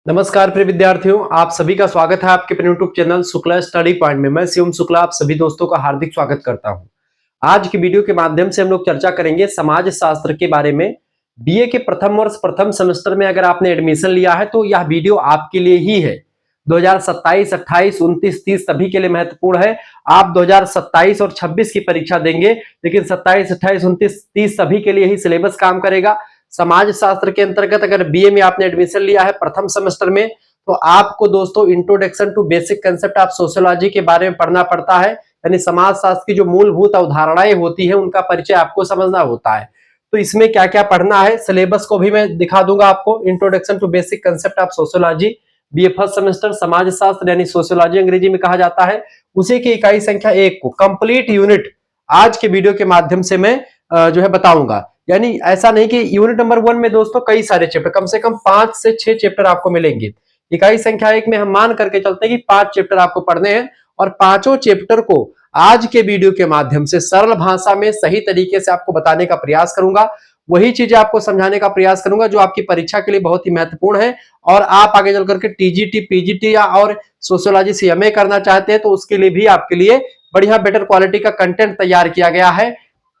नमस्कार प्रिय विद्यार्थियों, आप सभी का स्वागत है आपके अपने YouTube channel Shukla study point में। मैं शिवम शुक्ला आप सभी दोस्तों का हार्दिक स्वागत करता हूं। आज की वीडियो के माध्यम से हम लोग चर्चा करेंगे समाज शास्त्र के बारे में। बीए के प्रथम वर्ष प्रथम सेमेस्टर में अगर आपने एडमिशन लिया है तो यह वीडियो आपके लिए ही है। 2027, 28, 29, 30 सभी के लिए महत्वपूर्ण है। आप 2027 और 26 की परीक्षा देंगे, लेकिन 27, 28, 29, 30 सभी के लिए ही सिलेबस काम करेगा। समाज शास्त्र के अंतर्गत अगर बीए में आपने एडमिशन लिया है प्रथम सेमेस्टर में, तो आपको दोस्तों introduction to basic concept of sociology के बारे में पढ़ना पड़ता है। यानी समाज शास्त्र की जो मूलभूत अवधारणाएं होती है उनका परिचय आपको समझना होता है। तो इसमें क्या क्या पढ़ना है, सिलेबस को भी मैं दिखा दूंगा आपको। Introduction to basic concept of sociology, BA first semester, समाज शास्त्र यानी सोशियोलॉजी अंग्रेजी में कहा जाता है, उसी की इकाई संख्या 1 को कंप्लीट यूनिट आज के वीडियो के माध्यम से मैं जो है बताऊंगा। यानी ऐसा नहीं कि यूनिट नंबर 1 में दोस्तों कई सारे चैप्टर, कम से कम 5 से 6 चैप्टर आपको मिलेंगे। इकाई संख्या 1 में हम मान करके चलते हैं कि 5 चैप्टर आपको पढ़ने हैं और पांचों चैप्टर को आज के वीडियो के माध्यम से सरल भाषा में सही तरीके से आपको बताने का प्रयास करूंगा। वही चीजें आपको समझाने का प्रयास करूंगा जो आपकी परीक्षा के लिए बहुत ही महत्वपूर्ण है। और आप आगे चल करके टीजीटी, पीजीटी या और सोशियोलॉजी सीएमए करना चाहते हैं तो उसके लिए भी आपके लिए बढ़िया बेटर क्वालिटी का कंटेंट तैयार किया गया है।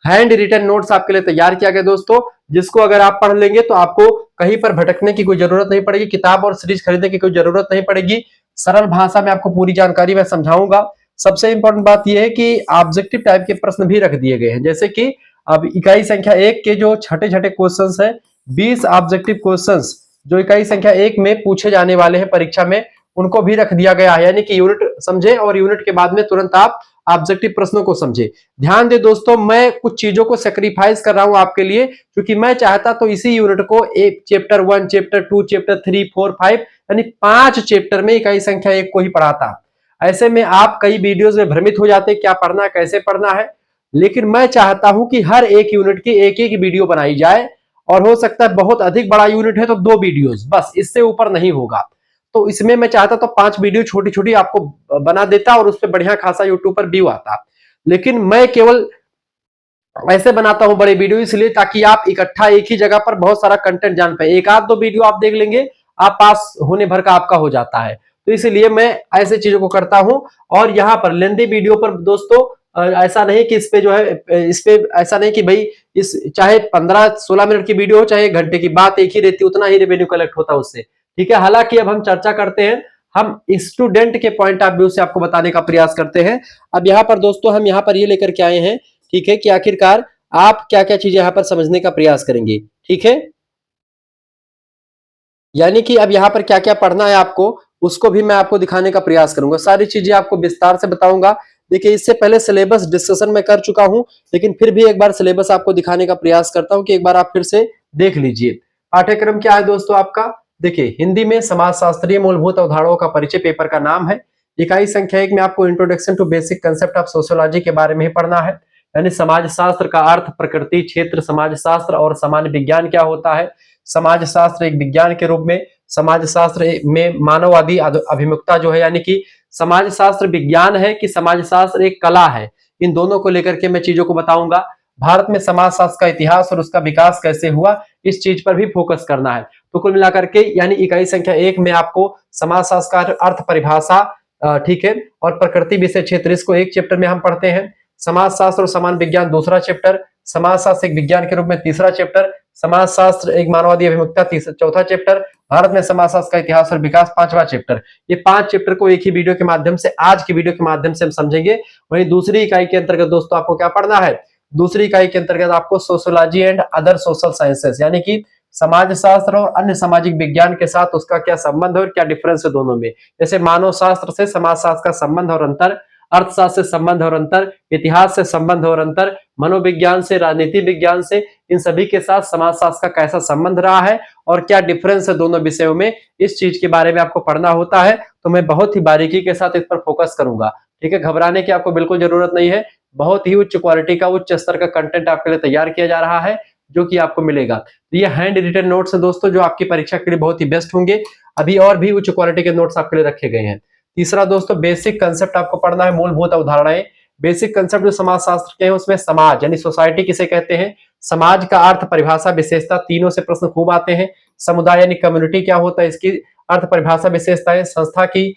हैंड रिटन नोट्स आपके लिए तैयार किया गया दोस्तों, जिसको अगर आप पढ़ लेंगे तो आपको कहीं पर भटकने की कोई जरूरत नहीं पड़ेगी, किताब और सीरीज खरीदने की कोई जरूरत नहीं पड़ेगी। सरल भाषा में आपको पूरी जानकारी मैं समझाऊंगा। सबसे इंपॉर्टेंट बात यह है कि ऑब्जेक्टिव टाइप के प्रश्न भी रख दिए गए हैं, जैसे कि अब इकाई संख्या 1 के जो छठे छठे क्वेश्चंस हैं, 20 ऑब्जेक्टिव क्वेश्चंस जो इकाई संख्या 1 में पूछे जाने वाले हैं परीक्षा में, उनको भी रख दिया गया है। यानी कि यूनिट समझे और यूनिट के बाद में तुरंत आप ऑब्जेक्टिव प्रश्नों को समझे। ध्यान दे दोस्तों, मैं कुछ चीजों को सेक्रीफाइस कर रहा हूं आपके लिए, क्योंकि मैं चाहता तो इसी यूनिट को एक चैप्टर 1, चैप्टर 2, चैप्टर 3, 4, 5 यानी 5 चैप्टर में इकाई संख्या 1 को ही पढ़ाता। ऐसे में आप कई वीडियोस में भ्रमित हो जाते, क्या पढ़ना है, कैसे पढ़ना है। लेकिन मैं चाहता हूं कि हर एक यूनिट की एक एक वीडियो बनाई जाए, और हो सकता है बहुत अधिक बड़ा यूनिट है तो 2 वीडियोस, बस इससे ऊपर नहीं होगा। तो इसमें मैं चाहता तो 5 वीडियो छोटी छोटी आपको बना देता और उस पर बढ़िया खासा यूट्यूब पर व्यू आता। लेकिन मैं केवल ऐसे बनाता हूं बड़े वीडियो इसलिए ताकि आप इकट्ठा एक ही जगह पर बहुत सारा कंटेंट जान पाए। एक आध 2 वीडियो आप देख लेंगे, आप पास होने भर का आपका हो जाता है। तो इसलिए मैं ऐसे चीजों को करता हूं। और यहाँ पर लेंदी वीडियो पर दोस्तों ऐसा नहीं कि इस पे जो है, इस पे ऐसा नहीं कि भाई इस चाहे 15-16 मिनट की वीडियो हो चाहे 1 घंटे की, बात एक ही रहती, उतना ही रेवेन्यू कलेक्ट होता है उससे। ठीक है, हालांकि अब हम चर्चा करते हैं, हम स्टूडेंट के पॉइंट ऑफ व्यू से आपको बताने का प्रयास करते हैं। अब यहाँ पर दोस्तों हम यहाँ पर ये लेकर के आए हैं, ठीक है, कि आखिरकार आप क्या क्या चीजें यहाँ पर समझने का प्रयास करेंगे। ठीक है, यानी कि अब यहाँ पर क्या क्या पढ़ना है आपको, उसको भी मैं आपको दिखाने का प्रयास करूंगा। सारी चीजें आपको विस्तार से बताऊंगा। देखिए, इससे पहले सिलेबस डिस्कशन में कर चुका हूं, लेकिन फिर भी एक बार सिलेबस आपको दिखाने का प्रयास करता हूं कि एक बार आप फिर से देख लीजिए। पाठ्यक्रम क्या है दोस्तों आपका, देखिए, हिंदी में समाजशास्त्रीय मूलभूत अवधारणाओं का परिचय पेपर का नाम है। इकाई संख्या 1 में आपको introduction to basic concept of sociology के बारे में ही पढ़ना है। यानी समाज शास्त्र का अर्थ, प्रकृति, क्षेत्र, समाज शास्त्र और सामान्य विज्ञान क्या होता है। समाज शास्त्र एक विज्ञान के रूप में, समाज शास्त्र में मानववादी अभिमुखता जो है, यानी कि समाज शास्त्र विज्ञान है कि समाज शास्त्र एक कला है, इन दोनों को लेकर के मैं चीजों को बताऊंगा। भारत में समाज शास्त्र का इतिहास और उसका विकास कैसे हुआ, इस चीज पर भी फोकस करना है। तो कुल मिलाकर के यानी इकाई संख्या 1 में आपको समाज शास्त्र का अर्थ परिभाषा, ठीक है, और प्रकृति विषय क्षेत्र, इसको एक चैप्टर में हम पढ़ते हैं। समाज शास्त्र और समान विज्ञान दूसरा चैप्टर, समाज शास्त्र एक विज्ञान के रूप में तीसरा चैप्टर, समाज शास्त्र एक मानववादी अभिमुखता चौथा चैप्टर, भारत में समाज शास्त्र का इतिहास और विकास पांचवा चैप्टर। ये 5 चैप्टर को एक ही वीडियो के माध्यम से, आज की वीडियो के माध्यम से हम समझेंगे। वहीं दूसरी इकाई के अंतर्गत दोस्तों आपको क्या पढ़ना है, दूसरी इकाई के अंतर्गत आपको sociology and other social sciences, यानी कि समाज शास्त्र और अन्य सामाजिक विज्ञान के साथ उसका क्या संबंध है और क्या डिफरेंस है दोनों में। जैसे मानव शास्त्र से समाज शास्त्र का संबंध और अंतर, अर्थशास्त्र से संबंध और अंतर, इतिहास से संबंध और अंतर, मनोविज्ञान से, राजनीति विज्ञान से, इन सभी के साथ समाज शास्त्र का कैसा संबंध रहा है और क्या डिफरेंस है दोनों विषयों में, इस चीज के बारे में आपको पढ़ना होता है। तो मैं बहुत ही बारीकी के साथ इस पर फोकस करूंगा। ठीक है, घबराने की आपको बिल्कुल जरूरत नहीं है। बहुत ही उच्च क्वालिटी का, उच्च स्तर का कंटेंट आपके लिए तैयार किया जा रहा है, जो कि आपको मिलेगा। तो ये हैंड रिटन नोट्स है दोस्तों, जो आपकी परीक्षा के लिए बहुत ही बेस्ट होंगे। अभी और भी उच्च क्वालिटी के नोट्स आपके लिए रखे गए हैं। तीसरा दोस्तों, बेसिक कंसेप्ट आपको पढ़ना है, मूलभूत अवधारणाएं। बेसिक कंसेप्ट जो समाज शास्त्र के हैं उसमें समाज यानी सोसाइटी किसे कहते हैं, समाज का अर्थ, परिभाषा, विशेषता, तीनों से प्रश्न खूब आते हैं। समुदाय यानी कम्युनिटी क्या होता है, इसकी अर्थ परिभाषा विशेषताएं संस्था की,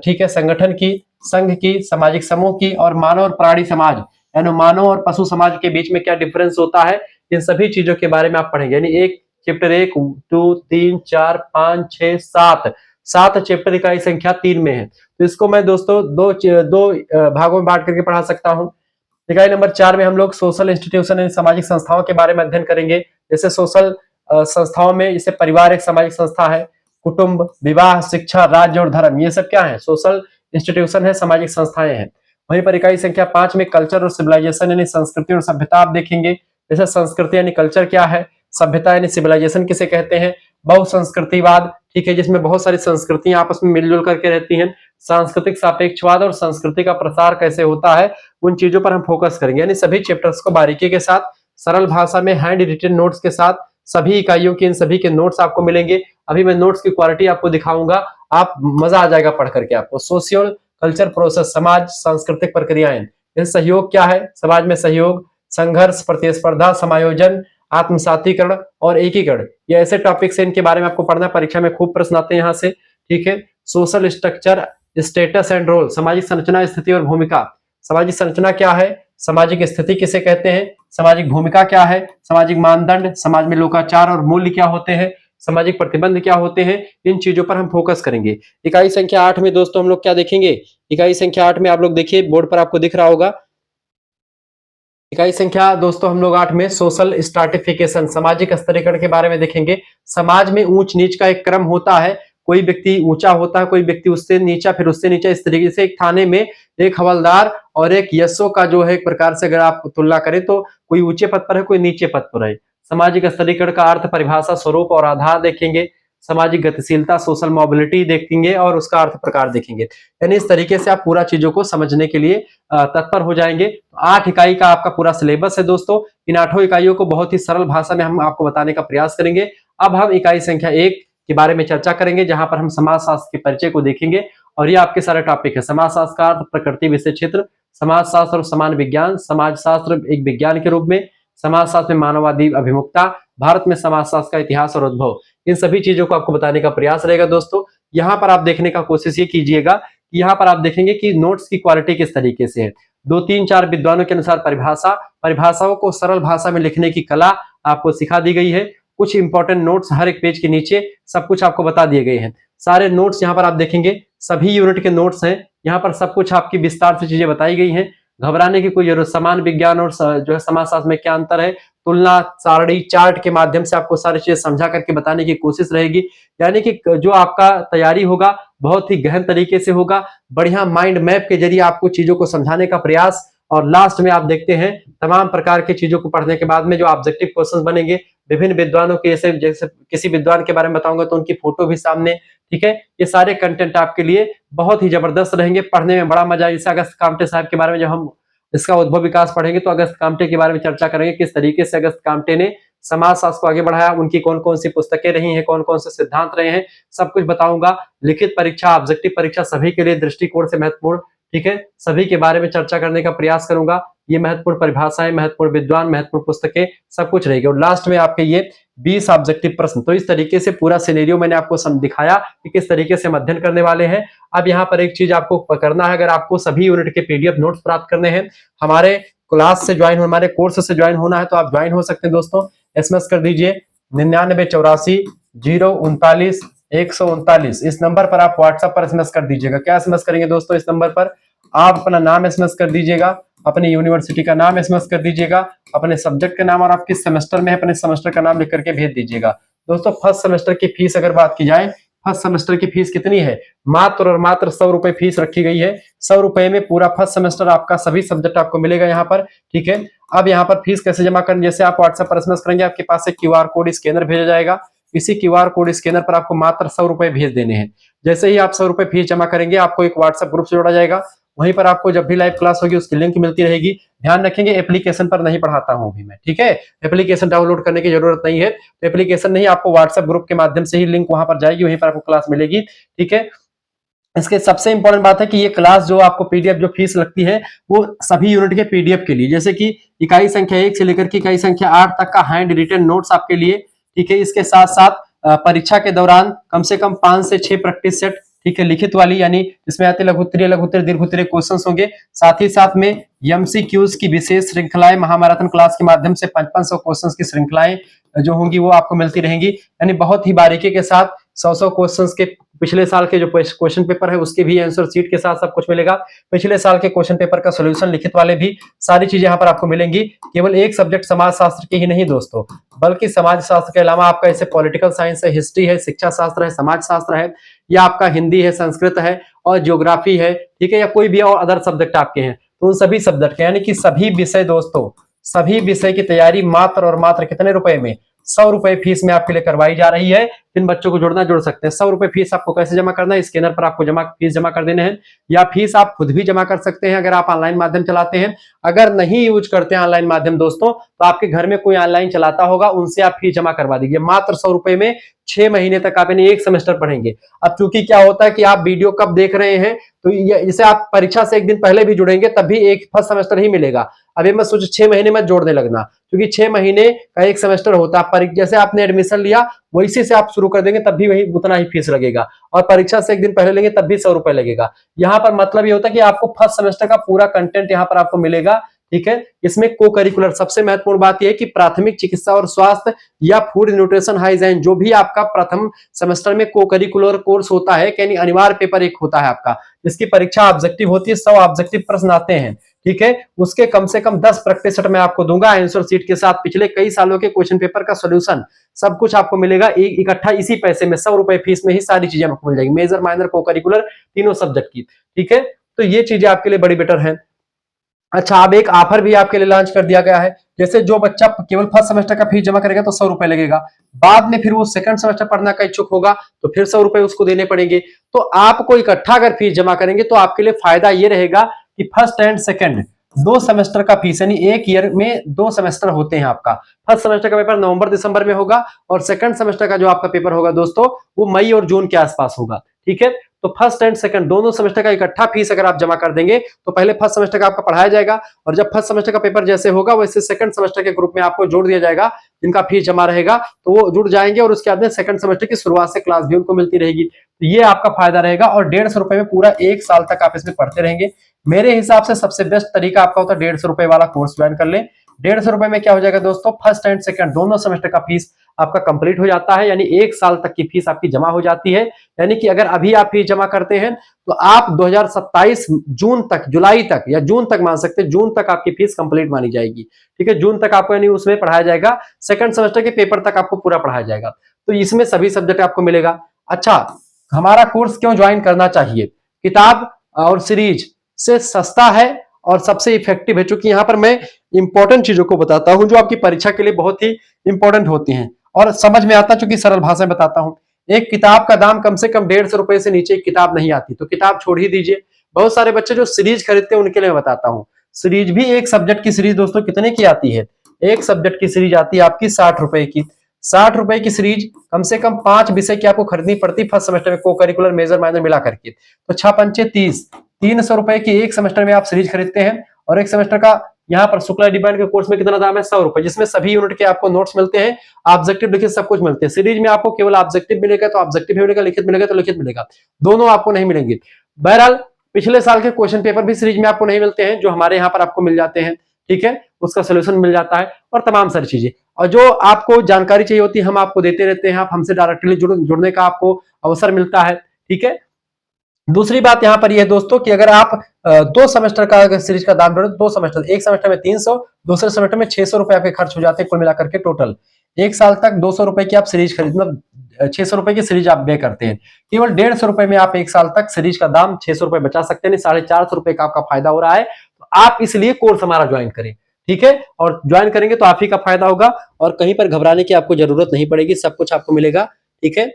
ठीक है, संगठन की, संघ की, सामाजिक समूह की, और मानव और प्राणी समाज यानी मानव और पशु समाज के बीच में क्या डिफरेंस होता है, इन सभी चीजों के बारे में आप पढ़ेंगे। यानी एक चैप्टर 1, 2, 3, 4, 5, 6, 7, 7 चैप्टर इकाई संख्या 3 में है। तो इसको मैं दोस्तों दो भागों में बांट करके पढ़ा सकता हूं। इकाई नंबर 4 में हम लोग सोशल इंस्टीट्यूशन यानी सामाजिक संस्थाओं के बारे में अध्ययन करेंगे। जैसे सोशल संस्थाओं में जैसे परिवार एक सामाजिक संस्था है, कुटुंब, विवाह, शिक्षा, राज्य और धर्म, ये सब क्या है, सोशल इंस्टीट्यूशन है, सामाजिक संस्थाएं हैं। वहीं पर इकाई संख्या 5 में कल्चर और सिविलाइजेशन यानी संस्कृति और सभ्यता आप देखेंगे। जैसे संस्कृति यानी कल्चर क्या है, सभ्यता यानी सिविलाइजेशन किसे कहते हैं, बहुसंस्कृतिवाद, ठीक है, जिसमें बहुत सारी संस्कृतियां आपस में मिलजुल करके रहती हैं, सांस्कृतिक सापेक्षवाद और संस्कृति का प्रसार कैसे होता है, उन चीजों पर हम फोकस करेंगे। यानी सभी चैप्टर्स को बारीकी के साथ सरल भाषा में हैंड रिटन नोट्स के साथ सभी इकाइयों के इन सभी के नोट्स आपको मिलेंगे। अभी मैं नोट्स की क्वालिटी आपको दिखाऊंगा, आप मजा आ जाएगा पढ़ करके आपको। सोशियल कल्चर प्रोसेस, समाज सांस्कृतिक प्रक्रियाएं, जैसे सहयोग क्या है, समाज में सहयोग, संघर्ष, प्रतिस्पर्धा, समायोजन, आत्मसातीकरण और एकीकरण, ये ऐसे टॉपिक्स हैं, इनके बारे में आपको पढ़ना, परीक्षा में खूब प्रश्न आते हैं यहाँ से, ठीक है। Social structure, status and role, सामाजिक संरचना, स्थिति और भूमिका, सामाजिक संरचना क्या है, सामाजिक स्थिति किसे कहते हैं, सामाजिक भूमिका क्या है, सामाजिक मानदंड, समाज में लोकाचार और मूल्य क्या होते हैं, सामाजिक प्रतिबंध क्या होते हैं, इन चीजों पर हम फोकस करेंगे। इकाई संख्या 8 में दोस्तों हम लोग क्या देखेंगे, इकाई संख्या 8 में आप लोग देखिए बोर्ड पर आपको दिख रहा होगा, इकाई संख्या दोस्तों हम लोग 8 में सोशल स्ट्राटिफिकेशन, सामाजिक स्तरीकरण के बारे में देखेंगे। समाज में ऊंच नीच का एक क्रम होता है, कोई व्यक्ति ऊंचा होता है, कोई व्यक्ति उससे नीचा, फिर उससे नीचा, इस तरीके से एक थाने में एक हवलदार और एक यशो का जो है एक प्रकार से अगर आप तुलना करें तो कोई ऊंचे पद पर है, कोई नीचे पद पर है। सामाजिक स्तरीकरण का अर्थ, परिभाषा, स्वरूप और आधार देखेंगे। सामाजिक गतिशीलता, सोशल मोबिलिटी देखेंगे और उसका अर्थ प्रकार देखेंगे। यानी इस तरीके से आप पूरा चीजों को समझने के लिए तत्पर हो जाएंगे। 8 इकाई का आपका पूरा सिलेबस है दोस्तों। इन 8 इकाइयों को बहुत ही सरल भाषा में हम आपको बताने का प्रयास करेंगे। अब हम इकाई संख्या 1 के बारे में चर्चा करेंगे, जहां पर हम समाजशास्त्र के परिचय को देखेंगे और ये आपके सारे टॉपिक है। समाजशास्त्र का अर्थ, प्रकृति विषय क्षेत्र, समाजशास्त्र और समान विज्ञान, समाजशास्त्र एक विज्ञान के रूप में, समाजशास्त्र में मानववादी अभिमुखता, भारत में समाजशास्त्र का इतिहास और उद्भव, इन सभी चीजों को आपको बताने का प्रयास रहेगा दोस्तों। यहाँ पर आप देखने का कोशिश ये कीजिएगा कि यहाँ पर आप देखेंगे कि नोट्स की क्वालिटी किस तरीके से है। 2, 3, 4 विद्वानों के अनुसार परिभाषाओं को सरल भाषा में लिखने की कला आपको सिखा दी गई है। कुछ इंपॉर्टेंट नोट्स हर एक पेज के नीचे सब कुछ आपको बता दिए गए हैं। सारे नोट्स यहाँ पर आप देखेंगे, सभी यूनिट के नोट्स हैं, यहाँ पर सब कुछ आपकी विस्तार से चीजें बताई गई हैं। घबराने की कोई जरूरत, समान विज्ञान और जो है समाजशास्त्र में क्या अंतर है, तुलना, सारणी, चार्ट के माध्यम से आपको सारी चीजें समझा करके बताने की कोशिश रहेगी। यानी कि जो आपका तैयारी होगा बहुत ही गहन तरीके से होगा, बढ़िया माइंड मैप के जरिए आपको चीजों को समझाने का प्रयास। और लास्ट में आप देखते हैं तमाम प्रकार की चीजों को पढ़ने के बाद में जो ऑब्जेक्टिव क्वेश्चंस बनेंगे विभिन्न विद्वानों के, जैसे किसी विद्वान के बारे में बताऊंगा तो उनकी फोटो भी सामने, ठीक है। ये सारे कंटेंट आपके लिए बहुत ही जबरदस्त रहेंगे, पढ़ने में बड़ा मजा। जैसे अगस्त कामटे साहब के बारे में जब हम इसका उद्भव विकास पढ़ेंगे तो अगस्त कामटे के बारे में चर्चा करेंगे, किस तरीके से अगस्त कामटे ने समाजशास्त्र को आगे बढ़ाया, उनकी कौन कौन सी पुस्तकें रही हैं, कौन कौन से सिद्धांत रहे हैं, सब कुछ बताऊंगा। लिखित परीक्षा, ऑब्जेक्टिव परीक्षा सभी के लिए दृष्टिकोण से महत्वपूर्ण, ठीक है, सभी के बारे में चर्चा करने का प्रयास करूंगा। ये महत्वपूर्ण परिभाषाएं, महत्वपूर्ण विद्वान, महत्वपूर्ण पुस्तकें, सब कुछ रहेगी। और लास्ट में आपके ये 20 ऑब्जेक्टिव प्रश्न। तो इस तरीके से पूरा सिनेरियो मैंने आपको दिखाया कि किस तरीके से हम अध्ययन करने वाले हैं। अब यहाँ पर एक चीज आपको करना है, अगर आपको सभी यूनिट के पीडीएफ नोट्स प्राप्त करने हैं, हमारे क्लास से ज्वाइन, हमारे कोर्स से ज्वाइन होना है तो आप ज्वाइन हो सकते हैं दोस्तों। एसएमएस कर दीजिए 9984 039 139, इस नंबर पर आप व्हाट्सएप पर एसएमएस कर दीजिएगा। क्या एसएमएस करेंगे दोस्तों, इस नंबर पर आप अपना नाम एसएमएस कर दीजिएगा, अपनी यूनिवर्सिटी का नाम एसएमएस कर दीजिएगा, अपने सब्जेक्ट का नाम और आप किस सेमेस्टर में है अपने सेमेस्टर का नाम लिख करके भेज दीजिएगा। दोस्तों फर्स्ट सेमेस्टर की फीस अगर बात की जाए, फर्स्ट सेमेस्टर की फीस कितनी है, मात्र और मात्र 100 रुपए फीस रखी गई है। 100 रुपए में पूरा फर्स्ट सेमेस्टर आपका सभी सब्जेक्ट आपको मिलेगा यहाँ पर, ठीक है। अब यहाँ पर फीस कैसे जमा करनी, जैसे आप व्हाट्सएप पर एसएमएस करेंगे, आपके पास एक क्यूआर कोड स्कैनर भेजा जाएगा। इसी क्यूआर कोड स्कैनर पर आपको मात्र 100 रुपए भेज देने हैं। जैसे ही आप 100 रुपए फीस जमा करेंगे, आपको एक व्हाट्सएप ग्रुप से जोड़ा जाएगा, वहीं पर आपको जब भी लाइव क्लास होगी उसकी लिंक मिलती रहेगी। ध्यान रखेंगे एप्लीकेशन पर नहीं पढ़ाता हूं अभी मैं, ठीक है, एप्लीकेशन डाउनलोड करने की जरूरत नहीं है। तो एप्लीकेशन नहीं, आपको व्हाट्सएप ग्रुप के माध्यम से ही लिंक वहां पर जाएगी, वहीं पर आपको क्लास मिलेगी, ठीक है। इसके सबसे इंपॉर्टेंट बात है कि ये क्लास जो आपको पीडीएफ जो फीस लगती है वो सभी यूनिट के पीडीएफ के लिए, जैसे कि इकाई संख्या 1 से लेकर के इकाई संख्या 8 तक का हैंड रिटन नोट्स आपके लिए, ठीक है। इसके साथ साथ परीक्षा के दौरान कम से कम 5 से 6 प्रैक्टिस सेट, ठीक है, लिखित वाली यानी इसमें आते लघुत्तरीय लघुत्तरीय दीर्घोत्तरीय क्वेश्चंस होंगे। साथ ही साथ में एमसीक्यूज की विशेष श्रृंखलाएं, महामाराथन क्लास के माध्यम से 500 क्वेश्चंस की श्रृंखलाएं जो होंगी वो आपको मिलती रहेंगी। यानी बहुत ही बारीकी के साथ 100 क्वेश्चंस के पिछले साल के जो क्वेश्चन पेपर है उसके भी आंसर शीट के साथ सब कुछ मिलेगा। पिछले साल के क्वेश्चन पेपर का सॉल्यूशन लिखित वाले भी सारी चीजें यहाँ पर आपको मिलेंगी। केवल एक सब्जेक्ट समाज शास्त्र की ही नहीं दोस्तों, बल्कि समाज शास्त्र के अलावा आपका ऐसे पॉलिटिकल साइंस है, हिस्ट्री है, शिक्षा शास्त्र है, समाज शास्त्र है, या आपका हिंदी है, संस्कृत है और ज्योग्राफी है, ठीक है, या कोई भी और अदर सब्जेक्ट आपके हैं, तो उन सभी सब्जेक्ट यानी कि सभी विषय दोस्तों, सभी विषय की तैयारी मात्र और मात्र कितने रुपए में, 100 रुपए फीस में आपके लिए करवाई जा रही है। जिन बच्चों को जुड़ना जुड़ सकते हैं। 100 रुपए फीस आपको कैसे जमा करना है, स्कैनर पर आपको फीस जमा कर देने हैं, या फीस आप खुद भी जमा कर सकते हैं अगर आप ऑनलाइन माध्यम चलाते हैं। अगर नहीं यूज करते हैं ऑनलाइन माध्यम दोस्तों, तो आपके घर में कोई ऑनलाइन चलाता होगा, उनसे आप फीस जमा करवा दीजिए। मात्र 100 रुपए में 6 महीने तक आप यानी 1 सेमेस्टर पढ़ेंगे। अब चूंकि क्या होता है कि आप वीडियो कब देख रहे हैं, तो इसे आप परीक्षा से एक दिन पहले भी जुड़ेंगे तब भी एक फर्स्ट सेमेस्टर ही मिलेगा। अब ये मत सोचो 6 महीने में जोड़ने लगना, क्योंकि 6 महीने का एक सेमेस्टर होता है। जैसे आपने एडमिशन लिया वैसे से आप शुरू कर देंगे तब भी वही उतना ही फीस लगेगा, और परीक्षा से एक दिन पहले लेंगे तब भी 100 रुपए लगेगा। यहाँ पर मतलब ये होता है कि आपको फर्स्ट सेमेस्टर का पूरा कंटेंट यहाँ पर आपको मिलेगा, ठीक है। इसमें को करिकुलर सबसे महत्वपूर्ण बात यह है कि प्राथमिक चिकित्सा और स्वास्थ्य या फूड न्यूट्रिशन हाइजीन जो भी आपका प्रथम सेमेस्टर में को करिकुलर कोर्स होता है, यानी अनिवार्य पेपर एक होता है आपका, जिसकी परीक्षा ऑब्जेक्टिव होती है, 100 ऑब्जेक्टिव प्रश्न आते हैं, ठीक है। उसके कम से कम 10 प्रैक्टिस सेट मैं आपको दूंगा आंसर शीट के साथ, पिछले कई सालों के क्वेश्चन पेपर का सॉल्यूशन सब कुछ आपको मिलेगा इकट्ठा इसी पैसे में। 100 रुपए फीस में ही सारी चीजें आपको मिल जाएगी, मेजर माइनर को करिकुलर तीनों सब्जेक्ट की, ठीक है। तो ये चीजें आपके लिए बड़ी बेटर है। अच्छा, अब एक ऑफर भी आपके लिए लॉन्च कर दिया गया है। जैसे जो बच्चा केवल फर्स्ट सेमेस्टर का फीस जमा करेगा तो 100 रुपए लगेगा, बाद में फिर वो सेकंड सेमेस्टर पढ़ना का इच्छुक होगा तो फिर 100 रुपए उसको देने पड़ेंगे। तो आपको इकट्ठा अगर फीस जमा करेंगे तो आपके लिए फायदा ये रहेगा कि फर्स्ट एंड सेकंड 2 सेमेस्टर का फीस, यानी एक ईयर में 2 सेमेस्टर होते हैं आपका। फर्स्ट सेमेस्टर का पेपर नवंबर दिसंबर में होगा, और सेकंड सेमेस्टर का जो आपका पेपर होगा दोस्तों वो मई और जून के आसपास होगा, ठीक है। तो फर्स्ट एंड सेकंड दोनों सेमेस्टर का इकट्ठा फीस अगर आप जमा कर देंगे तो पहले फर्स्ट सेमेस्टर का आपका पढ़ाया जाएगा, और जब फर्स्ट सेमेस्टर का पेपर जैसे होगा वैसे सेकंड सेमेस्टर के ग्रुप में आपको जोड़ दिया जाएगा। जिनका फीस जमा रहेगा तो वो जुड़ जाएंगे, और उसके बाद में सेकंड सेमेस्टर की शुरुआत से क्लास भी उनको मिलती रहेगी। तो ये आपका फायदा रहेगा, और 150 रुपए में पूरा 1 साल तक आप इसमें पढ़ते रहेंगे। मेरे हिसाब से सबसे बेस्ट तरीका आपका होता है 150 रुपए वाला कोर्स ज्वाइन कर ले। 150 रुपए में क्या हो जाएगा दोस्तों, फर्स्ट एंड सेकंड दोनों सेमेस्टर का फीस आपका कंप्लीट हो जाता है, यानी 1 साल तक की फीस आपकी जमा हो जाती है। यानी कि अगर अभी आप फीस जमा करते हैं तो आप 2027 जून तक, जुलाई तक या जून तक मान सकते हैं, जून तक आपकी फीस कंप्लीट मानी जाएगी, ठीक है। जून तक आपको यानी उसमें पढ़ाया जाएगा, सेकंड सेमेस्टर के पेपर तक आपको पूरा पढ़ाया जाएगा। तो इसमें सभी सब्जेक्ट आपको मिलेगा। अच्छा, हमारा कोर्स क्यों ज्वाइन करना चाहिए? किताब और सीरीज से सस्ता है और सबसे इफेक्टिव है, क्योंकि यहां पर मैं इंपॉर्टेंट चीजों को बताता हूं जो आपकी परीक्षा के लिए बहुत ही इंपॉर्टेंट होती हैं और समझ में आता है, क्योंकि सरल भाषा में बताता हूं। एक किताब का दाम कम से कम 150 रुपए से नीचे किताब नहीं आती, तो किताब छोड़ ही दीजिए। बहुत सारे बच्चे जो सीरीज खरीदते हैं उनके लिए मैं बताता हूं। सीरीज भी एक सब्जेक्ट की सीरीज दोस्तों कितने की आती है? एक सब्जेक्ट की सीरीज आती है आपकी 60 रुपए की। 60 रुपए की सीरीज कम से कम 5 विषय की आपको खरीदनी पड़ती फर्स्ट सेमेस्टर में, को करिकुलर मेजर माइनर मिला करके। तो 6 पंचे 30, 300 रुपए की एक सेमेस्टर में आप सीरीज खरीदते हैं, और एक सेमेस्टर का यहाँ पर शुक्ला डिपार्टमेंट के कोर्स में कितना दाम है? 100 रुपए, जिसमें सभी यूनिट के आपको नोट्स मिलते हैं, ऑब्जेक्टिव लिखित सब कुछ मिलते हैं। सीरीज में आपको केवल ऑब्जेक्टिव मिलेगा तो ऑब्जेक्टिव मिलेगा, लिखित मिलेगा तो लिखित मिलेगा, दोनों आपको नहीं मिलेंगे। बहरहाल पिछले साल के क्वेश्चन पेपर भी सीरीज में आपको नहीं मिलते हैं, जो हमारे यहाँ पर आपको मिल जाते हैं, ठीक है। उसका सोल्यूशन मिल जाता है और तमाम सारी चीजें, और जो आपको जानकारी चाहिए होती है हम आपको देते रहते हैं। आप हमसे डायरेक्टली जुड़ने का आपको अवसर मिलता है, ठीक है। दूसरी बात यहां पर यह है दोस्तों कि अगर आप 2 सेमेस्टर का सीरीज का दाम जोड़े, 2 सेमेस्टर, एक सेमेस्टर में 300, दूसरे सेमेस्टर में 600 रुपए आपके खर्च हो जाते हैं कुल मिलाकर के टोटल। एक साल तक 200 रुपए की आप सीरीज खरीदना, 600 रुपए की सीरीज आप पे करते हैं। केवल 150 रुपए में आप एक साल तक सीरीज का दाम 600 रुपए बचा सकते हैं, 450 रुपए का आपका फायदा हो रहा है। तो आप इसलिए कोर्स हमारा ज्वाइन करें, ठीक है। और ज्वाइन करेंगे तो आप ही का फायदा होगा, और कहीं पर घबराने की आपको जरूरत नहीं पड़ेगी, सब कुछ आपको मिलेगा, ठीक है।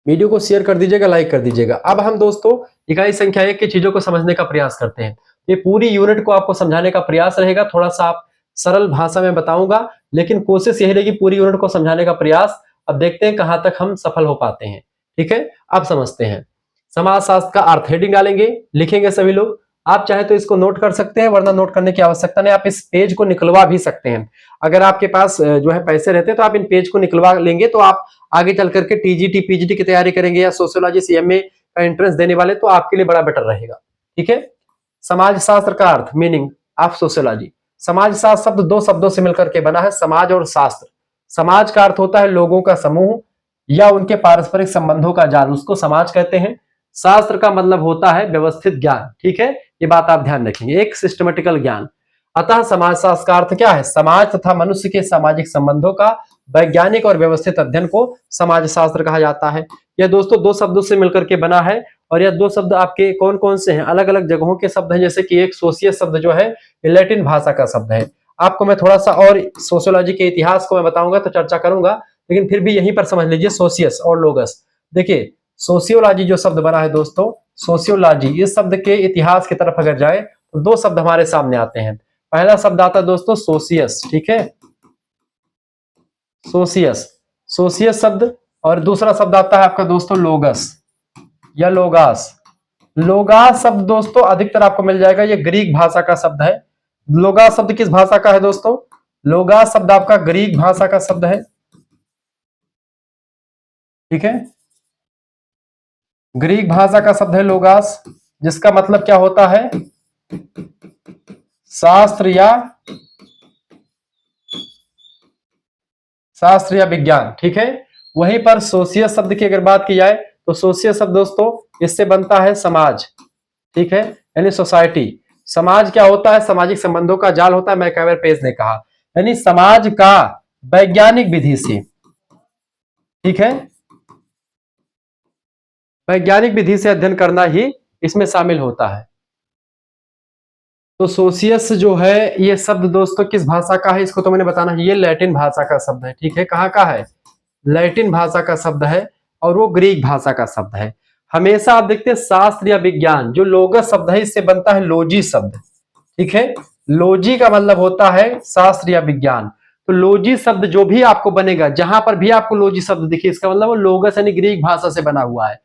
वीडियो को शेयर कर दीजिएगा, लाइक कर दीजिएगा। अब हम दोस्तों इकाई संख्या 1 की चीजों को समझने का प्रयास करते हैं। ये पूरी यूनिट को आपको समझाने का प्रयास रहेगा, थोड़ा सा आप सरल भाषा में बताऊंगा, लेकिन कोशिश यही रहेगी पूरी यूनिट को समझाने का प्रयास। अब देखते हैं कहां तक हम सफल हो पाते हैं, ठीक है। अब समझते हैं। समाज शास्त्र का अर्थ हेडिंग डालेंगे, लिखेंगे सभी लोग। आप चाहे तो इसको नोट कर सकते हैं, वरना नोट करने की आवश्यकता नहीं, आप इस पेज को निकलवा भी सकते हैं। अगर आपके पास जो है पैसे रहते हैं तो आप इन पेज को निकलवा लेंगे, तो आप आगे चल करके टीजीटी पीजीटी की तैयारी करेंगे या सोशियोलॉजी सीएमए का एंट्रेंस देने वाले, तो आपके लिए बड़ा बेटर रहेगा। ठीक है। समाज शास्त्र का अर्थ, मीनिंग ऑफ सोशियोलॉजी। समाज शास्त्र शब्द दो शब्दों से मिलकर के बना है, समाज और शास्त्र। समाज का अर्थ होता है लोगों का समूह या उनके पारस्परिक संबंधों का जाल, उसको समाज कहते हैं। शास्त्र का मतलब होता है व्यवस्थित ज्ञान। ठीक है, ये बात आप ध्यान रखेंगे, एक सिस्टमेटिकल ज्ञान। अतः समाज शास्त्र का अर्थ क्या है? समाज तथा मनुष्य के सामाजिक संबंधों का वैज्ञानिक और व्यवस्थित अध्ययन को समाज शास्त्र कहा जाता है। यह दोस्तों दो शब्दों से मिलकर के बना है, और यह दो शब्द आपके कौन कौन से हैं? अलग अलग जगहों के शब्द हैं, जैसे कि एक सोशियस शब्द जो है लैटिन भाषा का शब्द है। आपको मैं थोड़ा सा और सोशियोलॉजी के इतिहास को मैं बताऊंगा तो चर्चा करूंगा, लेकिन फिर भी यहीं पर समझ लीजिए सोशियस और लोगस। देखिए सोशियोलॉजी जो शब्द बना है दोस्तों, सोशियोलॉजी, इस शब्द के इतिहास की तरफ अगर जाए तो दो शब्द हमारे सामने आते हैं। पहला शब्द आता है दोस्तों सोशियस, ठीक है, सोशियस, सोशियस शब्द, और दूसरा शब्द आता है आपका दोस्तों लोगस या लोगास। लोगास शब्द दोस्तों अधिकतर आपको मिल जाएगा, ये ग्रीक भाषा का शब्द है। लोगास शब्द किस भाषा का है दोस्तों? लोगास शब्द आपका ग्रीक भाषा का शब्द है। ठीक है, ग्रीक भाषा का शब्द है लोगास, जिसका मतलब क्या होता है? शास्त्र या विज्ञान। ठीक है, वहीं पर सोशियस शब्द की अगर बात की जाए तो सोशियस शब्द दोस्तों इससे बनता है समाज। ठीक है, यानी सोसाइटी। समाज क्या होता है? सामाजिक संबंधों का जाल होता है, मैकआवर पेज ने कहा, यानी समाज का वैज्ञानिक विधि से, ठीक है, वैज्ञानिक विधि से अध्ययन करना ही इसमें शामिल होता है। तो सोशियस जो है ये शब्द दोस्तों किस भाषा का है, इसको तो मैंने बताना है, ये लैटिन भाषा का शब्द है। ठीक है, कहाँ का है? लैटिन भाषा का शब्द है, और वो ग्रीक भाषा का शब्द है। हमेशा आप देखते हैं शास्त्र या विज्ञान, जो लोगस शब्द है इससे बनता है लोजी शब्द। ठीक है, लोजी का मतलब होता है शास्त्र या विज्ञान। तो लोजी शब्द जो भी आपको बनेगा, जहां पर भी आपको लोजी शब्द दिखे, इसका मतलब वो लोगस यानी ग्रीक भाषा से बना हुआ है।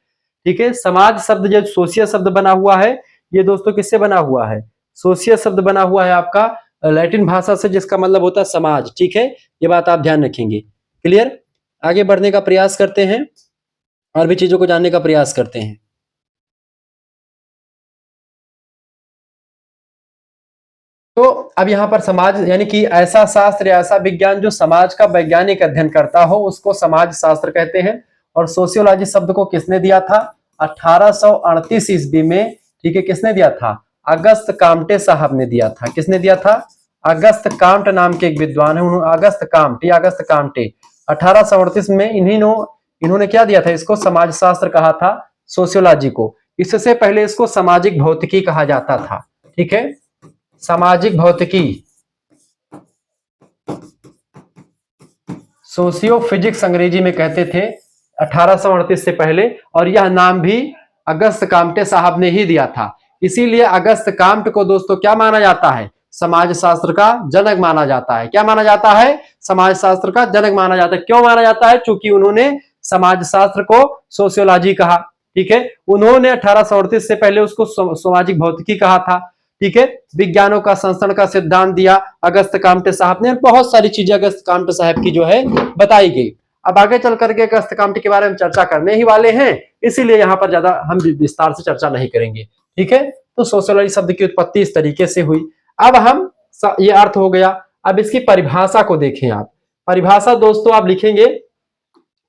ठीक है, समाज शब्द जो सोशियल शब्द बना हुआ है, ये दोस्तों किससे बना हुआ है? सोशियल शब्द बना हुआ है आपका लैटिन भाषा से, जिसका मतलब होता है समाज। ठीक है, ये बात आप ध्यान रखेंगे। क्लियर? आगे बढ़ने का प्रयास करते हैं और भी चीजों को जानने का प्रयास करते हैं। तो अब यहाँ पर समाज यानी कि ऐसा शास्त्र या ऐसा विज्ञान जो समाज का वैज्ञानिक अध्ययन करता हो, उसको समाज शास्त्र कहते हैं। और सोशियोलॉजी शब्द को किसने दिया था? 1838 ईस्वी में। ठीक है, किसने दिया था? अगस्त काम्टे साहब ने दिया था। किसने दिया था? अगस्त काम्ट नाम के एक विद्वान है, अगस्त काम्टे 1838 में इन्होंने क्या दिया था? इसको समाज शास्त्र कहा था, सोशियोलॉजी को। इससे पहले इसको सामाजिक भौतिकी कहा जाता था। ठीक है, सामाजिक भौतिकी, सोशियो फिजिक्स अंग्रेजी में कहते थे 1838 से पहले, और यह नाम भी अगस्त काम्टे साहब ने ही दिया था। इसीलिए अगस्त काम्ट को दोस्तों क्या माना जाता है? समाज शास्त्र का जनक माना जाता है। क्या माना जाता है? समाज शास्त्र का जनक माना जाता है। क्यों माना जाता है? चूंकि उन्होंने समाज शास्त्र को सोशियोलॉजी कहा। ठीक है, उन्होंने 1838 से पहले उसको सामाजिक भौतिकी कहा था। ठीक है, विज्ञानों का संस्करण का सिद्धांत दिया अगस्त काम्टे साहब ने। बहुत सारी चीजें अगस्त काम्टे साहब की जो है बताई गई। अब आगे चल करके अगस्त काम्टे के बारे में चर्चा करने ही वाले हैं, इसीलिए यहाँ पर ज्यादा हम विस्तार से चर्चा नहीं करेंगे। ठीक है, तो सोशियोलॉजी शब्द की उत्पत्ति इस तरीके से हुई। अब हम ये अर्थ हो गया, अब इसकी परिभाषा को देखें आप। परिभाषा दोस्तों आप लिखेंगे,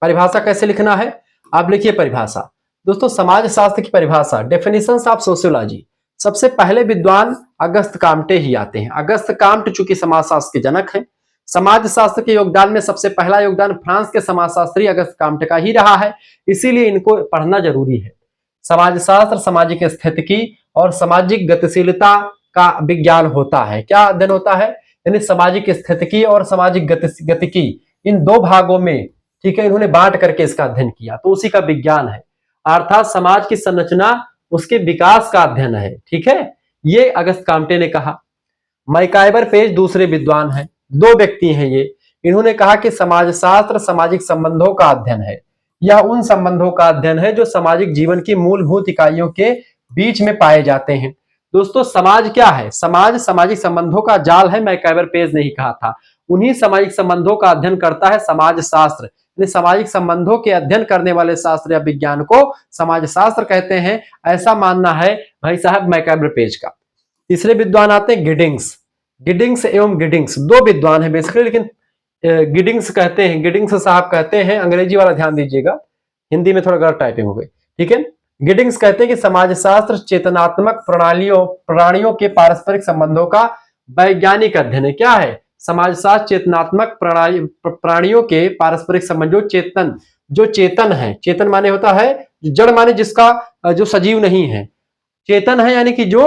परिभाषा कैसे लिखना है? आप लिखिए परिभाषा दोस्तों, समाज शास्त्र की परिभाषा, डेफिनेशंस ऑफ सोशियोलॉजी। सबसे पहले विद्वान अगस्त काम्टे ही आते हैं। अगस्त काम्ट चूंकि समाजशास्त्र के जनक हैं, समाज शास्त्र के योगदान में सबसे पहला योगदान फ्रांस के समाजशास्त्री अगस्त काम्टे का ही रहा है, इसीलिए इनको पढ़ना जरूरी है। समाज शास्त्र सामाजिक स्थितिकी और सामाजिक गतिशीलता का विज्ञान होता है। क्या अध्ययन होता है? यानी सामाजिक स्थितिकी और सामाजिक गतिकी, इन दो भागों में, ठीक है, इन्होंने बांट करके इसका अध्ययन किया, तो उसी का विज्ञान है। अर्थात समाज की संरचना, उसके विकास का अध्ययन है। ठीक है, ये अगस्त काम्टे ने कहा। मैकआवर पेज दूसरे विद्वान हैं, दो व्यक्ति हैं ये। इन्होंने कहा कि समाजशास्त्र सामाजिक संबंधों का अध्ययन है। यह उन संबंधों का अध्ययन है जो सामाजिक जीवन की मूलभूत इकाइयों के बीच में पाए जाते हैं। दोस्तों समाज क्या है? समाज सामाजिक संबंधों का जाल है, मैं कई बार पेज नहीं कहा था। उन्हीं सामाजिक संबंधों का अध्ययन करता है समाज शास्त्र। सामाजिक संबंधों के अध्ययन करने वाले शास्त्र या विज्ञान को समाज शास्त्र कहते हैं, ऐसा मानना है भाई साहब मैकैबर पेज का। तीसरे विद्वान आते हैं गिडिंग्स। गिडिंग्स एवं गिडिंग्स दो विद्वान है बेसिकली, लेकिन गिडिंग्स कहते हैं, गिडिंग्स साहब कहते हैं, अंग्रेजी वाला ध्यान दीजिएगा, हिंदी में थोड़ा गलत टाइपिंग हो गई, ठीक है। गिडिंग्स कहते हैं कि समाजशास्त्र चेतनात्मक प्राणियों के पारस्परिक संबंधों का वैज्ञानिक अध्ययन है। क्या है? समाजशास्त्र चेतनात्मक प्राणियों के पारस्परिक संबंध, जो चेतन है, चेतन माने होता है जड़, माने जिसका जो सजीव नहीं है, चेतन है यानी कि जो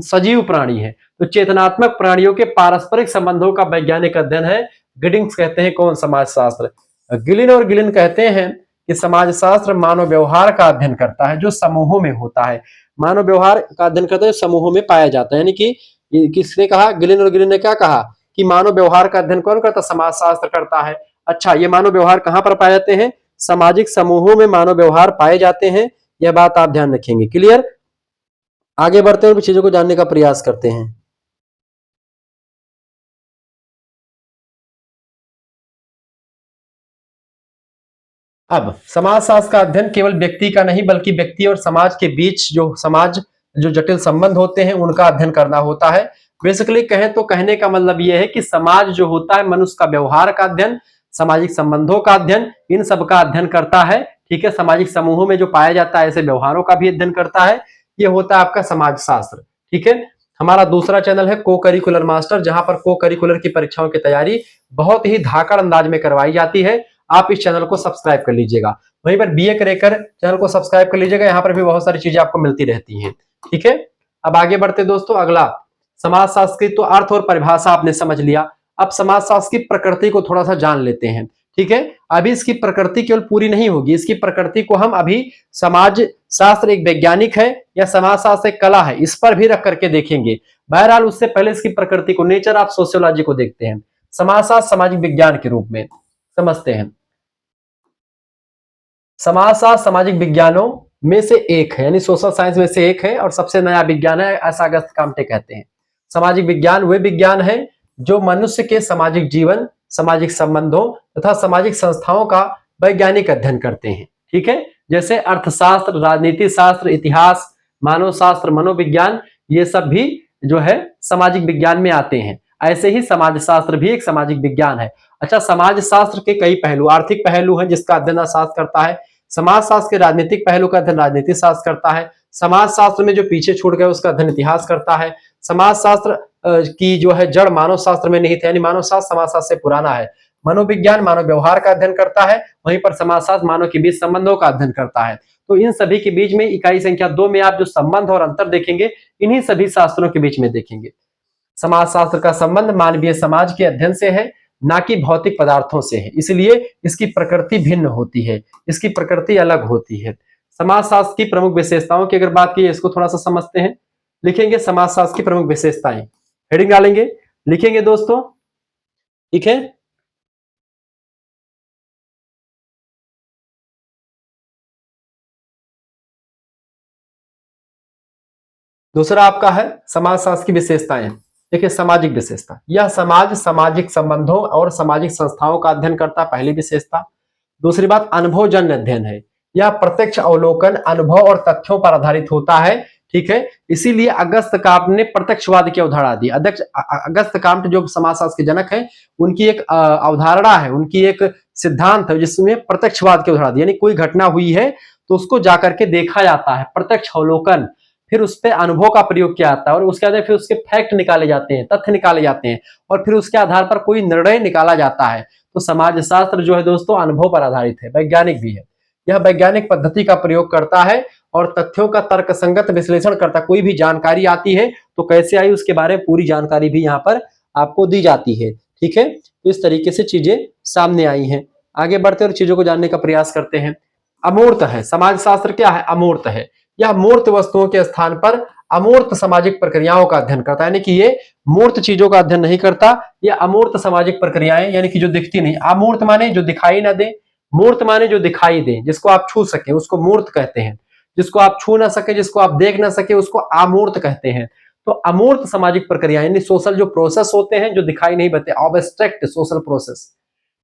सजीव प्राणी है, तो चेतनात्मक प्राणियों के पारस्परिक संबंधों का वैज्ञानिक अध्ययन है गिडिंग्स कहते हैं कौन? समाजशास्त्र। गिलिन और गिलिन कहते हैं कि समाजशास्त्र मानव व्यवहार का अध्ययन करता है जो समूहों में होता है। मानव व्यवहार का अध्ययन करता है समूहों में पाया जाता है, यानी कि किसने कहा? गिलिन और गिलिन ने क्या कहा कि मानव व्यवहार का अध्ययन कौन करता? समाजशास्त्र करता है। अच्छा, ये मानव व्यवहार कहां पर पाए जाते हैं? सामाजिक समूहों में मानव व्यवहार पाए जाते हैं, यह बात आप ध्यान रखेंगे। क्लियर? आगे बढ़ते हुए चीजों को जानने का प्रयास करते हैं। अब समाजशास्त्र का अध्ययन केवल व्यक्ति का नहीं बल्कि व्यक्ति और समाज के बीच जो जटिल संबंध होते हैं उनका अध्ययन करना होता है। बेसिकली कहें तो कहने का मतलब यह है कि समाज जो होता है मनुष्य का व्यवहार का अध्ययन, सामाजिक संबंधों का अध्ययन, इन सब का अध्ययन करता है, ठीक है। सामाजिक समूहों में जो पाया जाता है ऐसे व्यवहारों का भी अध्ययन करता है, ये होता है आपका समाजशास्त्र, ठीक है। हमारा दूसरा चैनल है को करिकुलर मास्टर, जहां पर को करिकुलर की परीक्षाओं की तैयारी बहुत ही धाकड़ अंदाज में करवाई जाती है। आप इस चैनल को सब्सक्राइब कर लीजिएगा। वहीं पर बीए करेकर चैनल को सब्सक्राइब कर लीजिएगा, यहाँ पर भी बहुत सारी चीजें आपको मिलती रहती हैं, ठीक है। अब आगे बढ़ते दोस्तों, अगला समाजशास्त्र की तो अर्थ और परिभाषा आपने समझ लिया। अब समाजशास्त्र की प्रकृति को थोड़ा सा जान लेते हैं, ठीक है। अभी इसकी प्रकृति केवल पूरी नहीं होगी, इसकी प्रकृति को हम अभी समाज शास्त्र एक वैज्ञानिक है या समाजशास्त्र एक कला है, इस पर भी रख करके देखेंगे। बहरहाल उससे पहले इसकी प्रकृति को, नेचर ऑफ सोशियोलॉजी को देखते हैं, समाजशास्त्र सामाजिक विज्ञान के रूप में समझते हैं। समाजशास्त्र सामाजिक विज्ञानों में से एक है, यानी सोशल साइंस में से एक है और सबसे नया विज्ञान है, ऐसा अगस्त काम्टे कहते हैं। सामाजिक विज्ञान वे विज्ञान है जो मनुष्य के सामाजिक जीवन, सामाजिक संबंधों तथा सामाजिक संस्थाओं का वैज्ञानिक अध्ययन करते हैं, ठीक है। जैसे अर्थशास्त्र, राजनीति शास्त्र, इतिहास, मानव शास्त्र, मनोविज्ञान, ये सब भी जो है सामाजिक विज्ञान में आते हैं। ऐसे ही समाजशास्त्र भी एक सामाजिक विज्ञान है। अच्छा, समाजशास्त्र के कई पहलू, आर्थिक पहलू है जिसका अध्ययन अर्थशास्त्र करता है, समाजशास्त्र के राजनीतिक पहलू का अध्ययन राजनीति शास्त्र करता है, समाजशास्त्र में जो पीछे छूट गए उसका अध्ययन इतिहास करता है, समाजशास्त्र की जो है जड़ मानव शास्त्र में निहित है, यानी मानव शास्त्र समाजशास्त्र से पुराना है। मनोविज्ञान मानव व्यवहार का अध्ययन करता है, वहीं पर समाजशास्त्र मानव के बीच संबंधों का अध्ययन करता है। तो इन सभी के बीच में इकाई संख्या 2 में आप जो संबंध और अंतर देखेंगे, इन्हीं सभी शास्त्रों के बीच में देखेंगे। समाजशास्त्र का संबंध मानवीय समाज के अध्ययन से है, ना कि भौतिक पदार्थों से है, इसलिए इसकी प्रकृति भिन्न होती है, इसकी प्रकृति अलग होती है। समाजशास्त्र की प्रमुख विशेषताओं की अगर बात की, इसको थोड़ा सा समझते हैं। लिखेंगे समाजशास्त्र की प्रमुख विशेषताएं, हेडिंग डालेंगे, लिखेंगे दोस्तों, ठीक है। दूसरा आपका है समाजशास्त्र की विशेषताएं। देखिए, सामाजिक विशेषता, यह समाज सामाजिक संबंधों और सामाजिक संस्थाओं का अध्ययन करता, पहली विशेषता। दूसरी बात, अनुभवजन्य अध्ययन है, यह प्रत्यक्ष अवलोकन, अनुभव और तथ्यों पर आधारित होता है, ठीक है। इसीलिए अगस्त काम्ट ने प्रत्यक्षवाद की अवधारणा दी। अगस्त काम्ट जो समाजशास्त्र के जनक हैं, उनकी एक अवधारणा है, उनकी एक सिद्धांत है जिसमें प्रत्यक्षवाद की अवधारणा दी, यानी कोई घटना हुई है तो उसको जाकर के देखा जाता है, प्रत्यक्ष अवलोकन, फिर उस पर अनुभव का प्रयोग किया जाता है और उसके बाद फिर उसके फैक्ट निकाले जाते हैं, तथ्य निकाले जाते हैं और फिर उसके आधार पर कोई निर्णय निकाला जाता है। तो समाजशास्त्र जो है दोस्तों अनुभव पर आधारित है, वैज्ञानिक भी है। यह वैज्ञानिक पद्धति का प्रयोग करता है और तथ्यों का तर्कसंगत विश्लेषण करता है। कोई भी जानकारी आती है तो कैसे आई उसके बारे में पूरी जानकारी भी यहाँ पर आपको दी जाती है, ठीक है। तो इस तरीके से चीजें सामने आई हैं। आगे बढ़ते और चीजों को जानने का प्रयास करते हैं। अमूर्त है, समाजशास्त्र क्या है? अमूर्त है। यह मूर्त वस्तुओं के स्थान पर अमूर्त सामाजिक प्रक्रियाओं का अध्ययन करता है, यानी कि ये मूर्त चीजों का अध्ययन नहीं करता, ये अमूर्त सामाजिक प्रक्रियाएं, यानी कि जो दिखती नहीं। अमूर्त माने जो दिखाई ना दे, मूर्त माने जो दिखाई दे, जिसको आप छू सके उसको मूर्त कहते हैं, जिसको आप छू ना सके, जिसको आप देख ना सके, उसको अमूर्त कहते हैं। तो अमूर्त सामाजिक प्रक्रिया यानी सोशल जो प्रोसेस होते हैं जो दिखाई नहीं पड़ते, ऑब्स्ट्रैक्ट सोशल प्रोसेस,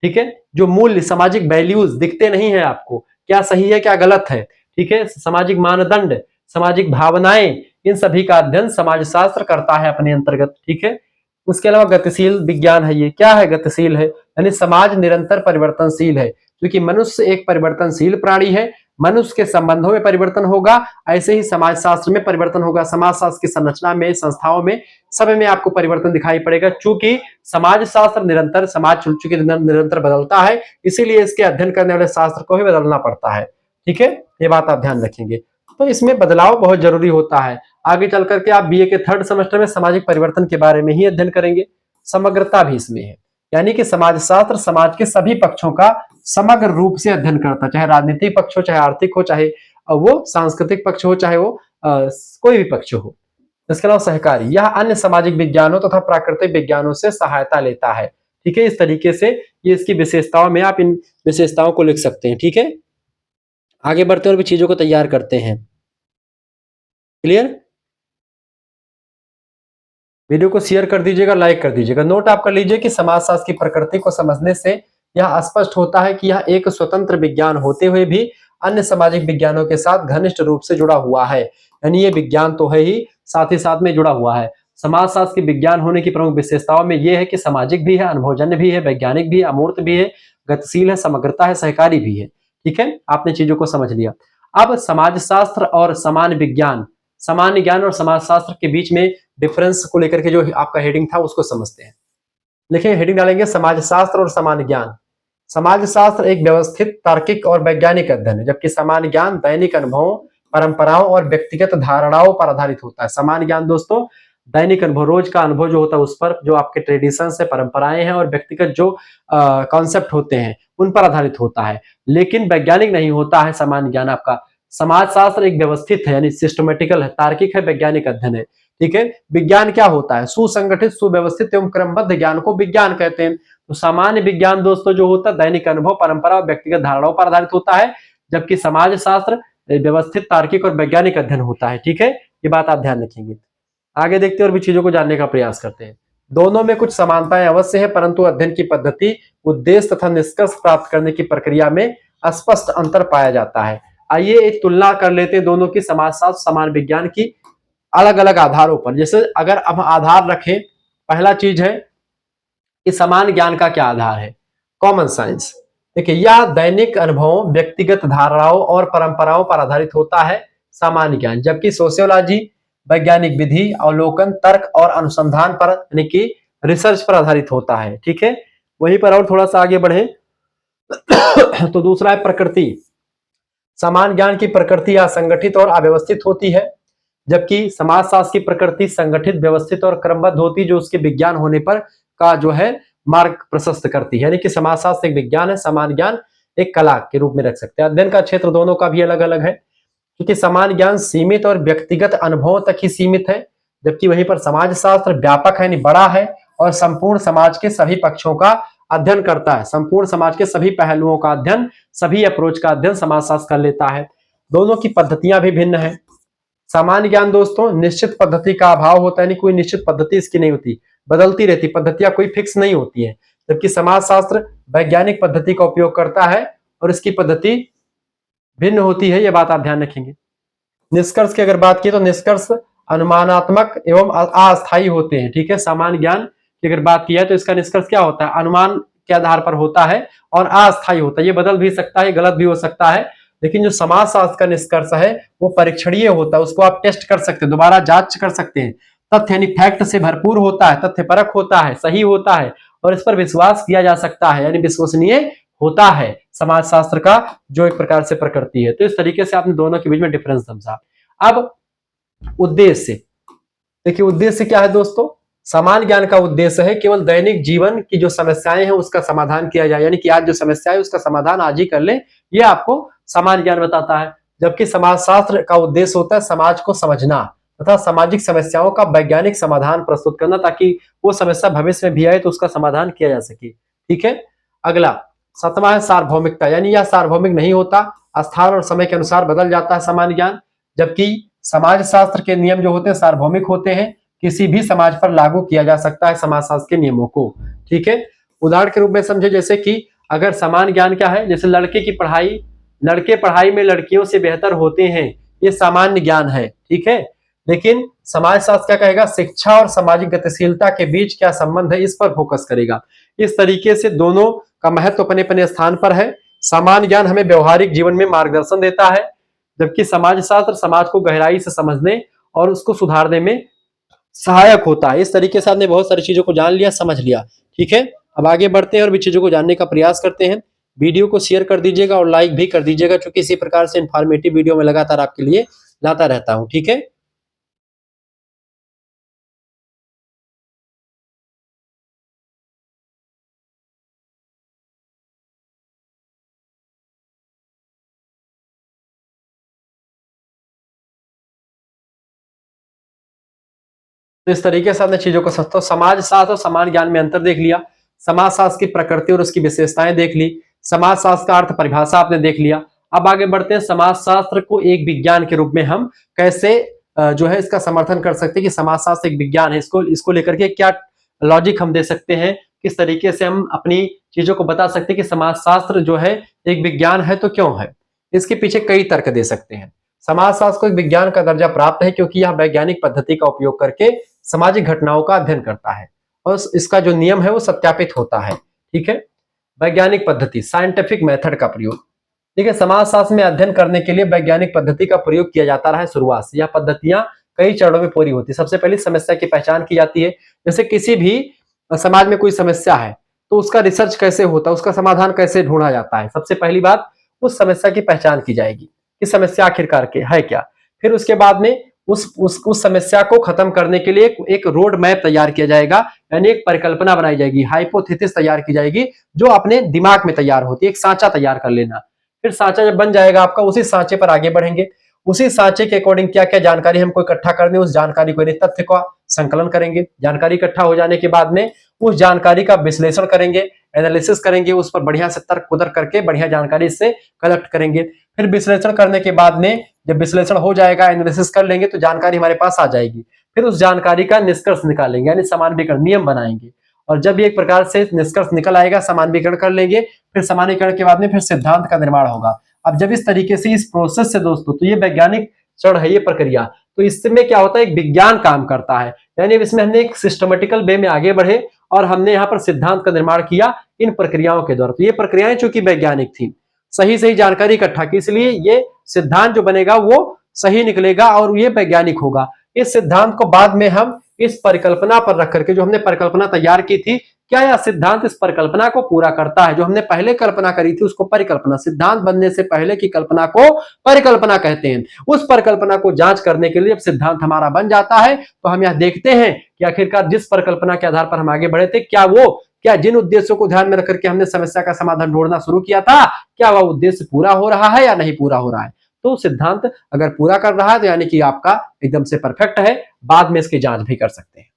ठीक है, जो मूल्य सामाजिक वैल्यूज दिखते नहीं है आपको, क्या सही है क्या गलत है, ठीक है, सामाजिक मानदंड, सामाजिक भावनाएं, इन सभी का अध्ययन समाजशास्त्र करता है अपने अंतर्गत, ठीक है। उसके अलावा गतिशील विज्ञान है। ये क्या है? गतिशील है यानी समाज निरंतर परिवर्तनशील है, क्योंकि मनुष्य एक परिवर्तनशील प्राणी है। मनुष्य के संबंधों में परिवर्तन होगा, ऐसे ही समाजशास्त्र में परिवर्तन होगा। समाजशास्त्र की संरचना में, संस्थाओं में, सब में आपको परिवर्तन दिखाई पड़ेगा, चूंकि समाजशास्त्र निरंतर, समाज चूंकि निरंतर बदलता है, इसीलिए इसके अध्ययन करने वाले शास्त्र को भी बदलना पड़ता है, ठीक है। ये बात आप ध्यान रखेंगे। तो इसमें बदलाव बहुत जरूरी होता है। आगे चल करके आप बीए के 3rd सेमेस्टर में सामाजिक परिवर्तन के बारे में ही अध्ययन करेंगे। समग्रता भी इसमें है, यानी कि समाजशास्त्र समाज के सभी पक्षों का समग्र रूप से अध्ययन करता है, चाहे राजनीतिक पक्ष हो, चाहे आर्थिक हो, चाहे वो सांस्कृतिक पक्ष हो, चाहे वो कोई भी पक्ष हो। इसके अलावा सहकारी, यह अन्य सामाजिक विज्ञानों तथा प्राकृतिक विज्ञानों से सहायता लेता है, ठीक है। इस तरीके से ये इसकी विशेषताओं में आप इन विशेषताओं को लिख सकते हैं, ठीक है। आगे बढ़ते और भी चीजों को तैयार करते हैं। क्लियर? वीडियो को शेयर कर दीजिएगा, लाइक कर दीजिएगा। नोट आप कर लीजिए कि समाजशास्त्र की प्रकृति को समझने से यह स्पष्ट होता है कि यह एक स्वतंत्र विज्ञान होते हुए भी अन्य सामाजिक विज्ञानों के साथ घनिष्ठ रूप से जुड़ा हुआ है। यानी ये विज्ञान तो है ही, साथ ही साथ में जुड़ा हुआ है। समाजशास्त्र के विज्ञान होने की प्रमुख विशेषताओं में यह है कि सामाजिक भी है, अनुभवजन्य भी है, वैज्ञानिक भी है, अमूर्त भी है, गतिशील है, समग्रता है, सहकारी भी है, ठीक है। आपने चीजों को समझ लिया। अब समाजशास्त्र और सामान्य विज्ञान, सामान्य ज्ञान और समाजशास्त्र के बीच में डिफरेंस को लेकर के जो आपका हेडिंग था उसको समझते हैं। लिखिए, हेडिंग डालेंगे समाजशास्त्र और सामान्य ज्ञान। समाजशास्त्र एक व्यवस्थित, तार्किक और वैज्ञानिक अध्ययन है, जबकि सामान्य ज्ञान दैनिक अनुभवों, परंपराओं और व्यक्तिगत धारणाओं पर आधारित होता है। सामान्य ज्ञान दोस्तों दैनिक अनुभव, रोज का अनुभव जो होता है उस पर, जो आपके ट्रेडिशन है, परंपराएं हैं और व्यक्तिगत जो कॉन्सेप्ट होते हैं उन पर आधारित होता है, लेकिन वैज्ञानिक नहीं होता है सामान्य ज्ञान आपका। समाजशास्त्र एक व्यवस्थित है यानी सिस्टमेटिकल है, तार्किक है, वैज्ञानिक अध्ययन है, ठीक है। विज्ञान क्या होता है? सुसंगठित, सुव्यवस्थित एवं क्रमबद्ध ज्ञान को विज्ञान कहते हैं। तो सामान्य विज्ञान दोस्तों जो होता है दैनिक अनुभव, परंपरा और व्यक्तिगत धारणाओं पर आधारित होता है, जबकि समाजशास्त्र व्यवस्थित, तार्किक और वैज्ञानिक अध्ययन होता है, ठीक है। ये बात आप ध्यान रखेंगे। आगे देखते हैं और भी चीजों को जानने का प्रयास करते हैं। दोनों में कुछ समानताएं अवश्य है, परंतु अध्ययन की पद्धति, उद्देश्य तथा निष्कर्ष प्राप्त करने की प्रक्रिया में स्पष्ट अंतर पाया जाता है। आइए एक तुलना कर लेते हैं दोनों की, समाजशास्त्र सामान्य विज्ञान की, अलग अलग आधारों पर। जैसे अगर हम आधार रखें, पहला चीज है कि सामान्य ज्ञान का क्या आधार है? Common science. देखिए, यह दैनिक अनुभवों, व्यक्तिगत धारणाओं और परंपराओं पर आधारित होता है सामान्य ज्ञान, जबकि सोशियोलॉजी वैज्ञानिक विधि, अवलोकन, तर्क और अनुसंधान पर यानी कि रिसर्च पर आधारित होता है, ठीक है। वहीं पर और थोड़ा सा आगे बढ़े तो दूसरा है प्रकृति। सामान्य ज्ञान की प्रकृति असंगठित और अव्यवस्थित होती है, जबकि समाजशास्त्र की प्रकृति संगठित, व्यवस्थित और क्रमबद्ध होती, जो उसके विज्ञान होने पर का जो है मार्ग प्रशस्त करती है। यानी कि समाजशास्त्र एक विज्ञान है, सामान्य ज्ञान एक कला के रूप में रख सकते हैं। अध्ययन का क्षेत्र दोनों का भी अलग अलग है, क्योंकि सामान्य ज्ञान सीमित और व्यक्तिगत अनुभवों तक ही सीमित है, जबकि वहीं पर समाजशास्त्र व्यापक है, यानी बड़ा है और संपूर्ण समाज के सभी पक्षों का अध्ययन करता है। संपूर्ण समाज के सभी पहलुओं का अध्ययन, सभी अप्रोच का अध्ययन समाजशास्त्र कर लेता है। दोनों की पद्धतियां भी भिन्न है। सामान्य ज्ञान दोस्तों निश्चित पद्धति का अभाव होता है, यानी कोई निश्चित पद्धति इसकी नहीं होती, बदलती रहती, पद्धतियां कोई फिक्स नहीं होती है, जबकि समाजशास्त्र वैज्ञानिक पद्धति का उपयोग करता है और इसकी पद्धति भिन्न होती है। यह बात आप ध्यान रखेंगे। निष्कर्ष की अगर बात की तो निष्कर्ष अनुमानात्मक एवं अस्थायी होते हैं, ठीक है। सामान्य ज्ञान की अगर बात की है तो इसका निष्कर्ष क्या होता है? अनुमान के आधार पर होता है और अस्थायी होता है। ये बदल भी सकता है, गलत भी हो सकता है, लेकिन जो समाजशास्त्र का निष्कर्ष है वो परीक्षणीय होता है, उसको आप टेस्ट कर सकते हैं, दोबारा जांच कर सकते हैं। तथ्य यानी फैक्ट से भरपूर होता है, तथ्य परक होता है, सही होता है और इस पर विश्वास किया जा सकता है, यानी विश्वसनीय होता है समाजशास्त्र का जो एक प्रकार से प्रकृति है। तो इस तरीके से आपने दोनों के बीच में डिफरेंस समझा। अब उद्देश्य देखिए, उद्देश्य क्या है दोस्तों? सामान्य ज्ञान का उद्देश्य है केवल दैनिक जीवन की जो समस्याएं हैं उसका समाधान किया जाए, यानी कि आज जो समस्या है उसका समाधान आज ही कर ले, ये आपको सामान्य ज्ञान बताता है। जबकि समाजशास्त्र का उद्देश्य होता है समाज को समझना तथा सामाजिक समस्याओं का वैज्ञानिक समाधान प्रस्तुत करना, ताकि वो समस्या भविष्य में भी आए तो उसका समाधान किया जा सके, ठीक है। अगला 7वां है सार्वभौमिकता, यानी यह सार्वभौमिक नहीं होता, स्थान और समय के अनुसार बदल जाता है सामान्य ज्ञान, जबकि समाज शास्त्र के नियम जो होते हैं सार्वभौमिक होते हैं, किसी भी समाज पर लागू किया जा सकता है समाज शास्त्र के नियमों को। ठीक है, उदाहरण के रूप में समझे, जैसे कि अगर सामान्य ज्ञान क्या है, जैसे लड़के पढ़ाई में लड़कियों से बेहतर होते हैं, ये सामान्य ज्ञान है। ठीक है, लेकिन समाज शास्त्र क्या कहेगा, शिक्षा और सामाजिक गतिशीलता के बीच क्या संबंध है, इस पर फोकस करेगा। इस तरीके से दोनों का महत्व अपने अपने स्थान पर है। सामान्य ज्ञान हमें व्यवहारिक जीवन में मार्गदर्शन देता है, जबकि समाज शास्त्र समाज को गहराई से समझने और उसको सुधारने में सहायक होता है। इस तरीके से आपने बहुत सारी चीजों को जान लिया, समझ लिया। ठीक है, अब आगे बढ़ते हैं और भी चीजों को जानने का प्रयास करते हैं। वीडियो को शेयर कर दीजिएगा और लाइक भी कर दीजिएगा, क्योंकि इसी प्रकार से इंफॉर्मेटिव वीडियो में लगातार आपके लिए लाता रहता हूं। ठीक है, तो इस तरीके से आपने चीजों को समझते हो। समाज शास्त्र और सामान्य ज्ञान में अंतर देख लिया, समाज शास्त्र की प्रकृति और उसकी विशेषताएं देख ली, समाज शास्त्र का अर्थ परिभाषा आपने देख लिया। अब आगे बढ़ते हैं, समाज शास्त्र को एक विज्ञान के रूप में हम कैसे जो है इसका समर्थन कर सकते हैं कि समाज शास्त्र एक विज्ञान है, इसको लेकर के क्या लॉजिक हम दे सकते हैं, किस तरीके से हम अपनी चीजों को बता सकते हैं कि समाज शास्त्र जो है एक विज्ञान है तो क्यों है। इसके पीछे कई तर्क दे सकते हैं। समाज शास्त्र को एक विज्ञान का दर्जा प्राप्त है क्योंकि यह वैज्ञानिक पद्धति का उपयोग करके सामाजिक घटनाओं का अध्ययन करता है और इसका जो नियम है वो सत्यापित होता है। ठीक है, वैज्ञानिक पद्धति, साइंटिफिक मेथड का प्रयोग। ठीक है, समाज शास्त्र में अध्ययन करने के लिए वैज्ञानिक पद्धति का प्रयोग किया जाता रहा है शुरुआत से। यह पद्धतियां कई चरणों में पूरी होती है। सबसे पहले समस्या की पहचान की जाती है, जैसे किसी भी समाज में कोई समस्या है तो उसका रिसर्च कैसे होता है, उसका समाधान कैसे ढूंढा जाता है। सबसे पहली बात उस समस्या की पहचान की जाएगी कि समस्या आखिरकार के है क्या। फिर उसके बाद में उस समस्या को खत्म करने के लिए एक रोड मैप तैयार किया जाएगा, यानी एक परिकल्पना बनाई जाएगी, हाइपोथेसिस तैयार की जाएगी जो अपने दिमाग में तैयार होती है। एक सांचा तैयार कर लेना, फिर सांचा जब बन जाएगा आपका, उसी सांचे पर आगे बढ़ेंगे। उसी सांचे के अकॉर्डिंग क्या क्या जानकारी हमको इकट्ठा करनी, उस जानकारी को, तथ्य का संकलन करेंगे। जानकारी इकट्ठा हो जाने के बाद में उस जानकारी का विश्लेषण करेंगे, एनालिसिस करेंगे, उस पर बढ़िया से तर्क उतर करके बढ़िया जानकारी इससे कलेक्ट करेंगे। फिर विश्लेषण करने के बाद में जब विश्लेषण हो जाएगा, एनालिसिस कर लेंगे तो जानकारी हमारे पास आ जाएगी। फिर उस जानकारी का निष्कर्ष निकालेंगे, यानी सामान्यीकरण, नियम बनाएंगे। और जब एक प्रकार से निष्कर्ष निकल आएगा, सामान्यीकरण कर लेंगे, फिर सामान्यीकरण के बाद में फिर सिद्धांत का निर्माण होगा। अब जब इस तरीके से इस प्रोसेस से दोस्तों, तो ये वैज्ञानिक चरण है, ये प्रक्रिया, तो इसमें क्या होता है, एक विज्ञान काम करता है। यानी इसमें हमने एक सिस्टमेटिकल वे में आगे बढ़े और हमने यहाँ पर सिद्धांत का निर्माण किया इन प्रक्रियाओं के द्वारा। तो ये प्रक्रियाएं चूंकि वैज्ञानिक थी, सही सही जानकारी इकट्ठा की, इसलिए ये सिद्धांत जो बनेगा वो सही निकलेगा और ये वैज्ञानिक होगा। इस सिद्धांत को बाद में हम इस परिकल्पना पर रख करके, जो हमने परिकल्पना तैयार की थी, क्या यह सिद्धांत इस परिकल्पना को पूरा करता है। जो हमने पहले कल्पना करी थी उसको परिकल्पना, सिद्धांत बनने से पहले की कल्पना को परिकल्पना कहते हैं। उस परिकल्पना को जांच करने के लिए जब सिद्धांत हमारा बन जाता है तो हम यह देखते हैं कि आखिरकार जिस परिकल्पना के आधार पर हम आगे बढ़े थे, क्या जिन उद्देश्यों को ध्यान में रख करके हमने समस्या का समाधान ढूंढना शुरू किया था, क्या वह उद्देश्य पूरा हो रहा है या नहीं पूरा हो रहा है। तो सिद्धांत अगर पूरा कर रहा है तो यानी कि आपका एकदम से परफेक्ट है, बाद में इसकी जांच भी कर सकते हैं।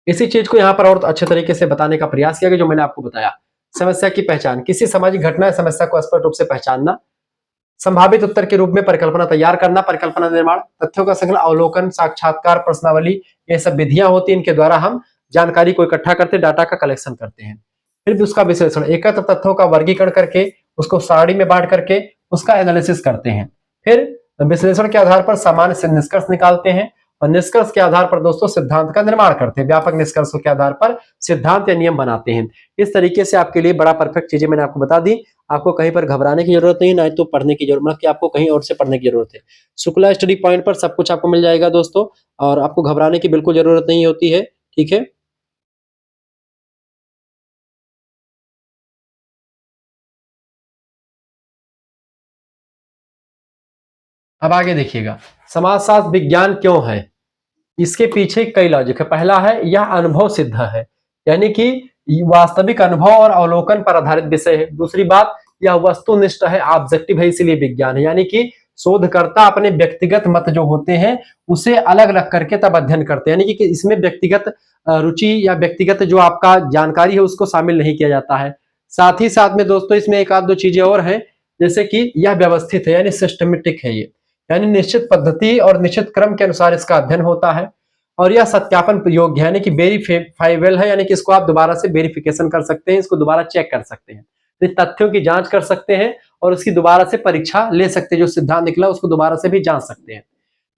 इसी चीज को यहाँ पर और अच्छे तरीके से बताने का प्रयास किया गया, जो मैंने आपको बताया। समस्या की पहचान, किसी सामाजिक घटना या समस्या को स्पष्ट रूप से पहचानना, संभावित उत्तर के रूप में परिकल्पना तैयार करना, परिकल्पना निर्माण, तथ्यों का संकलन, अवलोकन, साक्षात्कार, प्रश्नावली, ये सब विधियां होती हैं, इनके द्वारा हम जानकारी को इकट्ठा करते, डाटा का कलेक्शन करते हैं। फिर भी उसका विश्लेषण, एकत्र तथ्यों का वर्गीकरण करके उसको सारणी में बांट करके उसका एनालिसिस करते हैं। फिर विश्लेषण के आधार पर सामान्य से निष्कर्ष निकालते हैं और निष्कर्ष के आधार पर दोस्तों सिद्धांत का निर्माण करते हैं। व्यापक निष्कर्षों के आधार पर सिद्धांत या नियम बनाते हैं। इस तरीके से आपके लिए बड़ा परफेक्ट चीजें मैंने आपको बता दी। आपको कहीं पर घबराने की जरूरत नहीं, ना तो पढ़ने की जरूरत, मतलब कि आपको कहीं और से पढ़ने की जरूरत है। शुक्ला स्टडी पॉइंट पर सब कुछ आपको मिल जाएगा दोस्तों, और आपको घबराने की बिल्कुल जरूरत नहीं होती है। ठीक है, अब आगे देखिएगा, समाजशास्त्र विज्ञान क्यों है, इसके पीछे कई लॉजिक है। पहला है, यह अनुभव सिद्ध है, यानी कि वास्तविक अनुभव और अवलोकन पर आधारित विषय है। दूसरी बात, यह वस्तुनिष्ठ है, ऑब्जेक्टिव है, इसीलिए विज्ञान है। यानी कि शोधकर्ता अपने व्यक्तिगत मत जो होते हैं उसे अलग रख करके तब अध्ययन करते हैं, यानी कि इसमें व्यक्तिगत रुचि या व्यक्तिगत जो आपका जानकारी है उसको शामिल नहीं किया जाता है। साथ ही साथ में दोस्तों इसमें एक आध दो चीजें और हैं, जैसे कि यह व्यवस्थित है यानी सिस्टमेटिक है ये, यानी निश्चित पद्धति और निश्चित क्रम के अनुसार इसका अध्ययन होता है। और यह सत्यापन योग्य है यानी कि वेरीफाइबल है, यानी कि इसको आप दोबारा से वेरिफिकेशन कर सकते हैं, इसको दोबारा चेक कर सकते हैं, तो तथ्यों की जांच कर सकते हैं और उसकी दोबारा से परीक्षा ले सकते हैं, जो सिद्धांत निकला उसको दोबारा से भी जांच सकते हैं।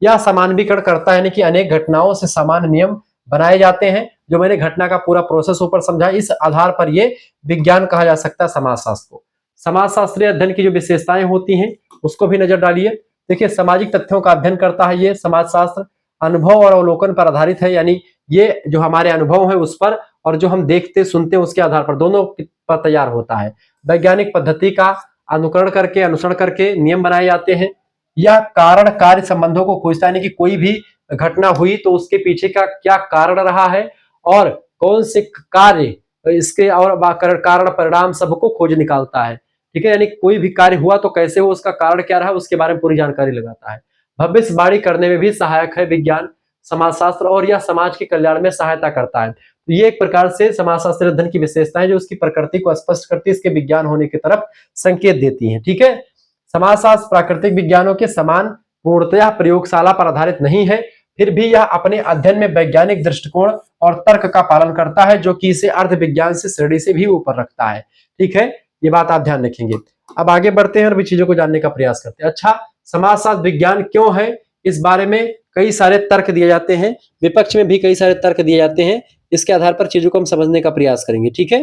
यह समानवीकरण करता है यानी कि अनेक घटनाओं से समान नियम बनाए जाते हैं। जो मैंने घटना का पूरा प्रोसेस ऊपर समझा, इस आधार पर ये विज्ञान कहा जा सकता है समाजशास्त्र को। समाजशास्त्रीय अध्ययन की जो विशेषताएं होती हैं उसको भी नजर डालिए। देखिए, सामाजिक तथ्यों का अध्ययन करता है ये समाजशास्त्र, अनुभव और अवलोकन पर आधारित है, यानी ये जो हमारे अनुभव है उस पर और जो हम देखते सुनते हैं उसके आधार पर दोनों पर तैयार होता है। वैज्ञानिक पद्धति का अनुकरण करके अनुसरण करके नियम बनाए जाते हैं। यह कारण कार्य संबंधों को खोजता है, यानी कि कोई भी घटना हुई तो उसके पीछे का क्या कारण रहा है और कौन से कार्य इसके और कारण परिणाम सबको खोज निकालता है। ठीक है, यानी कोई भी कार्य हुआ तो कैसे हो, उसका कारण क्या रहा, उसके बारे में पूरी जानकारी लगाता है। भविष्यवाणी करने में भी सहायक है विज्ञान समाजशास्त्र, और यह समाज के कल्याण में सहायता करता है। तो ये एक प्रकार से समाजशास्त्र अध्ययन की विशेषता है जो उसकी प्रकृति को स्पष्ट करती है, इसके विज्ञान होने की तरफ संकेत देती है। ठीक है, समाजशास्त्र प्राकृतिक विज्ञानों के समान पूर्णतया प्रयोगशाला पर आधारित नहीं है, फिर भी यह अपने अध्ययन में वैज्ञानिक दृष्टिकोण और तर्क का पालन करता है, जो कि इसे अर्ध विज्ञान से श्रेणी से भी ऊपर रखता है। ठीक है, ये बात आप ध्यान रखेंगे। अब आगे बढ़ते हैं और भी चीजों को जानने का प्रयास करते हैं। अच्छा, समाजशास्त्र विज्ञान क्यों है, इस बारे में कई सारे तर्क दिए जाते हैं, विपक्ष में भी कई सारे तर्क दिए जाते हैं, इसके आधार पर चीजों को हम समझने का प्रयास करेंगे। ठीक है,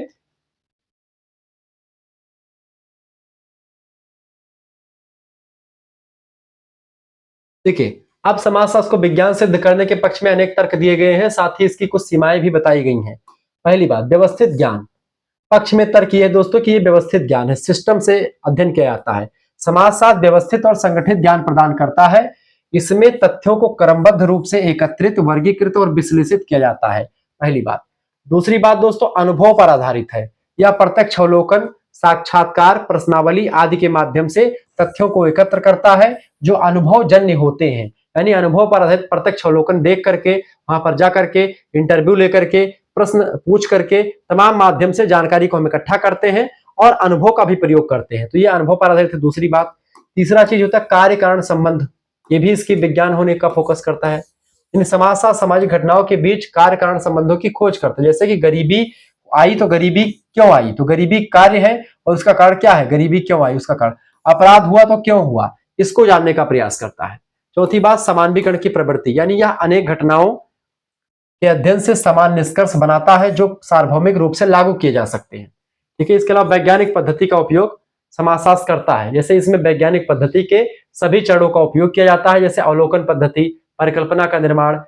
देखिए, अब समाजशास्त्र को विज्ञान सिद्ध करने के पक्ष में अनेक तर्क दिए गए हैं, साथ ही इसकी कुछ सीमाएं भी बताई गई हैं। पहली बात, व्यवस्थित ज्ञान पक्ष में तर्क ये दोस्तों कि ये व्यवस्थित ज्ञान है, सिस्टम से अध्ययन किया जाता है। समाजशास्त्र व्यवस्थित और संगठित ज्ञान प्रदान करता है, इसमें तथ्यों को क्रमबद्ध रूप से एकत्रित, वर्गीकृत और विश्लेषित किया जाता है। पहली बात। दूसरी बात दोस्तों, अनुभव पर आधारित है, यह प्रत्यक्ष अवलोकन, साक्षात्कार, प्रश्नावली आदि के माध्यम से तथ्यों को एकत्र करता है जो अनुभव जन्य होते हैं, यानी अनुभव पर आधारित प्रत्यक्ष अवलोकन देख करके, वहां पर जाकर के इंटरव्यू लेकर के, प्रश्न पूछ करके तमाम माध्यम से जानकारी को हम इकट्ठा करते हैं और अनुभव का भी प्रयोग करते हैं। तो ये अनुभव पर आधारित है दूसरी बात। तीसरा चीज होता है कार्य कारण संबंध, ये भी इसकी विज्ञान होने का फोकस करता है। इन समाज सामाजिक घटनाओं के बीच कार्य कारण संबंधों की खोज करते हैं, जैसे कि गरीबी आई तो गरीबी क्यों आई, तो गरीबी कार्य है और उसका कारण क्या है, गरीबी क्यों आई उसका कारण, अपराध हुआ तो क्यों हुआ, इसको जानने का प्रयास करता है। चौथी बात, समानवीकरण की प्रवृत्ति, यानी यह अनेक घटनाओं के अध्ययन से समान निष्कर्ष बनाता है जो सार्वभौमिक रूप से लागू किए जा सकते हैं। ठीक है, इसके अलावा वैज्ञानिक पद्धति का उपयोग समाजशास्त्र करता है, जैसे इसमें वैज्ञानिक पद्धति के सभी चरणों का उपयोग किया जाता है, जैसे अवलोकन पद्धति, परिकल्पना का निर्माण,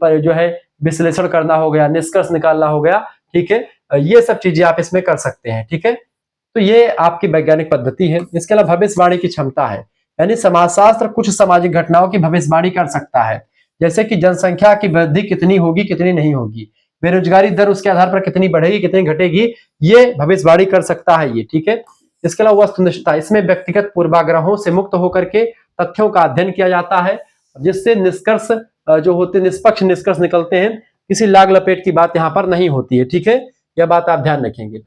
जो है विश्लेषण करना हो गया, निष्कर्ष निकालना हो गया। ठीक है, ये सब चीजें आप इसमें कर सकते हैं। ठीक है, तो ये आपकी वैज्ञानिक पद्धति है। इसके अलावा भविष्यवाणी की क्षमता है, यानी समाजशास्त्र कुछ सामाजिक घटनाओं की भविष्यवाणी कर सकता है, जैसे कि जनसंख्या की वृद्धि कितनी होगी कितनी नहीं होगी, बेरोजगारी दर उसके आधार पर कितनी बढ़ेगी कितनी घटेगी, ये भविष्यवाणी कर सकता है ये। ठीक है, इसके अलावा वस्तुनिष्ठता, इसमें व्यक्तिगत पूर्वाग्रहों से मुक्त होकर के तथ्यों का अध्ययन किया जाता है, जिससे निष्कर्ष जो होते निष्पक्ष निष्कर्ष निकलते हैं, किसी लाग लपेट की बात यहाँ पर नहीं होती है। ठीक है, यह बात आप ध्यान रखेंगे।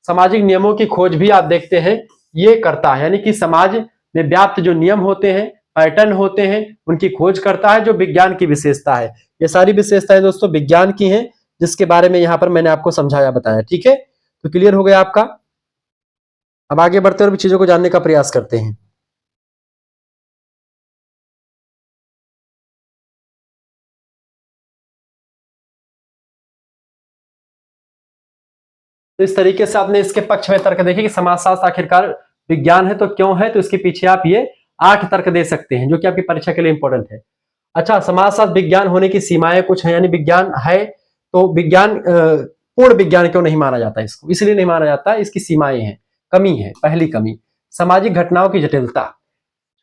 सामाजिक नियमों की खोज भी आप देखते हैं ये करता है, यानी कि समाज में व्याप्त जो नियम होते हैं, पैटर्न होते हैं, उनकी खोज करता है, जो विज्ञान की विशेषता है। ये सारी विशेषताएं दोस्तों विज्ञान की हैं, जिसके बारे में यहाँ पर मैंने आपको समझाया बताया। ठीक है, तो क्लियर हो गया आपका। अब आगे बढ़ते हुए चीजों को जानने का प्रयास करते हैं। तो इस तरीके से आपने इसके पक्ष में तर्क देखे कि समाजशास्त्र आखिरकार विज्ञान है तो क्यों है, तो इसके पीछे आप ये 8 तर्क दे सकते हैं, जो कि आपकी परीक्षा के लिए इंपॉर्टेंट है। अच्छा, समाजशास्त्र विज्ञान होने की सीमाएं कुछ है, यानी विज्ञान है तो विज्ञान पूर्ण विज्ञान क्यों नहीं माना जाता, इसको इसलिए नहीं माना जाता, इसकी सीमाएं हैं, कमी है। पहली कमी, सामाजिक घटनाओं की जटिलता,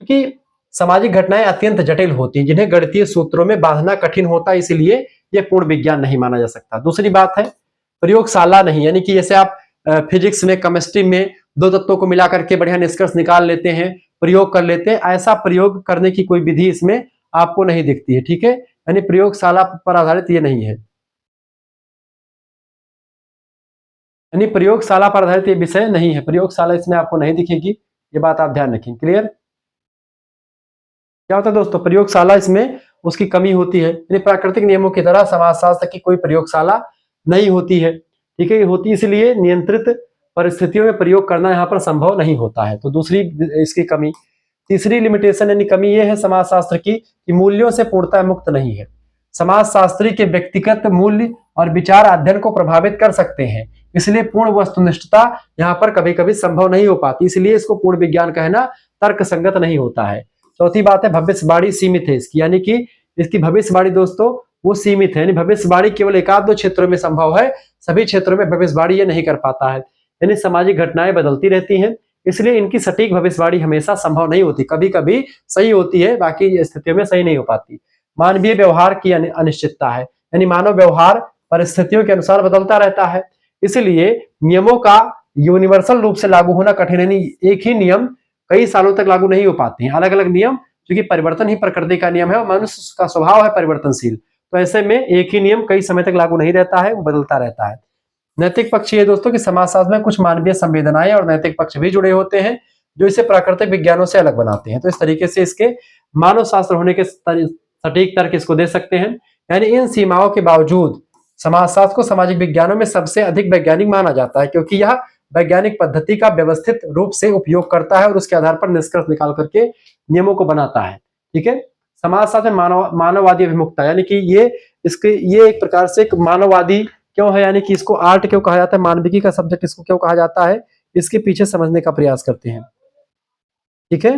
क्योंकि सामाजिक घटनाएं अत्यंत जटिल होती हैं, जिन्हें गणितीय सूत्रों में बांधना कठिन होता है, इसलिए यह पूर्ण विज्ञान नहीं माना जा सकता। दूसरी बात है प्रयोगशाला नहीं, यानी कि जैसे आप फिजिक्स में केमिस्ट्री में दो तत्वों को मिलाकर के बढ़िया निष्कर्ष निकाल लेते हैं, प्रयोग कर लेते हैं, ऐसा प्रयोग करने की कोई विधि इसमें आपको नहीं दिखती है। ठीक है, यानी प्रयोगशाला पर आधारित ये नहीं है, यानी प्रयोगशाला पर आधारित ये विषय नहीं है, प्रयोगशाला इसमें आपको नहीं दिखेगी। ये बात आप ध्यान रखें। क्लियर? क्या होता है दोस्तों, प्रयोगशाला इसमें उसकी कमी होती है, यानी प्राकृतिक नियमों की तरह समाजशास्त्र की कोई प्रयोगशाला नहीं होती है। ठीक है, ये होती इसलिए नियंत्रित परिस्थितियों में प्रयोग करना यहाँ पर संभव नहीं होता है। तो दूसरी इसकी कमी। तीसरी लिमिटेशन यानी कमी ये है समाजशास्त्र की कि मूल्यों से पूर्णतः मुक्त नहीं है। समाजशास्त्री के व्यक्तिगत मूल्य और विचार अध्ययन को प्रभावित कर सकते हैं, इसलिए पूर्ण वस्तुनिष्ठता यहाँ पर कभी कभी संभव नहीं हो पाती, इसलिए इसको पूर्ण विज्ञान कहना तर्क संगत नहीं होता है। चौथी बात है भविष्यवाणी सीमित है इसकी, यानी कि इसकी भविष्यवाणी दोस्तों वो सीमित है, यानी भविष्यवाणी केवल एकाध दो क्षेत्रों में संभव है, सभी क्षेत्रों में भविष्यवाणी ये नहीं कर पाता है। यानी सामाजिक घटनाएं बदलती रहती हैं, इसलिए इनकी सटीक भविष्यवाणी हमेशा संभव नहीं होती, कभी कभी सही होती है, बाकी स्थितियों में सही नहीं हो पाती। मानवीय व्यवहार की अनिश्चितता है, यानी मानव व्यवहार परिस्थितियों के अनुसार बदलता रहता है, इसलिए नियमों का यूनिवर्सल रूप से लागू होना कठिन है। एक ही नियम कई सालों तक लागू नहीं हो पाते हैं, अलग अलग नियम, क्योंकि परिवर्तन ही प्रकृति का नियम है और मनुष्य का स्वभाव है परिवर्तनशील, तो ऐसे में एक ही नियम कई समय तक लागू नहीं रहता है, वो बदलता रहता है। नैतिक पक्ष ये दोस्तों कि समाजशास्त्र में कुछ मानवीय संवेदनाएं और नैतिक पक्ष भी जुड़े होते हैं, जो इसे प्राकृतिक विज्ञानों से अलग बनाते हैं। तो इस तरीके से इसके मानव शास्त्र होने के सटीक तर्क इसको दे सकते हैं। यानी इन सीमाओं के बावजूद समाजशास्त्र को सामाजिक विज्ञानों में सबसे अधिक वैज्ञानिक माना जाता है, क्योंकि यह वैज्ञानिक पद्धति का व्यवस्थित रूप से उपयोग करता है और उसके आधार पर निष्कर्ष निकाल करके नियमों को बनाता है। ठीक है, समाजशास्त्र मानववादी अभिमुखता, यानी कि ये एक प्रकार से एक मानववादी क्यों है, यानी कि इसको आर्ट क्यों कहा जाता है, मानविकी का सब्जेक्ट इसको क्यों कहा जाता है, इसके पीछे समझने का प्रयास करते हैं। ठीक है,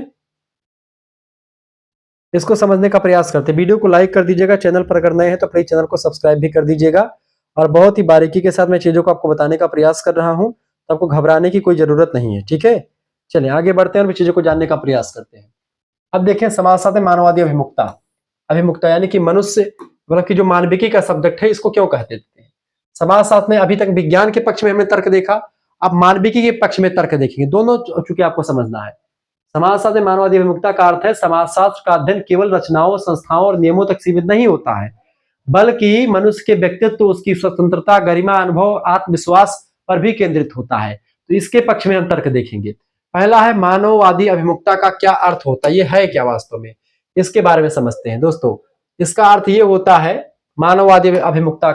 इसको समझने का प्रयास करते हैं। वीडियो को लाइक कर दीजिएगा, चैनल पर अगर नए हैं तो प्लीज चैनल को सब्सक्राइब भी कर दीजिएगा, और बहुत ही बारीकी के साथ मैं चीजों को आपको बताने का प्रयास कर रहा हूं, तो आपको घबराने की कोई जरूरत नहीं है। ठीक है, चलिए आगे बढ़ते हैं और चीजों को जानने का प्रयास करते हैं। अब देखें समाजशास्त्र में मानववादी अभिमुखता। अभिमुखता यानी कि मनुष्य मतलब कि जो मानविकी का सब्जेक्ट है, इसको क्यों कहते हैं। समाजशास्त्र में अभी तक विज्ञान के पक्ष में हमने तर्क देखा, अब मानविकी के पक्ष में तर्क देखेंगे, दोनों चूंकि आपको समझना है। समाजशास्त्र में मानववादी अभिमुखता का अर्थ है समाजशास्त्र का अध्ययन केवल रचनाओं, संस्थाओं और नियमों तक सीमित नहीं होता है, बल्कि मनुष्य के व्यक्तित्व, उसकी स्वतंत्रता, गरिमा, अनुभव, आत्मविश्वास पर भी केंद्रित होता है। तो इसके पक्ष में हम तर्क देखेंगे। पहला है मानववादी अभिमुखता का क्या अर्थ होता है, ये है क्या वास्तव में, इसके बारे में समझते हैं दोस्तों। इसका अर्थ ये होता है मानववादी अभिमुखता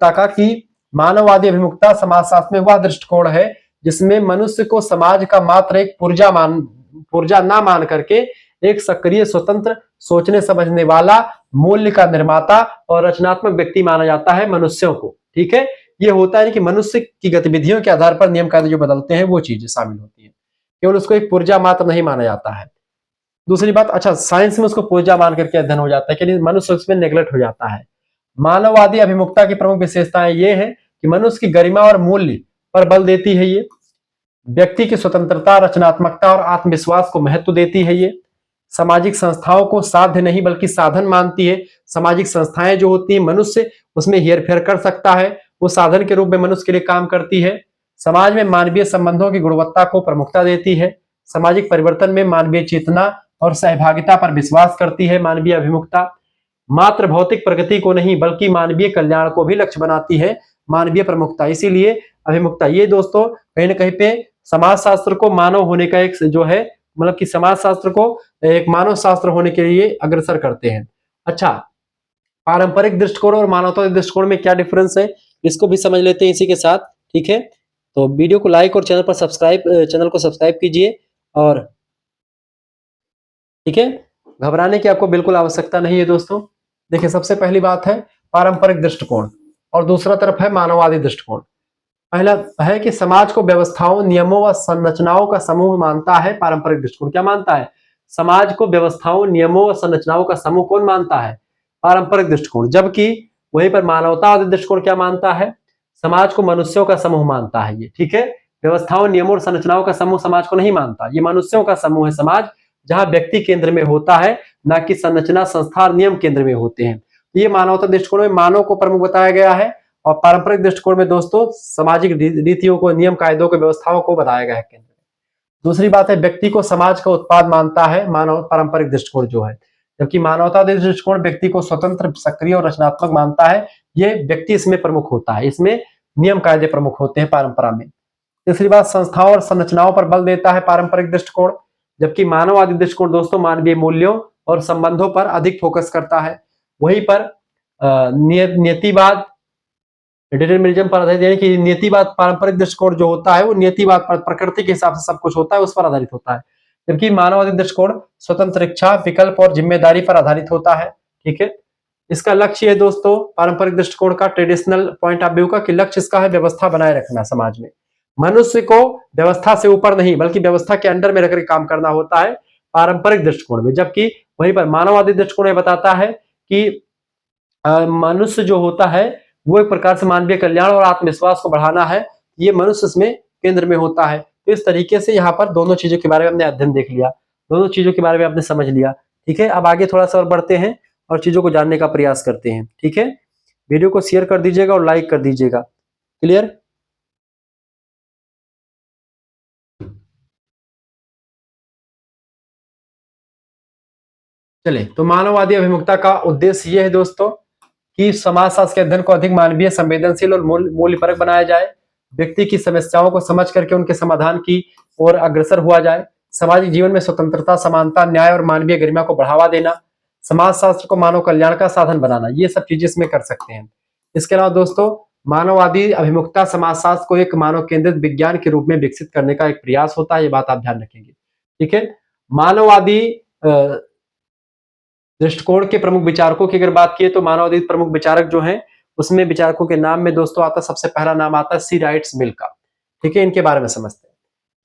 का कि मानववादी अभिमुखता समाजशास्त्र में वह दृष्टिकोण है जिसमें मनुष्य को समाज का मात्र एक पुर्जा ना मान करके एक सक्रिय, स्वतंत्र, सोचने समझने वाला, मूल्य का निर्माता और रचनात्मक व्यक्ति माना जाता है मनुष्यों को। ठीक है, ये होता है कि मनुष्य की गतिविधियों के आधार पर नियम कायदे जो बदलते हैं वो चीजें शामिल होती है, केवल उसको एक पुर्जा मात्र नहीं माना जाता है। दूसरी बात, अच्छा साइंस में उसको पुर्जा मान करके अध्ययन हो जाता है कि मनुष्य उसमें नेग्लेक्ट हो जाता है। मानववादी अभिमुखता की प्रमुख विशेषताएं ये है कि मनुष्य की गरिमा और मूल्य पर बल देती है, ये व्यक्ति की स्वतंत्रता, रचनात्मकता और आत्मविश्वास को महत्व देती है, ये सामाजिक संस्थाओं को साध्य नहीं बल्कि साधन मानती है। सामाजिक संस्थाएं जो होती है मनुष्य उसमें हेरफेर कर सकता है, वो साधन के रूप में मनुष्य के लिए काम करती है। समाज में मानवीय संबंधों की गुणवत्ता को प्रमुखता देती है। सामाजिक परिवर्तन में मानवीय चेतना और सहभागिता पर विश्वास करती है मानवीय अभिमुखता। मात्र भौतिक प्रगति को नहीं बल्कि मानवीय कल्याण को भी लक्ष्य बनाती है मानवीय प्रमुखता। इसीलिए अभिमुखता ये दोस्तों कहीं ना कहीं पे समाजशास्त्र को मानव होने का एक जो है मतलब कि समाजशास्त्र को एक मानव शास्त्र होने के लिए अग्रसर करते हैं। अच्छा, पारंपरिक दृष्टिकोण और मानवतावादी दृष्टिकोण में क्या डिफरेंस है, इसको भी समझ लेते हैं इसी के साथ। ठीक है, तो वीडियो को लाइक और चैनल को सब्सक्राइब कीजिए। और ठीक है, घबराने की आपको बिल्कुल आवश्यकता नहीं है दोस्तों। देखिए, सबसे पहली बात है पारंपरिक दृष्टिकोण और दूसरा तरफ है मानववादी दृष्टिकोण। पहला है कि समाज को व्यवस्थाओं, नियमों व संरचनाओं का समूह मानता है पारंपरिक दृष्टिकोण। क्या मानता है? समाज को व्यवस्थाओं, नियमों व संरचनाओं का समूह कौन मानता है? पारंपरिक दृष्टिकोण। जबकि वहीं पर मानवतावादी दृष्टिकोण क्या मानता है? समाज को मनुष्यों का समूह मानता है ये। ठीक है, व्यवस्थाओं, नियमों और संरचनाओं का समूह समाज को नहीं मानता, ये मनुष्यों का समूह है समाज, जहां व्यक्ति केंद्र में होता है, ना कि संरचना, संस्था और नियम केंद्र में होते हैं। ये मानवता दृष्टिकोण में मानव को प्रमुख बताया गया है, और पारंपरिक दृष्टिकोण में दोस्तों सामाजिक रीतियों को, नियम कायदों को, व्यवस्थाओं को बताया गया है केंद्र में। दूसरी बात है व्यक्ति को समाज का उत्पाद मानता है मानव पारंपरिक दृष्टिकोण जो है, जबकि मानवतावादी दृष्टिकोण व्यक्ति को स्वतंत्र, सक्रिय और रचनात्मक मानता है। ये व्यक्ति इसमें प्रमुख होता है, इसमें नियम कायदे प्रमुख होते हैं परंपरा में। तीसरी बात, संस्थाओं और संरचनाओं पर बल देता है पारंपरिक दृष्टिकोण, जबकि मानववादी दृष्टिकोण दोस्तों मानवीय मूल्यों और संबंधों पर अधिक फोकस करता है। वहीं पर नियतिवाद डिटरमिनिज्म पर आधारित, यानी कि नियतिवाद पारंपरिक दृष्टिकोण जो होता है वो नियतिवाद पर, प्रकृति के हिसाब से सब कुछ होता है, उस पर आधारित होता है। जबकि मानववादी दृष्टिकोण स्वतंत्र इच्छा, विकल्प और जिम्मेदारी पर आधारित होता है। ठीक है, इसका लक्ष्य है दोस्तों पारंपरिक दृष्टिकोण का, ट्रेडिशनल पॉइंट ऑफ व्यू का, कि लक्ष्य इसका है व्यवस्था बनाए रखना समाज में। मनुष्य को व्यवस्था से ऊपर नहीं बल्कि व्यवस्था के अंडर में रखकर काम करना होता है पारंपरिक दृष्टिकोण में। जबकि वहीं पर मानववादी दृष्टिकोण बताता है कि मनुष्य जो होता है वो एक प्रकार से मानवीय कल्याण और आत्मविश्वास को बढ़ाना है, ये मनुष्य इसमें केंद्र में होता है। तो इस तरीके से यहाँ पर दोनों चीजों के बारे में हमने अध्ययन देख लिया, दोनों चीजों के बारे में आपने समझ लिया। ठीक है, अब आगे थोड़ा सा और बढ़ते हैं और चीजों को जानने का प्रयास करते हैं। ठीक है, वीडियो को शेयर कर दीजिएगा और लाइक कर दीजिएगा। क्लियर? चले, तो मानववादी अभिमुखता का उद्देश्य यह है दोस्तों कि समाजशास्त्र के अध्ययन को अधिक मानवीय, संवेदनशील और मूल्यपरक बनाया जाए। व्यक्ति की समस्याओं को समझ करके उनके समाधान की ओर अग्रसर हुआ जाए। सामाजिक जीवन में स्वतंत्रता, समानता, न्याय और मानवीय गरिमा को बढ़ावा देना। समाजशास्त्र को मानव कल्याण का साधन बनाना, ये सब चीजें इसमें कर सकते हैं। इसके अलावा दोस्तों मानववादी अभिमुखता समाजशास्त्र को एक मानव केंद्रित विज्ञान के रूप में विकसित करने का एक प्रयास होता है, ये बात आप ध्यान रखेंगे। ठीक है, मानववादी दृष्टिकोण के प्रमुख विचारकों की अगर बात की तो मानववादी प्रमुख विचारक जो हैं उसमें विचारकों के नाम में दोस्तों आता, सबसे पहला नाम आता है सी राइट्स मिल का। ठीक है, इनके बारे में समझते हैं।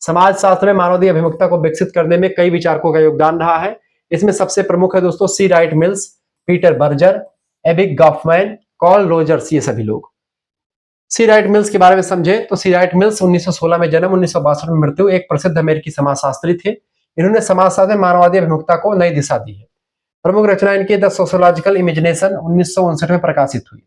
समाज शास्त्र में मानववादी अभिमुखता को विकसित करने में कई विचारकों का योगदान रहा है। इसमें सबसे प्रमुख है दोस्तों C Wright Mills, Peter Berger, एबिक गॉफमैन, कॉल रोजर्स, ये सभी लोग। सी राइट मिल्स के बारे में समझे तो सी राइट मिल्स 1916 में जन्म, 1962 में मृत्यु, एक प्रसिद्ध अमेरिकी समाजशास्त्री थे। इन्होंने समाजशास्त्र में मानववादी अभिमुखता को नई दिशा दी है। प्रमुख रचना इनकी द सोशियोलॉजिकल इमेजिनेशन 1959 में प्रकाशित हुई।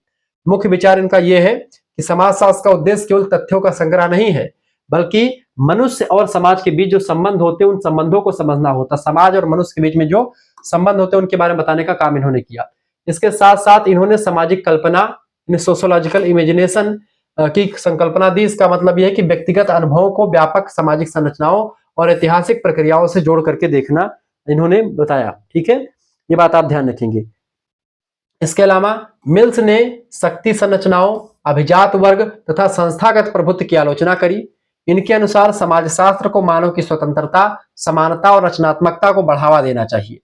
मुख्य विचार इनका यह है कि समाजशास्त्र का उद्देश्य केवल तथ्यों का संग्रह नहीं है, बल्कि मनुष्य और समाज के बीच जो संबंध होते हैं उन संबंधों को समझना होता। समाज और मनुष्य के बीच में जो संबंध होते हैं उनके बारे में बताने का काम इन्होंने किया। इसके साथ साथ इन्होंने सामाजिक कल्पना, सोशियोलॉजिकल इमेजिनेशन की संकल्पना दी। इसका मतलब यह है कि व्यक्तिगत अनुभवों को व्यापक सामाजिक संरचनाओं और ऐतिहासिक प्रक्रियाओं से जोड़ करके देखना इन्होंने बताया। ठीक है, ये बात आप ध्यान रखेंगे। इसके अलावा मिल्स ने शक्ति संरचनाओं, अभिजात वर्ग तथा संस्थागत प्रभुत्व की आलोचना करी। इनके अनुसार समाजशास्त्र को मानव की स्वतंत्रता, समानता और रचनात्मकता को बढ़ावा देना चाहिए।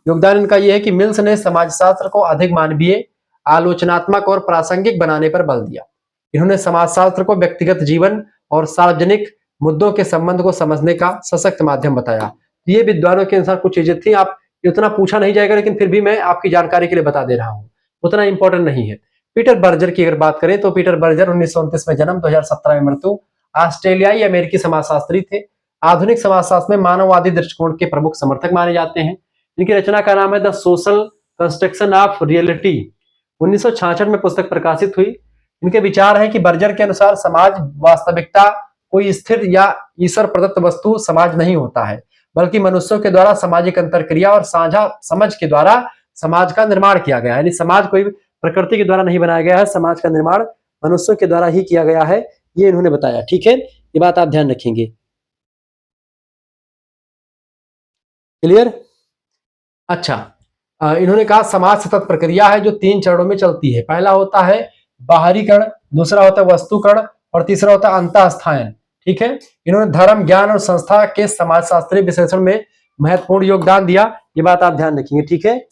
योगदान इनका यह है कि मिल्स ने समाजशास्त्र को अधिक मानवीय, आलोचनात्मक और प्रासंगिक बनाने पर बल दिया। इन्होंने समाजशास्त्र को व्यक्तिगत जीवन और सार्वजनिक मुद्दों के संबंध को समझने का सशक्त माध्यम बताया। ये विद्वानों के अनुसार कुछ चीजें थी, आप उतना पूछा नहीं जाएगा लेकिन फिर भी मैं आपकी जानकारी के लिए बता दे रहा हूं, उतना इंपॉर्टेंट नहीं है। पीटर बर्जर की अगर बात करें तो पीटर बर्जर 1929 में जन्म, 2017 में मृत्यु, ऑस्ट्रेलियाई अमेरिकी समाजशास्त्री थे। आधुनिक समाजशास्त्र में मानववादी दृष्टिकोण के प्रमुख समर्थक माने जाते हैं। इनकी रचना का नाम है the social construction of reality, 1966 में पुस्तक प्रकाशित हुई। इनके विचार है कि बर्जर के अनुसार समाज वास्तविकता कोई स्थिर या ईश्वर प्रदत्त वस्तु समाज नहीं होता है, बल्कि मनुष्यों के द्वारा सामाजिक अंतरक्रिया और साझा समझ के द्वारा समाज का निर्माण किया गया है। यानी समाज कोई प्रकृति के द्वारा नहीं बनाया गया है, समाज का निर्माण मनुष्यों के द्वारा ही किया गया है, ये इन्होंने बताया। ठीक है, ये बात आप ध्यान रखेंगे। क्लियर? अच्छा, इन्होंने कहा समाज सतत प्रक्रिया है जो 3 चरणों में चलती है। पहला होता है बाहरीकरण, दूसरा होता है वस्तुकरण और तीसरा होता है अंतःस्थायन। ठीक है, इन्होंने धर्म, ज्ञान और संस्था के समाजशास्त्रीय विश्लेषण में महत्वपूर्ण योगदान दिया, ये बात आप ध्यान रखेंगे। ठीक है,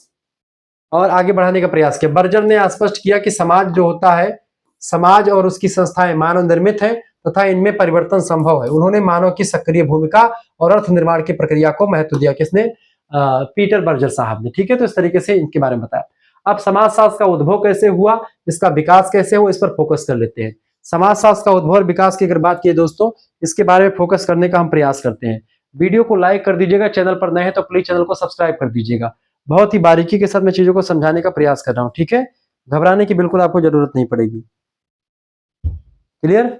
और आगे बढ़ाने का प्रयास किया। बर्जर ने स्पष्ट किया कि समाज जो होता है, समाज और उसकी संस्थाएं मानव निर्मित है तथा इनमें परिवर्तन संभव है। उन्होंने मानव की सक्रिय भूमिका और अर्थ निर्माण की प्रक्रिया को महत्व दिया। किसने? पीटर बर्जर साहब ने। ठीक है, तो इस तरीके से इनके बारे में बताया। अब समाजशास्त्र का उद्भव कैसे हुआ, इसका विकास कैसे हुआ, इस पर फोकस कर लेते हैं। समाजशास्त्र का उद्भव और विकास की अगर बात की दोस्तों, इसके बारे में फोकस करने का हम प्रयास करते हैं। वीडियो को लाइक कर दीजिएगा, चैनल पर नए हैं तो प्लीज चैनल को सब्सक्राइब कर दीजिएगा। बहुत ही बारीकी के साथ मैं चीजों को समझाने का प्रयास कर रहा हूं। ठीक है, घबराने की बिल्कुल आपको जरूरत नहीं पड़ेगी। क्लियर?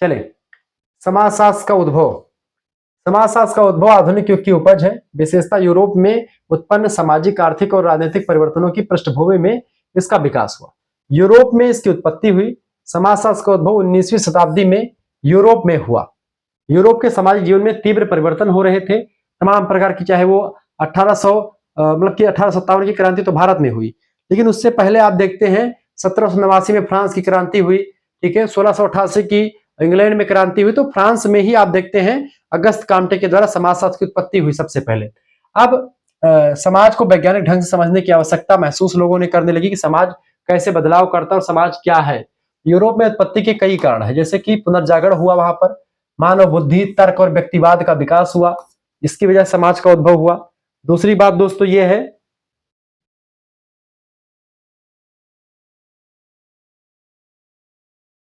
चले, समाजशास्त्र का उद्भव। समाजशास्त्र का उद्भव आधुनिक युग की उपज है। विशेषता यूरोप में उत्पन्न सामाजिक, आर्थिक और राजनीतिक परिवर्तनों की पृष्ठभूमि में इसका विकास हुआ। यूरोप में इसकी उत्पत्ति हुई। समाजशास्त्र का उद्भव 19वीं शताब्दी में यूरोप में हुआ। यूरोप के सामाजिक जीवन में तीव्र परिवर्तन हो रहे थे तमाम प्रकार की, चाहे वो 1800 मतलब कि 1857 की क्रांति तो भारत में हुई, लेकिन उससे पहले आप देखते हैं 1789 में फ्रांस की क्रांति हुई, ठीक है, 1688 की इंग्लैंड में क्रांति हुई। तो फ्रांस में ही आप देखते हैं अगस्त काम्टे के द्वारा समाजशास्त्र की उत्पत्ति हुई सबसे पहले। अब समाज को वैज्ञानिक ढंग से समझने की आवश्यकता महसूस लोगों ने करने लगी कि समाज कैसे बदलाव करता है और समाज क्या है। यूरोप में उत्पत्ति के कई कारण है, जैसे कि पुनर्जागरण हुआ वहां पर, मानव बुद्धि, तर्क और व्यक्तिवाद का विकास हुआ, इसकी वजह से समाज का उद्भव हुआ। दूसरी बात दोस्तों ये है,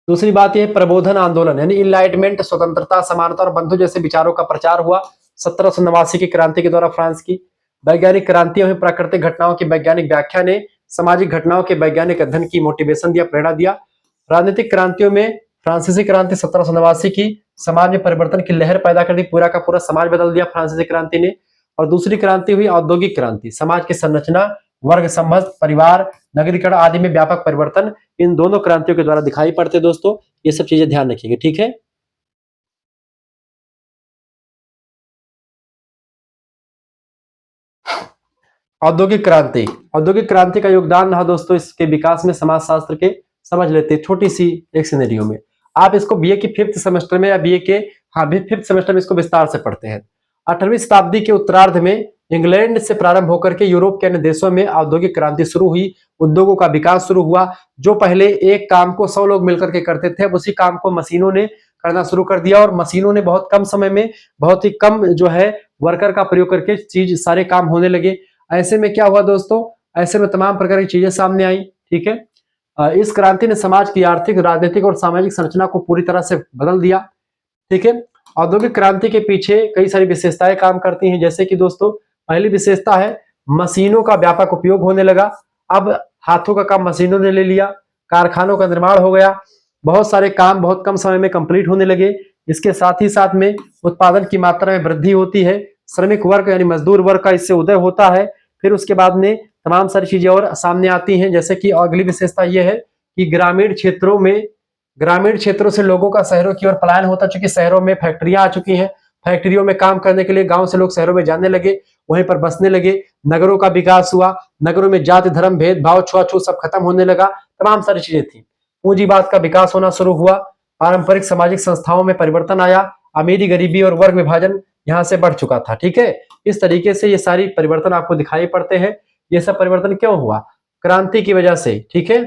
दूसरी बात यह प्रबोधन आंदोलन यानी इनलाइटमेंट, स्वतंत्रता, समानता और बंधु जैसे विचारों का प्रचार हुआ 1789 की क्रांति के द्वारा फ्रांस की। वैज्ञानिक क्रांतियों में प्राकृतिक घटनाओं की वैज्ञानिक व्याख्या ने सामाजिक घटनाओं के वैज्ञानिक अध्ययन की मोटिवेशन दिया, प्रेरणा दिया। राजनीतिक क्रांतियों में फ्रांसीसी क्रांति 1789 की समाज में परिवर्तन की लहर पैदा कर दी, पूरा का पूरा समाज बदल दिया फ्रांसीसी क्रांति ने। और दूसरी क्रांति हुई औद्योगिक क्रांति, समाज की संरचना, वर्ग संबंध, परिवार, नगरीकरण आदि में व्यापक परिवर्तन इन दोनों क्रांतियों के द्वारा दिखाई पड़ते। दोस्तों ये सब चीजें ध्यान रखिएगा, ठीक है। औद्योगिक क्रांति, औद्योगिक क्रांति का योगदान रहा दोस्तों इसके विकास में समाजशास्त्र के। समझ लेते हैं छोटी सी एक सिनेरियो में, आप इसको बीए की 5th सेमेस्टर में या बीए के 5th सेमेस्टर में इसको विस्तार से पढ़ते हैं। 18वीं शताब्दी के उत्तरार्ध में इंग्लैंड से प्रारंभ होकर के यूरोप के अन्य देशों में औद्योगिक क्रांति शुरू हुई, उद्योगों का विकास शुरू हुआ। जो पहले एक काम को 100 लोग मिलकर के करते थे, अब उसी काम को मशीनों ने करना शुरू कर दिया, और मशीनों ने बहुत कम समय में बहुत ही कम जो है वर्कर का प्रयोग करके चीज सारे काम होने लगे। ऐसे में क्या हुआ दोस्तों, ऐसे में तमाम प्रकार की चीजें सामने आई, ठीक है। इस क्रांति ने समाज की आर्थिक, राजनीतिक और सामाजिक संरचना को पूरी तरह से बदल दिया, ठीक है। औद्योगिक क्रांति के पीछे कई सारी विशेषताएं काम करती हैं, जैसे कि दोस्तों पहली विशेषता है मशीनों का व्यापक उपयोग होने लगा। अब हाथों का काम मशीनों ने ले लिया, कारखानों का निर्माण हो गया, बहुत सारे काम बहुत कम समय में कंप्लीट होने लगे। इसके साथ ही साथ में उत्पादन की मात्रा में वृद्धि होती है, श्रमिक वर्ग यानी मजदूर वर्ग का इससे उदय होता है। फिर उसके बाद में तमाम सारी चीजें और सामने आती हैं, जैसे कि अगली विशेषता यह है कि ग्रामीण क्षेत्रों से लोगों का शहरों की ओर पलायन होता, चूंकि शहरों में फैक्ट्रियां आ चुकी हैं, फैक्ट्रियों में काम करने के लिए गांव से लोग शहरों में जाने लगे, वहीं पर बसने लगे। नगरों का विकास हुआ, नगरों में जाति, धर्म, भेदभाव, छुआछूत सब खत्म होने लगा, तमाम सारी चीजें थी। पूंजीवाद का विकास होना शुरू हुआ, पारंपरिक सामाजिक संस्थाओं में परिवर्तन आया, अमीरी, गरीबी और वर्ग विभाजन यहाँ से बढ़ चुका था, ठीक है। इस तरीके से ये सारी परिवर्तन आपको दिखाई पड़ते हैं। ये सब परिवर्तन क्यों हुआ? क्रांति की वजह से, ठीक है,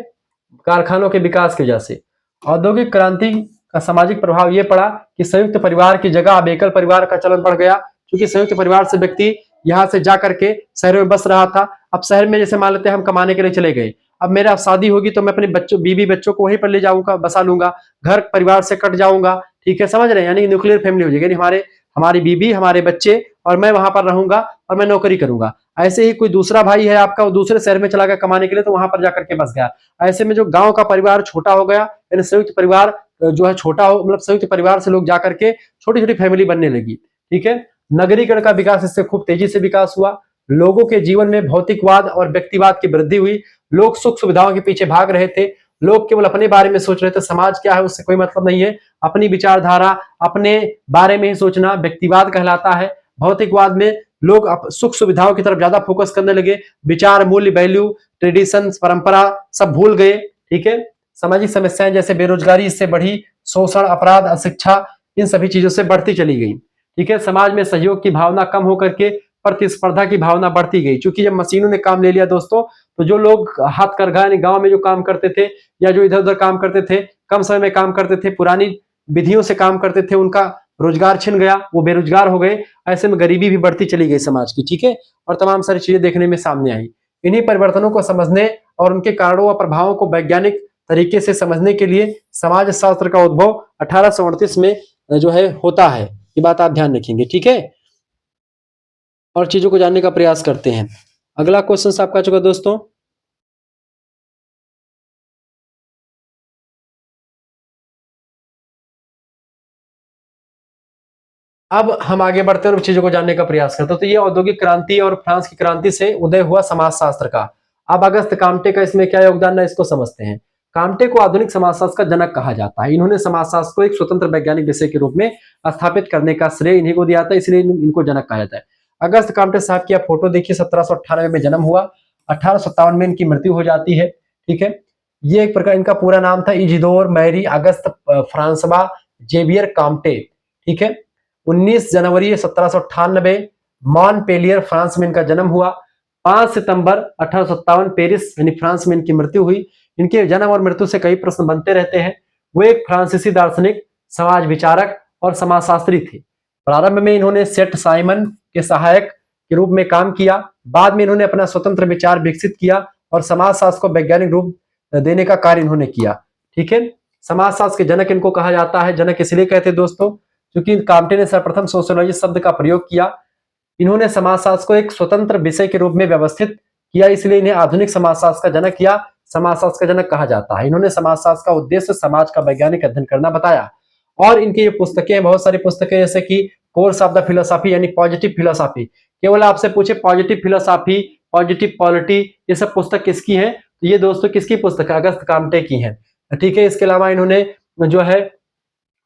कारखानों के विकास की वजह से। औद्योगिक क्रांति का सामाजिक प्रभाव यह पड़ा कि संयुक्त परिवार की जगह अब एकल परिवार का चलन बढ़ गया, क्योंकि संयुक्त परिवार से व्यक्ति यहाँ से जा करके शहरों में बस रहा था। अब शहर में जैसे मान लेते हैं हम कमाने के लिए चले गए, अब मेरा शादी होगी तो मैं अपने बच्चों, बीवी बच्चों को वहीं पर ले जाऊंगा, बसा लूंगा, घर परिवार से कट जाऊंगा, ठीक है, समझ रहे हैं, यानी न्यूक्लियर फैमिली हो जाएगी, हमारी बीबी, हमारे बच्चे और मैं वहां पर रहूंगा और मैं नौकरी करूंगा। ऐसे ही कोई दूसरा भाई है आपका, वो दूसरे शहर में चला गया कमाने के लिए, तो वहां पर जाकर के बस गया। ऐसे में जो गांव का परिवार छोटा हो गया, यानी संयुक्त परिवार जो है छोटा हो, मतलब संयुक्त परिवार से लोग जाकर के छोटी छोटी फैमिली बनने लगी, ठीक है। नगरीकरण का विकास इससे खूब तेजी से विकास हुआ, लोगों के जीवन में भौतिकवाद और व्यक्तिवाद की वृद्धि हुई। लोग सुख सुविधाओं के पीछे भाग रहे थे, लोग केवल अपने बारे में सोच रहे थे, समाज क्या है उससे कोई मतलब नहीं है, अपनी विचारधारा, अपने बारे में ही सोचना व्यक्तिवाद कहलाता है। भौतिकवाद में लोग सुख सुविधाओं की तरफ ज्यादा फोकस करने लगे, विचार, मूल्य, वैल्यू, ट्रेडिशन, परंपरा सब भूल गए, ठीक है। सामाजिक समस्याएं जैसे बेरोजगारी इससे बढ़ी, शोषण, अपराध, अशिक्षा, इन सभी चीजों से बढ़ती चली गई, ठीक है। समाज में सहयोग की भावना कम होकर के प्रतिस्पर्धा की भावना बढ़ती गई, क्योंकि जब मशीनों ने काम ले लिया दोस्तों, तो जो लोग हाथ करघा गांव में जो काम करते थे या जो इधर उधर काम करते थे, कम समय में काम करते थे, पुरानी विधियों से काम करते थे, उनका रोजगार छिन गया, वो बेरोजगार हो गए। ऐसे में गरीबी भी बढ़ती चली गई समाज की, ठीक है, और तमाम सारी चीजें देखने में सामने आई। इन्हीं परिवर्तनों को समझने और उनके कारणों और प्रभावों को वैज्ञानिक तरीके से समझने के लिए समाज शास्त्र का उद्भव 1838 में जो है होता है, ये बात आप ध्यान रखेंगे, ठीक है, और चीजों को जानने का प्रयास करते हैं। अगला क्वेश्चन आपका चुका दोस्तों, अब हम आगे बढ़ते हैं और चीजों को जानने का प्रयास करते हैं। तो ये औद्योगिक क्रांति और फ्रांस की क्रांति से उदय हुआ समाजशास्त्र का। अब अगस्त काम्टे का इसमें क्या योगदान है, इसको समझते हैं। काम्टे को आधुनिक समाजशास्त्र का जनक कहा जाता है। इन्होंने समाजशास्त्र को एक स्वतंत्र वैज्ञानिक विषय के रूप में स्थापित करने का श्रेय इन्हीं को दिया था, इसलिए इनको जनक कहा जाता है। अगस्त काम्टे साहब की आप फोटो देखिए, 1798 में जन्म हुआ, 1857 में इनकी मृत्यु हो जाती है। ठीक है, ये एक प्रकार इनका पूरा नाम था इजिदोर मैरी अगस्त फ्रांसवा जेवियर काम्टे। ठीक है, 19 जनवरी 1798 मॉन्पेलियर फ्रांस में इनका जन्म हुआ। 5 सितंबर 1857 पेरिस यानी फ्रांस में इनकी मृत्यु हुई। इनके जन्म और मृत्यु से कई प्रश्न बनते रहते हैं। वो एक फ्रांसीसी दार्शनिक, समाज विचारक और समाजशास्त्री थे। प्रारंभ में इन्होंने सेठ साइमन के सहायक के रूप में काम किया। बाद में इन्होंने अपना स्वतंत्र विचार विकसित किया और समाजशास्त्र को वैज्ञानिक रूप देने का कार्य इन्होंने किया। ठीक है, समाजशास्त्र के जनक इनको कहा जाता है। जनक इसलिए कहते हैं दोस्तों क्योंकि काम्टे ने सर्वप्रथम सोशियोलॉजी शब्द का प्रयोग किया। इन्होंने समाजशास्त्र को एक स्वतंत्र विषय के रूप में व्यवस्थित किया, इसलिए इन्हें आधुनिक समाजशास्त्र का जनक या समाजशास्त्र का जनक कहा जाता है। इन्होंने समाजशास्त्र का उद्देश्य समाज का वैज्ञानिक अध्ययन करना बताया। और इनकी ये पुस्तकें, बहुत सारी पुस्तकें जैसे कि कोर्स ऑफ द फिलोसॉफी यानी पॉजिटिव फिलोसॉफी, केवल आपसे पूछे पॉजिटिव फिलोसॉफी, पॉजिटिव पॉलिटी, ये सब पुस्तक किसकी है? तो ये दोस्तों किसकी पुस्तक है? अगस्त काम्टे की है। ठीक है, इसके अलावा इन्होंने जो है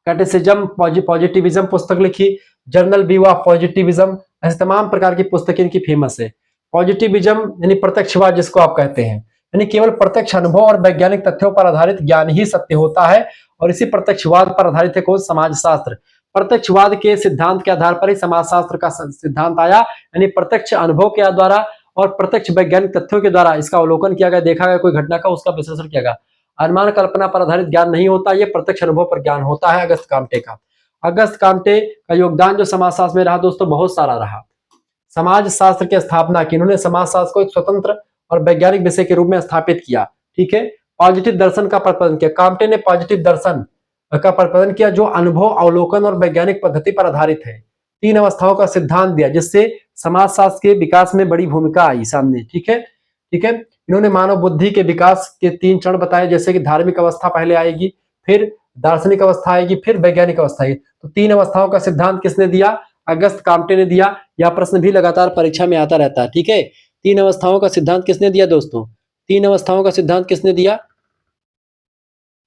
कैटेसिज्म पॉजिटिविज्म पुस्तक लिखी, जर्नल व्यू ऑफ पॉजिटिविज्म, ऐसे तमाम प्रकार की पुस्तकें इनकी फेमस है। पॉजिटिविज्म यानी प्रत्यक्षवाद जिसको आप कहते हैं, यानी केवल प्रत्यक्ष अनुभव और वैज्ञानिक तथ्यों पर आधारित ज्ञान ही सत्य होता है, और इसी प्रत्यक्षवाद पर आधारित है कौन? समाजशास्त्र। प्रत्यक्षवाद के सिद्धांत के आधार पर ही समाजशास्त्र का सिद्धांत आया, यानी प्रत्यक्ष अनुभव के द्वारा और प्रत्यक्ष वैज्ञानिक तथ्यों के द्वारा इसका अवलोकन किया गया, देखा गया कोई घटना का, उसका विश्लेषण किया गया। अनुमान कल्पना पर आधारित ज्ञान नहीं होता, यह प्रत्यक्ष अनुभव पर ज्ञान होता है अगस्त काम्टे का। अगस्त काम्टे का योगदान जो समाजशास्त्र में रहा दोस्तों बहुत सारा रहा। समाज शास्त्र की स्थापना की, इन्होंने समाजशास्त्र को एक स्वतंत्र और वैज्ञानिक विषय के रूप में स्थापित किया। ठीक है, पॉजिटिव दर्शन का प्रतिपादन किया। काम्टे ने पॉजिटिव दर्शन का प्रतिपादन किया जो अनुभव, अवलोकन और वैज्ञानिक पद्धति पर आधारित है। 3 अवस्थाओं का सिद्धांत दिया जिससे समाजशास्त्र के विकास में बड़ी भूमिका आई सामने। ठीक है, ठीक है, इन्होंने मानव बुद्धि के विकास के 3 चरण बताए, जैसे कि धार्मिक अवस्था पहले आएगी, फिर दार्शनिक अवस्था आएगी, फिर वैज्ञानिक अवस्था आएगी। तो 3 अवस्थाओं का सिद्धांत किसने दिया? अगस्त काम्टे ने दिया। यह प्रश्न भी लगातार परीक्षा में आता रहता है। ठीक है, 3 अवस्थाओं का सिद्धांत किसने दिया दोस्तों? 3 अवस्थाओं का सिद्धांत किसने दिया?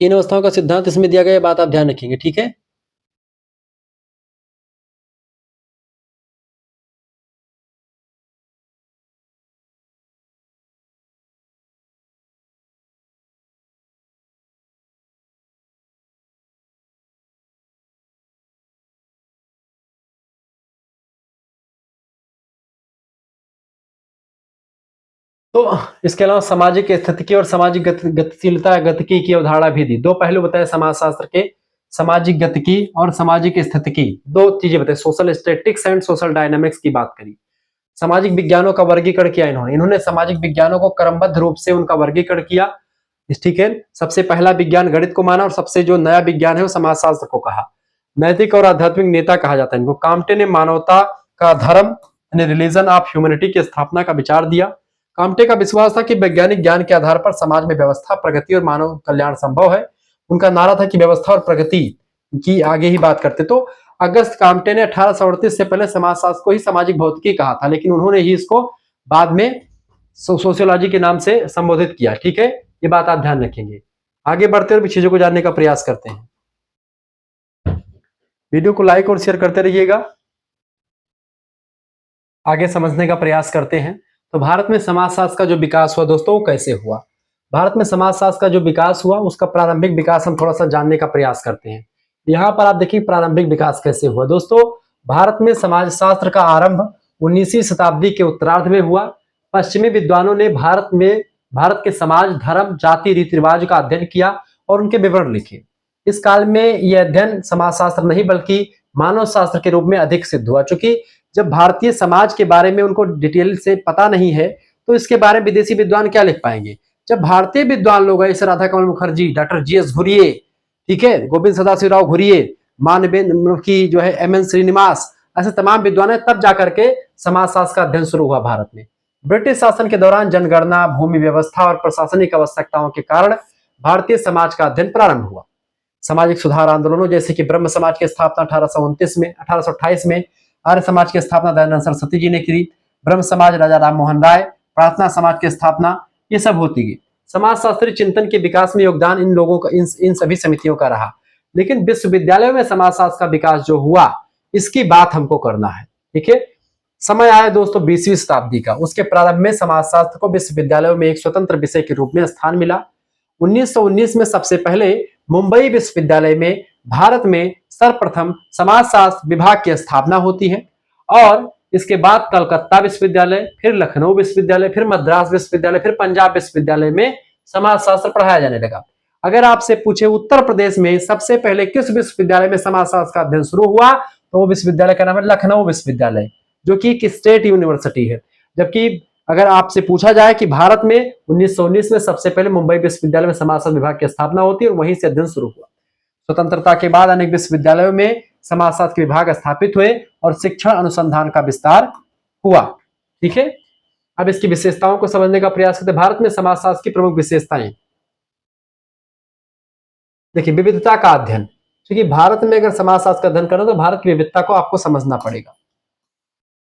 3 अवस्थाओं का सिद्धांत इसमें दिया गया, बात आप ध्यान रखेंगे। ठीक है, तो इसके अलावा सामाजिक स्थितिकी और सामाजिक गतिशीलता गतिकी की अवधारणा भी दी। 2 पहलू बताए समाजशास्त्र के, सामाजिक गतिकी और सामाजिक स्थितिकी, 2 चीजें बताई। Social statics and social dynamics की बात करी। सामाजिक विज्ञानों का वर्गीकरण किया इन्होंने सामाजिक विज्ञानों को क्रमबद्ध रूप से उनका वर्गीकरण किया। ठीक है, सबसे पहला विज्ञान गणित को माना और सबसे जो नया विज्ञान है वो समाजशास्त्र को कहा। नैतिक और आध्यात्मिक नेता कहा जाता है इनको। काम्टे ने मानवता का धर्म यानी रिलीजन ऑफ ह्यूमैनिटी की स्थापना का विचार दिया। काम्टे का विश्वास था कि वैज्ञानिक ज्ञान के आधार पर समाज में व्यवस्था, प्रगति और मानव कल्याण संभव है। उनका नारा था कि व्यवस्था और प्रगति की आगे ही बात करते। तो अगस्त काम्टे ने 1838 से पहले समाजशास्त्र को ही सामाजिक भौतिकी कहा था, लेकिन उन्होंने ही इसको बाद में सोशियोलॉजी के नाम से संबोधित किया। ठीक है, ये बात आप ध्यान रखेंगे। आगे बढ़ते हुए चीजों को जानने का प्रयास करते हैं। वीडियो को लाइक और शेयर करते रहिएगा, आगे समझने का प्रयास करते हैं। तो भारत में समाजशास्त्र का जो विकास हुआ दोस्तों, वो कैसे हुआ? भारत में समाजशास्त्र का जो विकास हुआ उसका प्रारंभिक विकास हम थोड़ा सा जानने का प्रयास करते हैं। यहाँ पर आप देखिए प्रारंभिक विकास कैसे हुआ दोस्तों। भारत में समाजशास्त्र का आरंभ 19वीं शताब्दी के उत्तरार्ध में हुआ। पश्चिमी विद्वानों ने भारत के समाज, धर्म, जाति, रीति रिवाज का अध्ययन किया और उनके विवरण लिखे। इस काल में यह अध्ययन समाजशास्त्र नहीं बल्कि मानव शास्त्र के रूप में अधिक सिद्ध हुआ। चूंकि जब भारतीय समाज के बारे में उनको डिटेल से पता नहीं है तो इसके बारे में विदेशी विद्वान क्या लिख पाएंगे। जब भारतीय विद्वान लोग जैसे राधा कमल मुखर्जी, डॉक्टर जीएस घुरिये, ठीक है, गोविंद सदाशिवराव घुरिये, मानवेंद्र की जो है एमएन श्रीनिवास, ऐसे तमाम विद्वान है, तब जाकर के समाजशास्त्र का अध्ययन शुरू हुआ भारत में। ब्रिटिश शासन के दौरान जनगणना, भूमि व्यवस्था और प्रशासनिक आवश्यकताओं के कारण भारतीय समाज का अध्ययन प्रारंभ हुआ। सामाजिक सुधार आंदोलनों जैसे कि ब्रह्म समाज की स्थापना 1828 में, आर्य समाज की स्थापना दयानंद सरस्वती जी ने की, ब्रह्म समाज राजा राम मोहन राय, प्रार्थना समाज की स्थापना, ये सब होती गई। समाजशास्त्री चिंतन के विकास में योगदान इन लोगों का इन सभी समितियों का रहा। लेकिन विश्वविद्यालयों में समाजशास्त्र का विकास जो हुआ, इसकी बात हमको करना है। ठीक है, समय आया दोस्तों 20वीं शताब्दी का। उसके प्रारंभ में समाजशास्त्र को विश्वविद्यालयों में एक स्वतंत्र विषय के रूप में स्थान मिला। 1919 में सबसे पहले मुंबई विश्वविद्यालय में भारत में सर्वप्रथम समाजशास्त्र विभाग की स्थापना होती है और इसके बाद कलकत्ता विश्वविद्यालय, फिर लखनऊ विश्वविद्यालय, फिर मद्रास विश्वविद्यालय, फिर पंजाब विश्वविद्यालय में समाजशास्त्र पढ़ाया जाने लगा। अगर आपसे पूछे उत्तर प्रदेश में सबसे पहले किस विश्वविद्यालय में समाजशास्त्र का अध्ययन शुरू हुआ, तो वो विश्वविद्यालय का नाम है लखनऊ विश्वविद्यालय, जो कि एक स्टेट यूनिवर्सिटी है। जबकि अगर आपसे पूछा जाए कि भारत में 1919 में सबसे पहले मुंबई विश्वविद्यालय में समाजशास्त्र विभाग की स्थापना होती है और वहीं से अध्ययन शुरू हुआ। स्वतंत्रता के बाद अनेक विश्वविद्यालयों में समाजशास्त्र के विभाग स्थापित हुए और शिक्षण अनुसंधान का विस्तार हुआ। ठीक है, अब इसकी विशेषताओं को समझने का प्रयास करते हैं। भारत में समाजशास्त्र की प्रमुख विशेषताएं देखिए, विविधता का अध्ययन। क्योंकि भारत में अगर समाजशास्त्र का अध्ययन करें तो भारत की विविधता को आपको समझना पड़ेगा।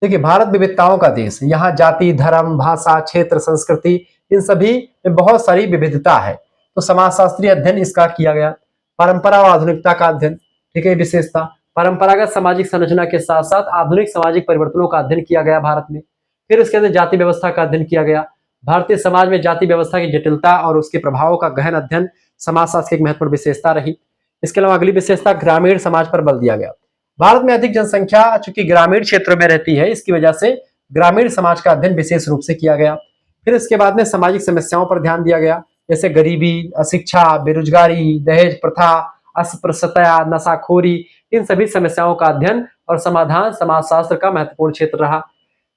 देखिए, भारत विविधताओं का देश है। यहाँ जाति, धर्म, भाषा, क्षेत्र, संस्कृति, इन सभी में बहुत सारी विविधता है। तो समाजशास्त्रीय अध्ययन इसका किया गया। परंपरा और आधुनिकता का अध्ययन, ठीक है, विशेषता परंपरागत सामाजिक संरचना के साथ साथ आधुनिक सामाजिक परिवर्तनों का अध्ययन किया गया भारत में। फिर इसके अंदर जाति व्यवस्था का अध्ययन किया गया। भारतीय समाज में जाति व्यवस्था की जटिलता और उसके प्रभावों का गहन अध्ययन समाजशास्त्र की एक महत्वपूर्ण विशेषता रही। इसके अलावा अगली विशेषता ग्रामीण समाज पर बल दिया गया। भारत में अधिक जनसंख्या चूंकि ग्रामीण क्षेत्रों में रहती है, इसकी वजह से ग्रामीण समाज का अध्ययन विशेष रूप से किया गया। फिर इसके बाद में सामाजिक समस्याओं पर ध्यान दिया गया, जैसे गरीबी, अशिक्षा, बेरोजगारी, दहेज प्रथा, अस्पृश्यता, नशाखोरी, इन सभी समस्याओं का अध्ययन और समाधान समाजशास्त्र का महत्वपूर्ण क्षेत्र रहा।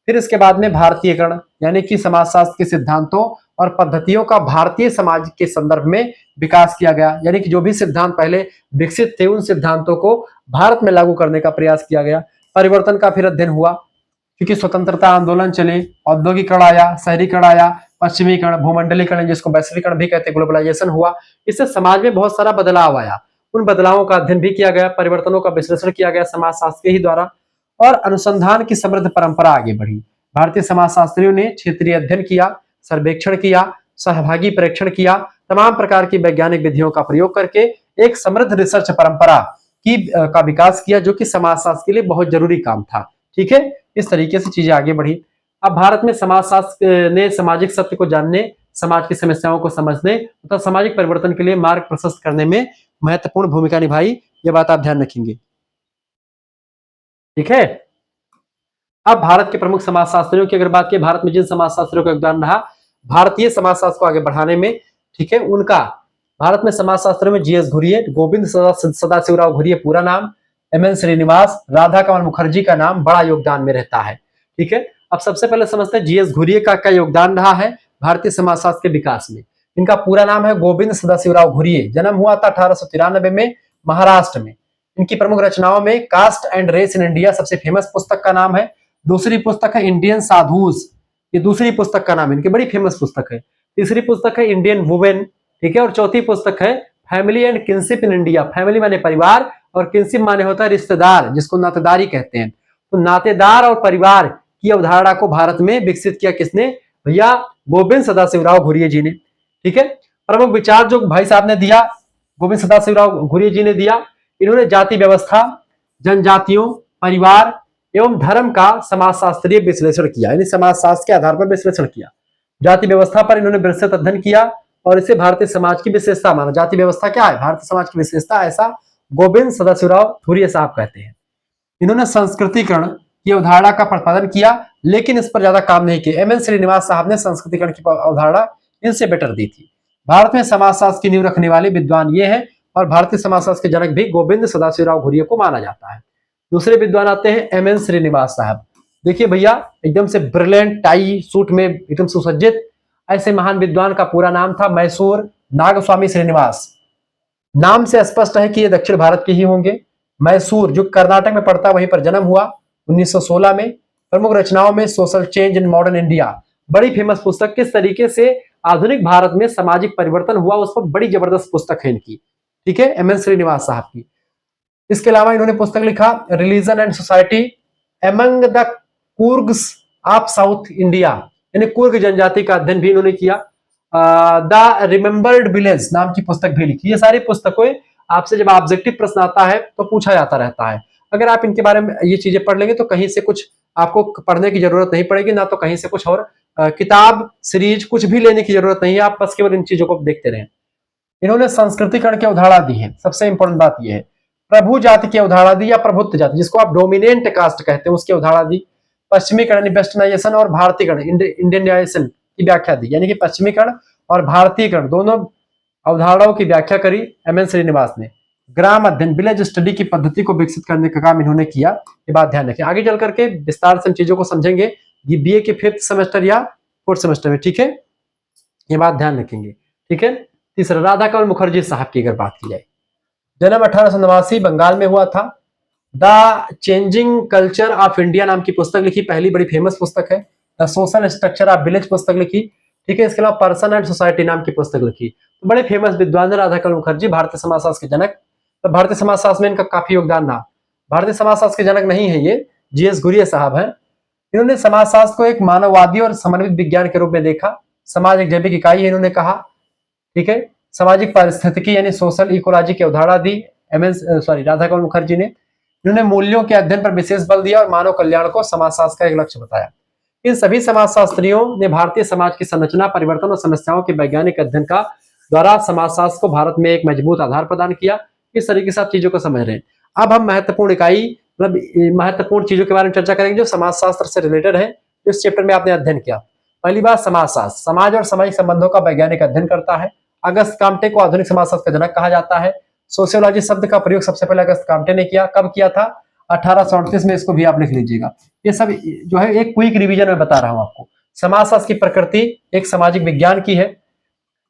फिर इसके बाद में भारतीयकरण, यानी कि समाजशास्त्र के सिद्धांतों और पद्धतियों का भारतीय समाज के संदर्भ में विकास किया गया। यानी कि जो भी सिद्धांत पहले विकसित थे, उन सिद्धांतों को भारत में लागू करने का प्रयास किया गया। परिवर्तन का फिर अध्ययन हुआ, क्योंकि स्वतंत्रता आंदोलन चले, औद्योगिकरण आया, शहरीकरण आया, पश्चिमीकरण, भूमंडलीकरण, जिसको वैश्वीकरण भी कहते हैं, ग्लोबलाइजेशन हुआ। इससे समाज में बहुत सारा बदलाव आया। उन बदलावों का अध्ययन भी किया गया, परिवर्तनों का विश्लेषण किया गया समाजशास्त्र के ही द्वारा, और अनुसंधान की समृद्ध परंपरा आगे बढ़ी। भारतीय समाजशास्त्रियों ने क्षेत्रीय अध्ययन किया, सर्वेक्षण किया, सहभागी परीक्षण किया, तमाम प्रकार की वैज्ञानिक विधियों का प्रयोग करके एक समृद्ध रिसर्च परंपरा का विकास किया, जो कि समाजशास्त्र के लिए बहुत जरूरी काम था। ठीक है, इस तरीके से चीजें आगे बढ़ी। अब भारत में समाजशास्त्र ने सामाजिक सत्य को जानने, समाज की समस्याओं को समझने तथा सामाजिक परिवर्तन के लिए मार्ग प्रशस्त करने में महत्वपूर्ण भूमिका निभाई। ये बात आप ध्यान रखेंगे। ठीक है, अब भारत के प्रमुख समाजशास्त्रियों की अगर बात की, भारत में जिन समाजशास्त्रियों का योगदान रहा भारतीय समाजशास्त्र को आगे बढ़ाने में, ठीक है, उनका भारत में समाजशास्त्रियों में जीएस घुरिये, गोविंद सदाशिवराव घुरिये पूरा नाम, एमएन श्रीनिवास, राधा कमल मुखर्जी का नाम बड़ा योगदान में रहता है। ठीक है, अब सबसे पहले समझते हैं जीएस घुरिये का क्या योगदान रहा है भारतीय समाजशास्त्र के विकास में। इनका पूरा नाम है गोविंद सदाशिवराव घुरिये। जन्म हुआ था 1893 में महाराष्ट्र में। इनकी प्रमुख रचनाओं में caste and race in India सबसे फेमस पुस्तक का नाम है। दूसरी पुस्तक है इंडियन साधुज, ये दूसरी पुस्तक का नाम है, इनकी बड़ी फेमस पुस्तक है। तीसरी पुस्तक है इंडियन वुमेन, ठीक है, और चौथी पुस्तक है family and kinship in India. Family माने परिवार और किनशिप माने होता है रिश्तेदार, जिसको नातेदारी कहते हैं। तो नातेदार और परिवार की अवधारणा को भारत में विकसित किया किसने? भैया गोविंद सदाशिवराव घुरिये जी ने। ठीक है, प्रमुख विचार जो भाई साहब ने दिया, गोविंद सदाशिवराव घुरिये जी ने दिया, इन्होंने जाति व्यवस्था, जनजातियों, परिवार एवं धर्म का समाजशास्त्रीय विश्लेषण किया, यानी समाजशास्त्र के आधार पर विश्लेषण किया। जाति व्यवस्था पर इन्होंने विस्तृत अध्ययन किया और इसे भारतीय समाज की विशेषता माना। जाति व्यवस्था क्या है? भारतीय समाज की विशेषता, ऐसा गोविंद सदाशिवराव घुरिये साहब कहते हैं। इन्होंने संस्कृतिकरण की अवधारणा का प्रतिपादन किया, लेकिन इस पर ज्यादा काम नहीं किया। एमएन श्रीनिवास साहब ने संस्कृतिकरण की अवधारणा इनसे बेटर दी थी। भारत में समाजशास्त्र की नींव रखने वाले विद्वान ये हैं और भारतीय समाजशास्त्र के जनक भी गोविंद सदाशिवराव घुरिये को माना जाता है। दूसरे विद्वान आते हैं एमएन श्रीनिवास साहब। देखिए भैया, एकदम से ब्रिलियंट टाई सूट में एकदम सुसज्जित, ऐसे महान विद्वान का पूरा नाम था मैसूर नागस्वामी श्रीनिवास। नाम से स्पष्ट है कि ये दक्षिण भारत के ही होंगे। मैसूर जो कर्नाटक में पड़ता है, वहीं पर जन्म हुआ 1916 में। प्रमुख रचनाओं में social change in modern India, बड़ी फेमस पुस्तक, किस तरीके से आधुनिक भारत में सामाजिक परिवर्तन हुआ उस पर बड़ी जबरदस्त पुस्तक है इनकी। ठीक है, एमएन श्रीनिवास साहब की। इसके अलावा इन्होंने पुस्तक लिखा religion and society among the Coorgs of South India, यानी कुर्ग जनजाति का अध्ययन भी इन्होंने किया। द रिमेम्बर्ड विलेज नाम की पुस्तक भी लिखी। ये सारी पुस्तकें आपसे जब ऑब्जेक्टिव प्रश्न आता है तो पूछा जाता रहता है। अगर आप इनके बारे में ये चीजें पढ़ लेंगे तो कहीं से कुछ आपको पढ़ने की जरूरत नहीं पड़ेगी, ना तो कहीं से कुछ और किताब सीरीज कुछ भी लेने की जरूरत नहीं है, आप बस केवल इन चीजों को देखते रहें। इन्होंने संस्कृतिकरण की अवधारणा दी है, सबसे इंपॉर्टेंट बात यह है। प्रभु जाति की अवधारणा दी या प्रभुत्व जाति, जिसको आप डोमिनेंट कास्ट कहते हैं, उसकी अवधारणा दी। पश्चिमीकरण वेस्टर्नाइजेशन और भारतीयकरण इंडियनाइजेशन की व्याख्या दी, यानी कि पश्चिमीकरण और भारतीयकरण दोनों अवधारणाओं की व्याख्या करी एम.एन. श्रीनिवास ने। ग्राम अध्ययन विलेज स्टडी की पद्धति को विकसित करने का काम इन्होंने किया। ये बात ध्यान रखें, आगे चल करके विस्तार से इन चीजों को समझेंगे ये बीए के 5th सेमेस्टर या 4th सेमेस्टर में, ठीक है, ये बात ध्यान रखेंगे, ठीक है। तीसरा, राधा कमल मुखर्जी साहब की अगर बात की जाए, जन्म 1889 बंगाल में हुआ था। The changing culture of India नाम की पुस्तक लिखी, पहली बड़ी फेमस पुस्तक है। The social structure of village पुस्तक लिखी, ठीक है। इसके अलावा पर्सन एंड सोसाइटी नाम की पुस्तक लिखी। तो बड़े फेमस विद्वान है राधा कमल मुखर्जी, भारतीय समाजशास्त्र के जनक। तो भारतीय समाजशास्त्र में इनका काफी योगदान रहा। भारतीय समाजशास्त्र के जनक नहीं है ये, जीएस घुरिया साहब हैं। इन्होंने समाजशास्त्र को एक मानववादी और समन्वित विज्ञान के रूप में देखा। समाज एक जैविक इकाई है इन्होंने कहा, ठीक है। सामाजिक पारिस्थितिकी यानी सोशल इकोलॉजी की अवधारणा दी राधा कमल मुखर्जी ने। इन्होंने मूल्यों के अध्ययन पर विशेष बल दिया और मानव कल्याण को समाजशास्त्र का एक लक्ष्य बताया। इन सभी समाजशास्त्रियों ने भारतीय समाज की संरचना, परिवर्तन और समस्याओं के वैज्ञानिक अध्ययन का द्वारा समाजशास्त्र को भारत में एक मजबूत आधार प्रदान किया। इस तरीके से आप चीजों को समझ रहे हैं। अब हम महत्वपूर्ण इकाई मतलब महत्वपूर्ण चीजों के बारे में चर्चा करेंगे जो समाजशास्त्र से रिलेटेड है, इस चैप्टर में आपने अध्ययन किया। पहली बात, समाजशास्त्र समाज और सामाजिक संबंधों का वैज्ञानिक अध्ययन करता है। अगस्त काम्टे को आधुनिक समाजशास्त्र का जनक कहा जाता है। सोशियोलॉजी शब्द का प्रयोग सबसे पहले अगस्त काम्टे ने किया। कब किया था? 1838 में। इसको भी आप लिख लीजिएगा। ये सब जो है एक क्विक रिवीजन में बता रहा हूं आपको। समाजशास्त्र की प्रकृति एक सामाजिक विज्ञान की है।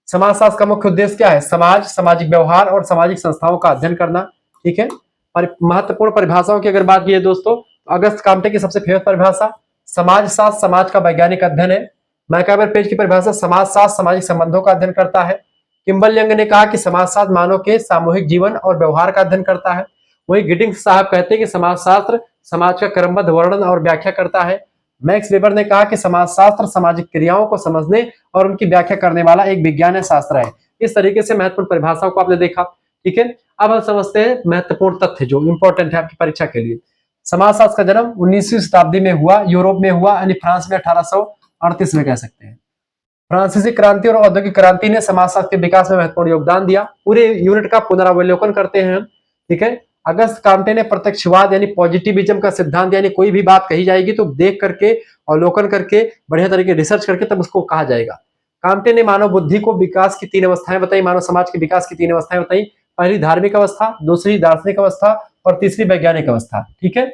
समाजशास्त्र का मुख्य उद्देश्य क्या है? समाज, सामाजिक व्यवहार और सामाजिक संस्थाओं का अध्ययन करना, ठीक है। और महत्वपूर्ण परिभाषाओं की अगर बात की है दोस्तों, अगस्त काम्टे की सबसे फेमस परिभाषा समाजशास्त्र समाज का वैज्ञानिक अध्ययन है। मैकाबर पेज की परिभाषा समाजशास्त्र सामाजिक संबंधों का अध्ययन करता है। किम्बल यंग ने कहा कि समाजशास्त्र मानव के सामूहिक जीवन और व्यवहार का अध्ययन करता है। वही गिडिंग्स साहब कहते हैं कि समाजशास्त्र समाज का क्रमबद्ध वर्णन और व्याख्या करता है। मैक्स वेबर ने कहा कि समाजशास्त्र सामाजिक क्रियाओं को समझने और उनकी व्याख्या करने वाला एक विज्ञान शास्त्र है। इस तरीके से महत्वपूर्ण परिभाषाओं को आपने देखा, ठीक है। अब हम समझते हैं महत्वपूर्ण तथ्य जो इंपॉर्टेंट है आपकी परीक्षा के लिए। समाजशास्त्र का जन्म 19वीं शताब्दी में हुआ, यूरोप में हुआ, यानी फ्रांस में 1838 में कह सकते हैं। फ्रांसीसी क्रांति और औद्योगिक क्रांति ने समाजशास्त्र के विकास में महत्वपूर्ण योगदान दिया। पूरे यूनिट का पुनरावलोकन करते हैं हम, ठीक है। अगस्त काम्टे ने प्रत्यक्षवाद यानी पॉजिटिविज्म का सिद्धांत, यानी कोई भी बात कही जाएगी तो देख करके, अवलोकन करके, बढ़िया तरीके रिसर्च करके तब उसको कहा जाएगा। काम्टे ने मानव बुद्धि को विकास की 3 अवस्थाएं बताई, मानव समाज के विकास की 3 अवस्थाएं बताई। पहली धार्मिक अवस्था, दूसरी दार्शनिक अवस्था और तीसरी वैज्ञानिक अवस्था, ठीक है।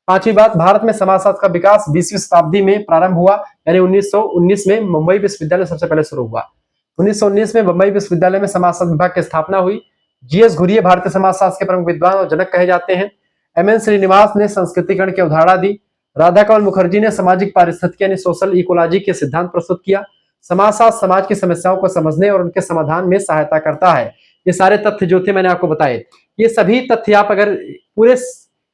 पांचवी बात, भारत में समाजशास्त्र का विकास 20वीं शताब्दी में प्रारंभ हुआ, यानी 1919 में मुंबई विश्वविद्यालय सबसे पहले शुरू हुआ। 1919 में मुंबई विश्वविद्यालय में समाजशास्त्र विभाग की स्थापना हुई। जीएस घुरिये भारतीय समाजशास्त्र के प्रमुख विद्वान और जनक कहे जाते हैं। एम.एन. श्रीनिवास ने संस्कृतिकरण की अवधारणा दी। राधा कमल मुखर्जी ने सामाजिक पारिस्थितिकी यानी सोशल इकोलॉजी के सिद्धांत प्रस्तुत किया। समाजशास्त्र समाज की समस्याओं को समझने और उनके समाधान में सहायता करता है। ये सारे तथ्य जो थे मैंने आपको बताए, ये सभी तथ्य आप अगर पूरे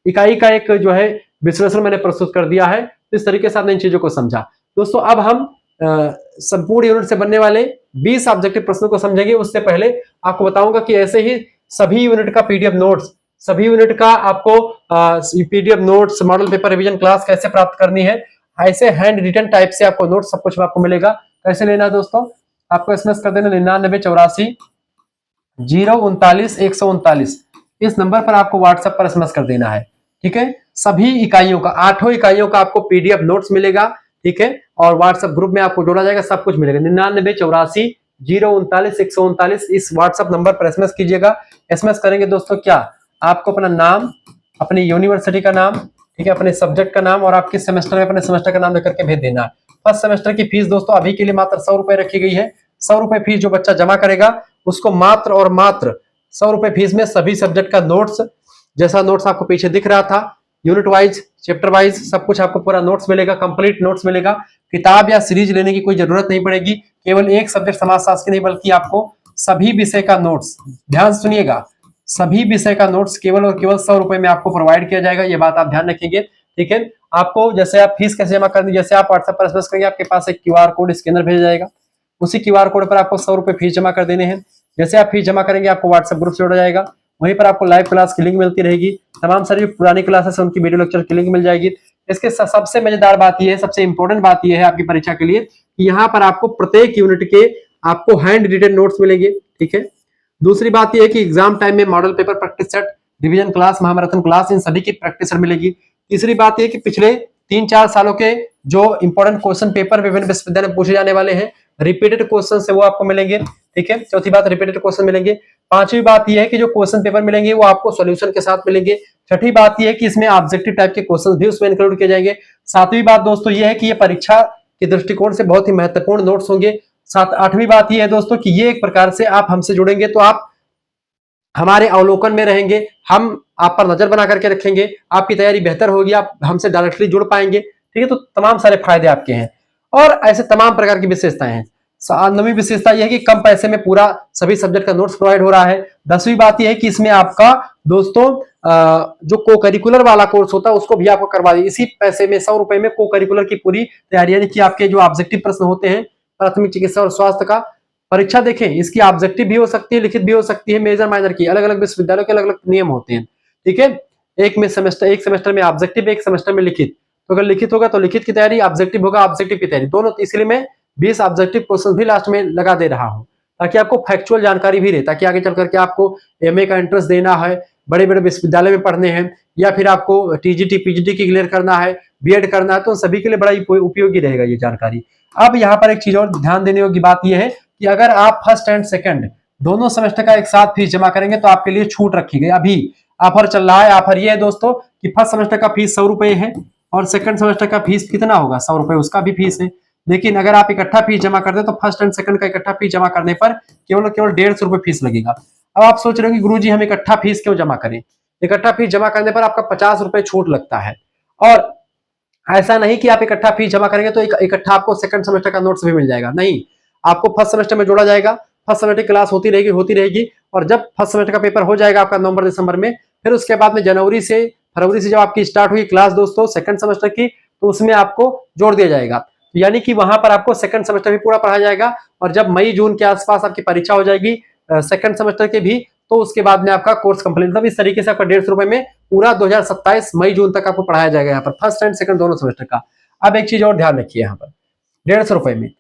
इकाई का एक जो है विश्लेषण मैंने प्रस्तुत कर दिया है, इस तरीके से आपने इन चीजों को समझा। दोस्तों अब हम संपूर्ण यूनिट से बनने वाले 20 ऑब्जेक्टिव प्रश्नों को समझेंगे। उससे पहले आपको बताऊंगा कि ऐसे ही सभी यूनिट का पीडीएफ नोट्स, सभी यूनिट का आपको PDF notes, model paper revision class कैसे प्राप्त करनी है, ऐसे हैंड रिटन टाइप से आपको नोट्स सब कुछ आपको मिलेगा। कैसे लेना है दोस्तों? आपको एसएमएस कर देना 9984 039 139, इस नंबर पर आपको व्हाट्सएप पर एसएमएस कर देना है, ठीक है। सभी इकाइयों का 8 इकाइयों का आपको पीडीएफ नोट्स मिलेगा, ठीक है। और व्हाट्सएप ग्रुप में आपको जोड़ा जाएगा, सब कुछ मिलेगा। 9984 039 139, इस व्हाट्सएप नंबर पर एसएमएस कीजिएगा। एसएमएस करेंगे दोस्तों क्या, आपको अपना नाम, अपनी यूनिवर्सिटी का नाम, ठीक है, अपने सब्जेक्ट का नाम और आपके सेमेस्टर में अपने सेमेस्टर का नाम लेकर के भेज देना। फर्स्ट सेमेस्टर की फीस दोस्तों अभी के लिए मात्र 100 रुपए रखी गई है। 100 रुपए फीस जो बच्चा जमा करेगा उसको मात्र और मात्र 100 रुपए फीस में सभी सब्जेक्ट का नोट्स, जैसा नोट्स आपको पीछे दिख रहा था, यूनिट वाइज, चैप्टर वाइज सब कुछ आपको पूरा नोट्स मिलेगा, कंप्लीट नोट्स मिलेगा। किताब या सीरीज लेने की कोई जरूरत नहीं पड़ेगी। केवल एक सब्जेक्ट समाजशास्त्र की नहीं बल्कि आपको सभी विषय का नोट्स, ध्यान सुनिएगा, सभी विषय का नोट्स केवल और केवल 100 रुपए में आपको प्रोवाइड किया जाएगा। ये बात आप ध्यान रखेंगे, ठीक है। आपको जैसे आप फीस कैसे जमा करनी, जैसे आप व्हाट्सएप पर एसएमएस करेंगे आपके पास एक क्यूआर कोड स्कैनर भेजा जाएगा। उसी QR कोड पर आपको 100 रुपए फीस जमा कर देने हैं। जैसे आप फीस जमा करेंगे आपको व्हाट्सएप ग्रुप से जोड़ा जाएगा, वहीं पर आपको लाइव क्लास की लिंक मिलती रहेगी, तमाम सारी पुरानी क्लासेस उनकी वीडियो लेक्चर की लिंक मिल जाएगी। इसके सबसे मजेदार बात यह है, सबसे इंपॉर्टेंट बात यह है आपकी परीक्षा के लिए कि यहाँ पर आपको प्रत्येक यूनिट के आपको हैंड रिटेन नोट्स मिलेंगे, ठीक है। दूसरी बात यह है कि एग्जाम टाइम में model paper practice set, revision class, महामैराथन क्लास, इन सभी की प्रैक्टिस सेट मिलेगी। तीसरी बात यह कि पिछले 3-4 सालों के जो इंपॉर्टेंट क्वेश्चन पेपर विभिन्न विश्वविद्यालय में पूछे जाने वाले हैं, रिपीटेड क्वेश्चन है वो आपको मिलेंगे, ठीक है। चौथी बात, रिपीटेड क्वेश्चन मिलेंगे। पांचवी बात यह है कि जो क्वेश्चन पेपर मिलेंगे वो आपको सॉल्यूशन के साथ मिलेंगे। छठी बात यह है कि इसमें ऑब्जेक्टिव टाइप के क्वेश्चन भी उसमें इंक्लूड किए जाएंगे। सातवीं बात दोस्तों यह है कि ये परीक्षा के दृष्टिकोण से बहुत ही महत्वपूर्ण नोट्स होंगे। आठवीं बात यह है दोस्तों कि ये एक प्रकार से आप हमसे जुड़ेंगे तो आप हमारे अवलोकन में रहेंगे, हम आप पर नजर बना करके रखेंगे, आपकी तैयारी बेहतर होगी, आप हमसे डायरेक्टली जुड़ पाएंगे, ठीक है। तो तमाम सारे फायदे आपके हैं और ऐसे तमाम प्रकार की विशेषताएं हैं। 9वीं विशेषता यह है कि कम पैसे में पूरा सभी सब्जेक्ट का नोट्स प्रोवाइड हो रहा है। 10वीं बात यह है कि इसमें आपका दोस्तों जो को करिकुलर वाला कोर्स होता है उसको भी आपको करवा दिए इसी पैसे में, 100 रुपए में को करिकुलर की पूरी तैयारी, यानी कि आपके जो ऑब्जेक्टिव प्रश्न होते हैं प्राथमिक चिकित्सा और स्वास्थ्य का परीक्षा देखें, इसकी ऑब्जेक्टिव भी हो सकती है, लिखित भी हो सकती है, मेजर माइनर की, अलग अलग विश्वविद्यालयों के अलग अलग नियम होते हैं, ठीक है। एक सेमेस्टर में ऑब्जेक्टिव, एक सेमेस्टर में लिखित। तो अगर लिखित होगा तो लिखित की तैयारी, ऑब्जेक्टिव होगा ऑब्जेक्टिव की तैयारी, दोनों। इसलिए मैं 20 ऑब्जेक्टिव क्वेश्चन भी लास्ट में लगा दे रहा हूं ताकि आपको फैक्चुअल जानकारी भी रहे, ताकि आगे चल करके आपको एमए का एंट्रेंस देना है, बड़े बड़े विश्वविद्यालय में पढ़ने हैं, या फिर आपको टीजीटी पीजीटी की क्लियर करना है, बीएड करना है, तो सभी के लिए बड़ा उपयोगी रहेगा ये जानकारी। अब यहाँ पर एक चीज और ध्यान देने योग्य बात यह है कि अगर आप फर्स्ट एंड सेकंड दोनों सेमेस्टर का एक साथ फीस जमा करेंगे तो आपके लिए छूट रखी गई। अभी ऑफर चल रहा है, ऑफर ये है दोस्तों कि फर्स्ट सेमेस्टर का फीस 100 रुपए है और सेकंड सेमेस्टर का फीस कितना होगा, 100 रुपए उसका भी फीस है। लेकिन अगर आप इकट्ठा फीस जमा करते तो फर्स्ट एंड सेकंड का इकट्ठा फीस जमा करने पर केवल 150 रुपए फीस लगेगा। अब आप सोच रहे हो कि गुरुजी हम इकट्ठा फीस क्यों जमा करें? इकट्ठा फीस जमा करने पर आपका 50 रुपए छूट लगता है, और ऐसा नहीं कि आप इकट्ठा फीस जमा करेंगे तो इकट्ठा आपको सेकंड सेमेस्टर का नोट्स भी मिल जाएगा, नहीं। आपको फर्स्ट सेमेस्टर में जोड़ा जाएगा, फर्स्ट सेमेस्टर की क्लास होती रहेगी, और जब फर्स्ट सेमेस्टर का पेपर हो जाएगा आपका नवंबर दिसंबर में, फिर उसके बाद में जनवरी से फरवरी से जब आपकी स्टार्ट हुई क्लास दोस्तों सेकंड सेमेस्टर की, तो उसमें आपको जोड़ दिया जाएगा, यानी कि वहां पर आपको सेकंड सेमेस्टर भी पूरा पढ़ाया जाएगा। और जब मई जून के आसपास आपकी परीक्षा हो जाएगी सेकंड सेमेस्टर के भी, तो उसके बाद में आपका कोर्स कंप्लीट, मतलब इस तरीके से आपका 150 रुपए में पूरा 2027 मई जून तक आपको पढ़ाया जाएगा यहाँ पर फर्स्ट एंड सेकंड दोनों सेमेस्टर का। अब एक चीज और ध्यान रखिए, यहाँ पर 150 रुपए में,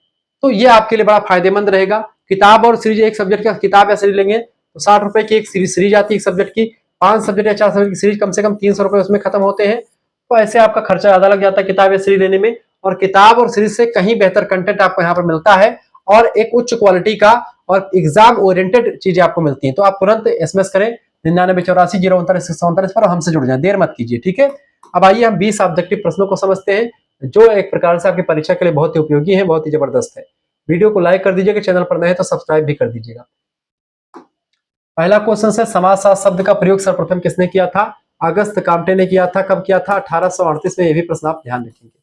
तो ये आपके लिए बड़ा फायदेमंद रहेगा। किताब और सीरीज, एक सब्जेक्ट का किताब या सीरीज लेंगे तो 60 रुपए की एक सीरीज आती है एक सब्जेक्ट की, 5 सब्जेक्ट या 4 सब्जेक्ट की सीरीज कम से कम 300 रुपए उसमें खत्म होते हैं। तो ऐसे आपका खर्चा ज्यादा लग जाता है किताब या सीरीज लेने में, और किताब और सीरीज से कहीं बेहतर कंटेंट आपको यहाँ पर मिलता है और एक उच्च क्वालिटी का और एग्जाम ओरिएंटेड चीजें आपको मिलती हैं। तो आप तुरंत एसएमएस करें 9984 039 पर, हमसे जुड़ जाए, देर मत कीजिए, ठीक है। अब आइए हम 20 ऑब्जेक्टिव प्रश्नों को समझते हैं जो एक प्रकार से आपकी परीक्षा के लिए बहुत ही उपयोगी है, बहुत ही जबरदस्त है। वीडियो को लाइक कर दीजिएगा, चैनल पर नए हैं तो सब्सक्राइब भी कर दीजिएगा। पहला क्वेश्चन है, समासशास्त्र शब्द का प्रयोग सर्वप्रथम किसने किया था? अगस्त काम्टे ने किया था। कब किया था? 1838 में। ये भी प्रश्न आप ध्यान रखेंगे।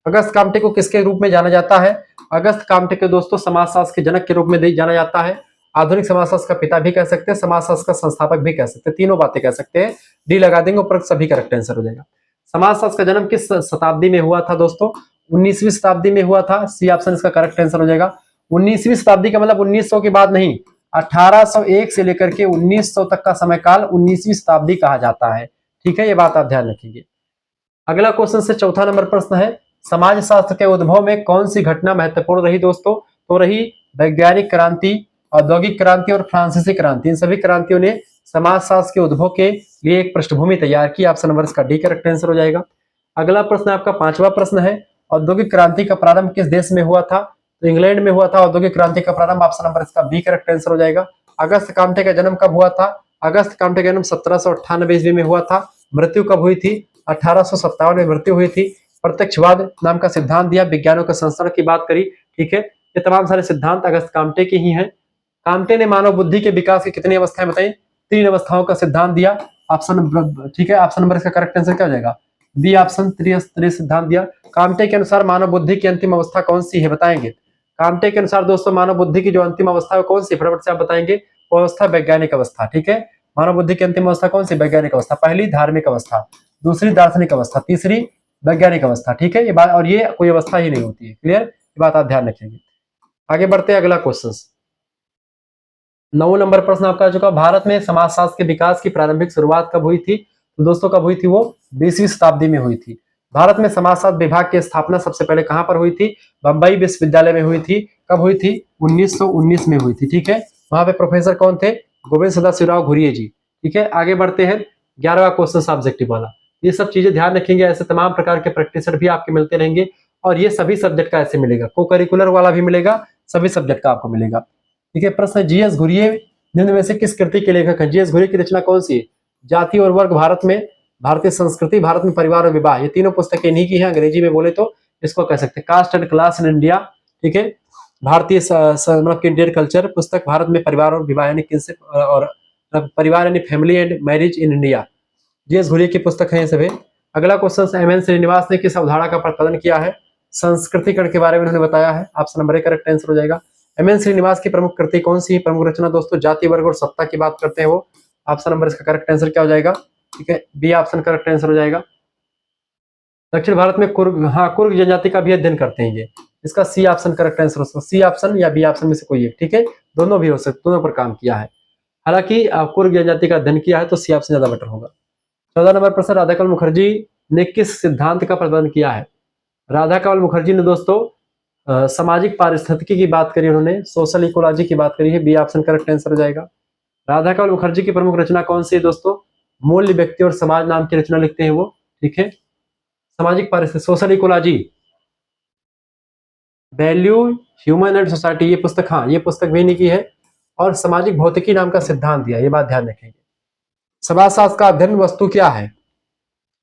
अगस्त काम्टे को किसके रूप में जाना जाता है? अगस्त काम्टे के दोस्तों समाजशास्त्र के जनक के रूप में जाना जाता है। आधुनिक समाजशास्त्र का पिता भी कह सकते हैं, समाजशास्त्र का संस्थापक भी कह सकते हैं, तीनों बातें कह सकते हैं। डी लगा देंगे ऊपर, सभी करेक्ट आंसर हो जाएगा। समाजशास्त्र का जन्म किस शताब्दी में हुआ था दोस्तों? 19वीं शताब्दी में हुआ था। सी ऑप्शन इसका करेक्ट आंसर हो जाएगा। 19वीं शताब्दी का मतलब 1900 के बाद नहीं, 1801 से लेकर के 1900 तक का समय काल 19वीं शताब्दी कहा जाता है, ठीक है। ये बात आप ध्यान रखिए। अगला क्वेश्चन से चौथा नंबर प्रश्न है, समाजशास्त्र के उद्भव में कौन सी घटना महत्वपूर्ण रही दोस्तों? तो रही वैज्ञानिक क्रांति, औद्योगिक क्रांति और फ्रांसीसी क्रांति। इन सभी क्रांतियों ने समाजशास्त्र के उद्भव के लिए एक पृष्ठभूमि तैयार की। ऑप्शन नंबर इसका डी करेक्ट आंसर हो जाएगा। अगला प्रश्न आपका पांचवा प्रश्न है, औद्योगिक क्रांति का प्रारंभ किस देश में हुआ था? तो इंग्लैंड में हुआ था औद्योगिक क्रांति का प्रारंभ। ऑप्शन नंबर इसका बी करेक्ट आंसर हो जाएगा। अगस्त काम्टे का जन्म कब हुआ था? अगस्त काम्टे का जन्म 1798 ईस्वी में हुआ था। मृत्यु कब हुई थी? 1857 में मृत्यु हुई थी। प्रत्यक्षवाद नाम का सिद्धांत दिया, विज्ञानों के संस्करण की बात करी, ठीक है। ये तमाम सारे सिद्धांत अगस्त काम्टे के ही हैं। काम्टे ने मानव बुद्धि के विकास की कितनी अवस्थाएं बताई? 3 अवस्थाओं का सिद्धांत दिया। ऑप्शन ठीक है, ऑप्शन नंबर इसका करेक्ट आंसर क्या हो जाएगा? बी ऑप्शन, त्रिस्तरीय सिद्धांत दिया। काम्टे के अनुसार मानव बुद्धि की अंतिम अवस्था कौन सी है, बताएंगे? काम्टे के अनुसार दोस्तों मानव बुद्धि की जो अंतिम अवस्था है कौन सी, फटाफट से आप बताएंगे? वो अवस्था वैज्ञानिक अवस्था, ठीक है। मानव बुद्धि की अंतिम अवस्था कौन सी? वैज्ञानिक अवस्था। पहली धार्मिक अवस्था, दूसरी दार्शनिक अवस्था, तीसरी वैज्ञानिक अवस्था, ठीक है। ये बात, और ये कोई अवस्था ही नहीं होती है, क्लियर? ये बात आप ध्यान रखेंगे। आगे बढ़ते हैं अगला क्वेश्चन। 9 नंबर प्रश्न आपका आ चुका। भारत में समाजशास्त्र के विकास की प्रारंभिक शुरुआत कब हुई थी? तो दोस्तों कब हुई थी? वो 20वीं शताब्दी में हुई थी। भारत में समाजशास्त्र विभाग की स्थापना सबसे पहले कहां पर हुई थी? बंबई विश्वविद्यालय में हुई थी। कब हुई थी? 1919 में हुई थी। ठीक है, वहां पे प्रोफेसर कौन थे? गोविंद सदाशिवराव घुरिये जी। ठीक है, आगे बढ़ते हैं। 11वां क्वेश्चन सब्जेक्टिव वाला। ये सब चीजें ध्यान रखेंगे, ऐसे तमाम प्रकार के प्रैक्टिसर भी आपके मिलते रहेंगे और ये सभी सब्जेक्ट का ऐसे मिलेगा, को करिकुलर वाला भी मिलेगा, सभी सब्जेक्ट का आपको मिलेगा। ठीक है, प्रश्न है, जीएस घुरिये निम्न में से किस कृति के लेखक हैं? जीएस घुरिये की रचना कौन सी है? जाति और वर्ग भारत में, भारतीय संस्कृति, भारत में परिवार और विवाह, ये तीनों पुस्तकें इन्हीं की हैं। अंग्रेजी में बोले तो इसको कह सकते हैं caste and class in India. ठीक है, भारतीय मतलब इंडियन कल्चर, पुस्तक भारत में परिवार और विवाह यानी किनशिप और परिवार यानी family and marriage in India, GS Ghurye की पुस्तक है ये सभी। अगला क्वेश्चन, एम एन श्रीनिवास ने किस अवधारणा का प्रतिपादन किया है? संस्कृतिकरण के बारे में उन्होंने बताया है। ऑप्शन नंबर 1 करेक्ट आंसर हो जाएगा। एम एन श्रीनिवास की प्रमुख कृति कौन सी है? प्रमुख रचना दोस्तों जाति वर्ग और सत्ता की बात करते हैं वो। ऑप्शन नंबर इसका करेक्ट आंसर क्या हो जाएगा? ठीक है, बी ऑप्शन करेक्ट आंसर हो जाएगा। दक्षिण भारत में कुर्ग, हाँ कुर्ग जनजाति का भी अध्ययन करते हैं ये, इसका सी ऑप्शन करेक्ट आंसर हो सकता है। सी ऑप्शन या बी ऑप्शन में से कोई एक। ठीक है, दोनों भी हो सकते, दोनों पर काम किया है। हालांकि कुर्ग जनजाति का अध्ययन किया है तो सी ऑप्शन ज्यादा बेटर होगा। 14 नंबर प्रश्न, राधाकमल मुखर्जी ने किस सिद्धांत का प्रतिपादन किया है? राधाकमल मुखर्जी ने दोस्तों सामाजिक पारिस्थितिकी की बात करी, उन्होंने सोशल इकोलॉजी की बात करी है। बी ऑप्शन करेक्ट आंसर हो जाएगा। राधाकमल मुखर्जी की प्रमुख रचना कौन सी है दोस्तों? मूल्य, व्यक्ति और समाज नाम की रचना लिखते हैं वो। ठीक है, सामाजिक पारिस्थितिकी, social ecology, value, human and society, ये पुस्तक, हाँ ये पुस्तक भी इन्हीं की है। और सामाजिक भौतिकी नाम का सिद्धांत दिया, ये बात ध्यान रखेंगे। समाजशास्त्र का अध्ययन वस्तु क्या है?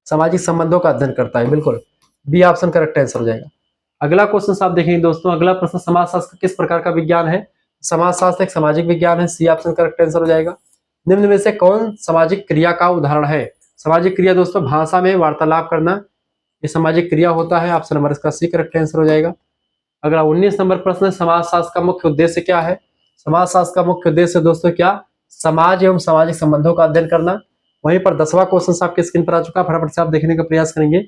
सामाजिक संबंधों का अध्ययन करता है, बिल्कुल बी ऑप्शन करेक्ट आंसर हो जाएगा। अगला क्वेश्चन आप देखेंगे दोस्तों, अगला प्रश्न, समाजशास्त्र किस प्रकार का विज्ञान है? समाजशास्त्र एक सामाजिक विज्ञान है। सी ऑप्शन करेक्ट आंसर हो जाएगा। निम्न में से कौन सामाजिक क्रिया का उदाहरण है? सामाजिक क्रिया दोस्तों भाषा में वार्तालाप करना, ये सामाजिक क्रिया होता है। ऑप्शन नंबर इसका सी करेक्ट आंसर हो जाएगा। अगला 19 नंबर प्रश्न, समाजशास्त्र का मुख्य उद्देश्य क्या है? समाजशास्त्र का मुख्य उद्देश्य दोस्तों क्या? समाज एवं सामाजिक संबंधों का अध्ययन करना। वहीं पर 10वां क्वेश्चन आपके स्क्रीन पर आ चुका, फटाफट से आप देखने का प्रयास करेंगे।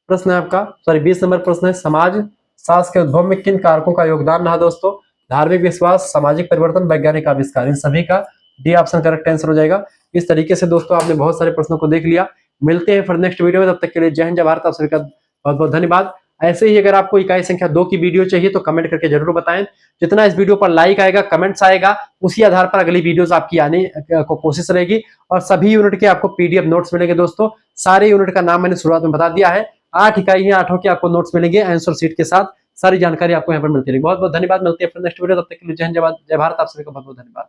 प्रश्न है आपका, सॉरी 20 नंबर प्रश्न है, समाज शास्त्र के उद्भव में किन कारकों का योगदान रहा दोस्तों? धार्मिक विश्वास, सामाजिक परिवर्तन, वैज्ञानिक आविष्कार, इन सभी का डी ऑप्शन करेक्ट आंसर हो जाएगा। इस तरीके से दोस्तों आपने बहुत सारे प्रश्नों को देख लिया। मिलते हैं फिर नेक्स्ट वीडियो में, तब तक के लिए जय हिंद जय भारत, आप सभी का बहुत बहुत धन्यवाद। ऐसे ही अगर आपको इकाई संख्या 2 की वीडियो चाहिए तो कमेंट करके जरूर बताएं। जितना इस वीडियो पर लाइक आएगा, कमेंट्स आएगा, उसी आधार पर अगली वीडियोस आपकी आने को कोशिश रहेगी। और सभी यूनिट के आपको पीडीएफ नोट्स मिलेंगे दोस्तों। सारे यूनिट का नाम मैंने शुरुआत में बता दिया है। 8 इकाई है, 8 के आपको नोट्स मिलेंगे आंसर शीट के साथ। सारी जानकारी आपको यहाँ पर मिलती रहेगी। बहुत बहुत धन्यवाद, मिलती है फिर नेक्स्ट वीडियो, तब तक के लिए जय हिंद जय भारत, आप सभी का बहुत बहुत धन्यवाद।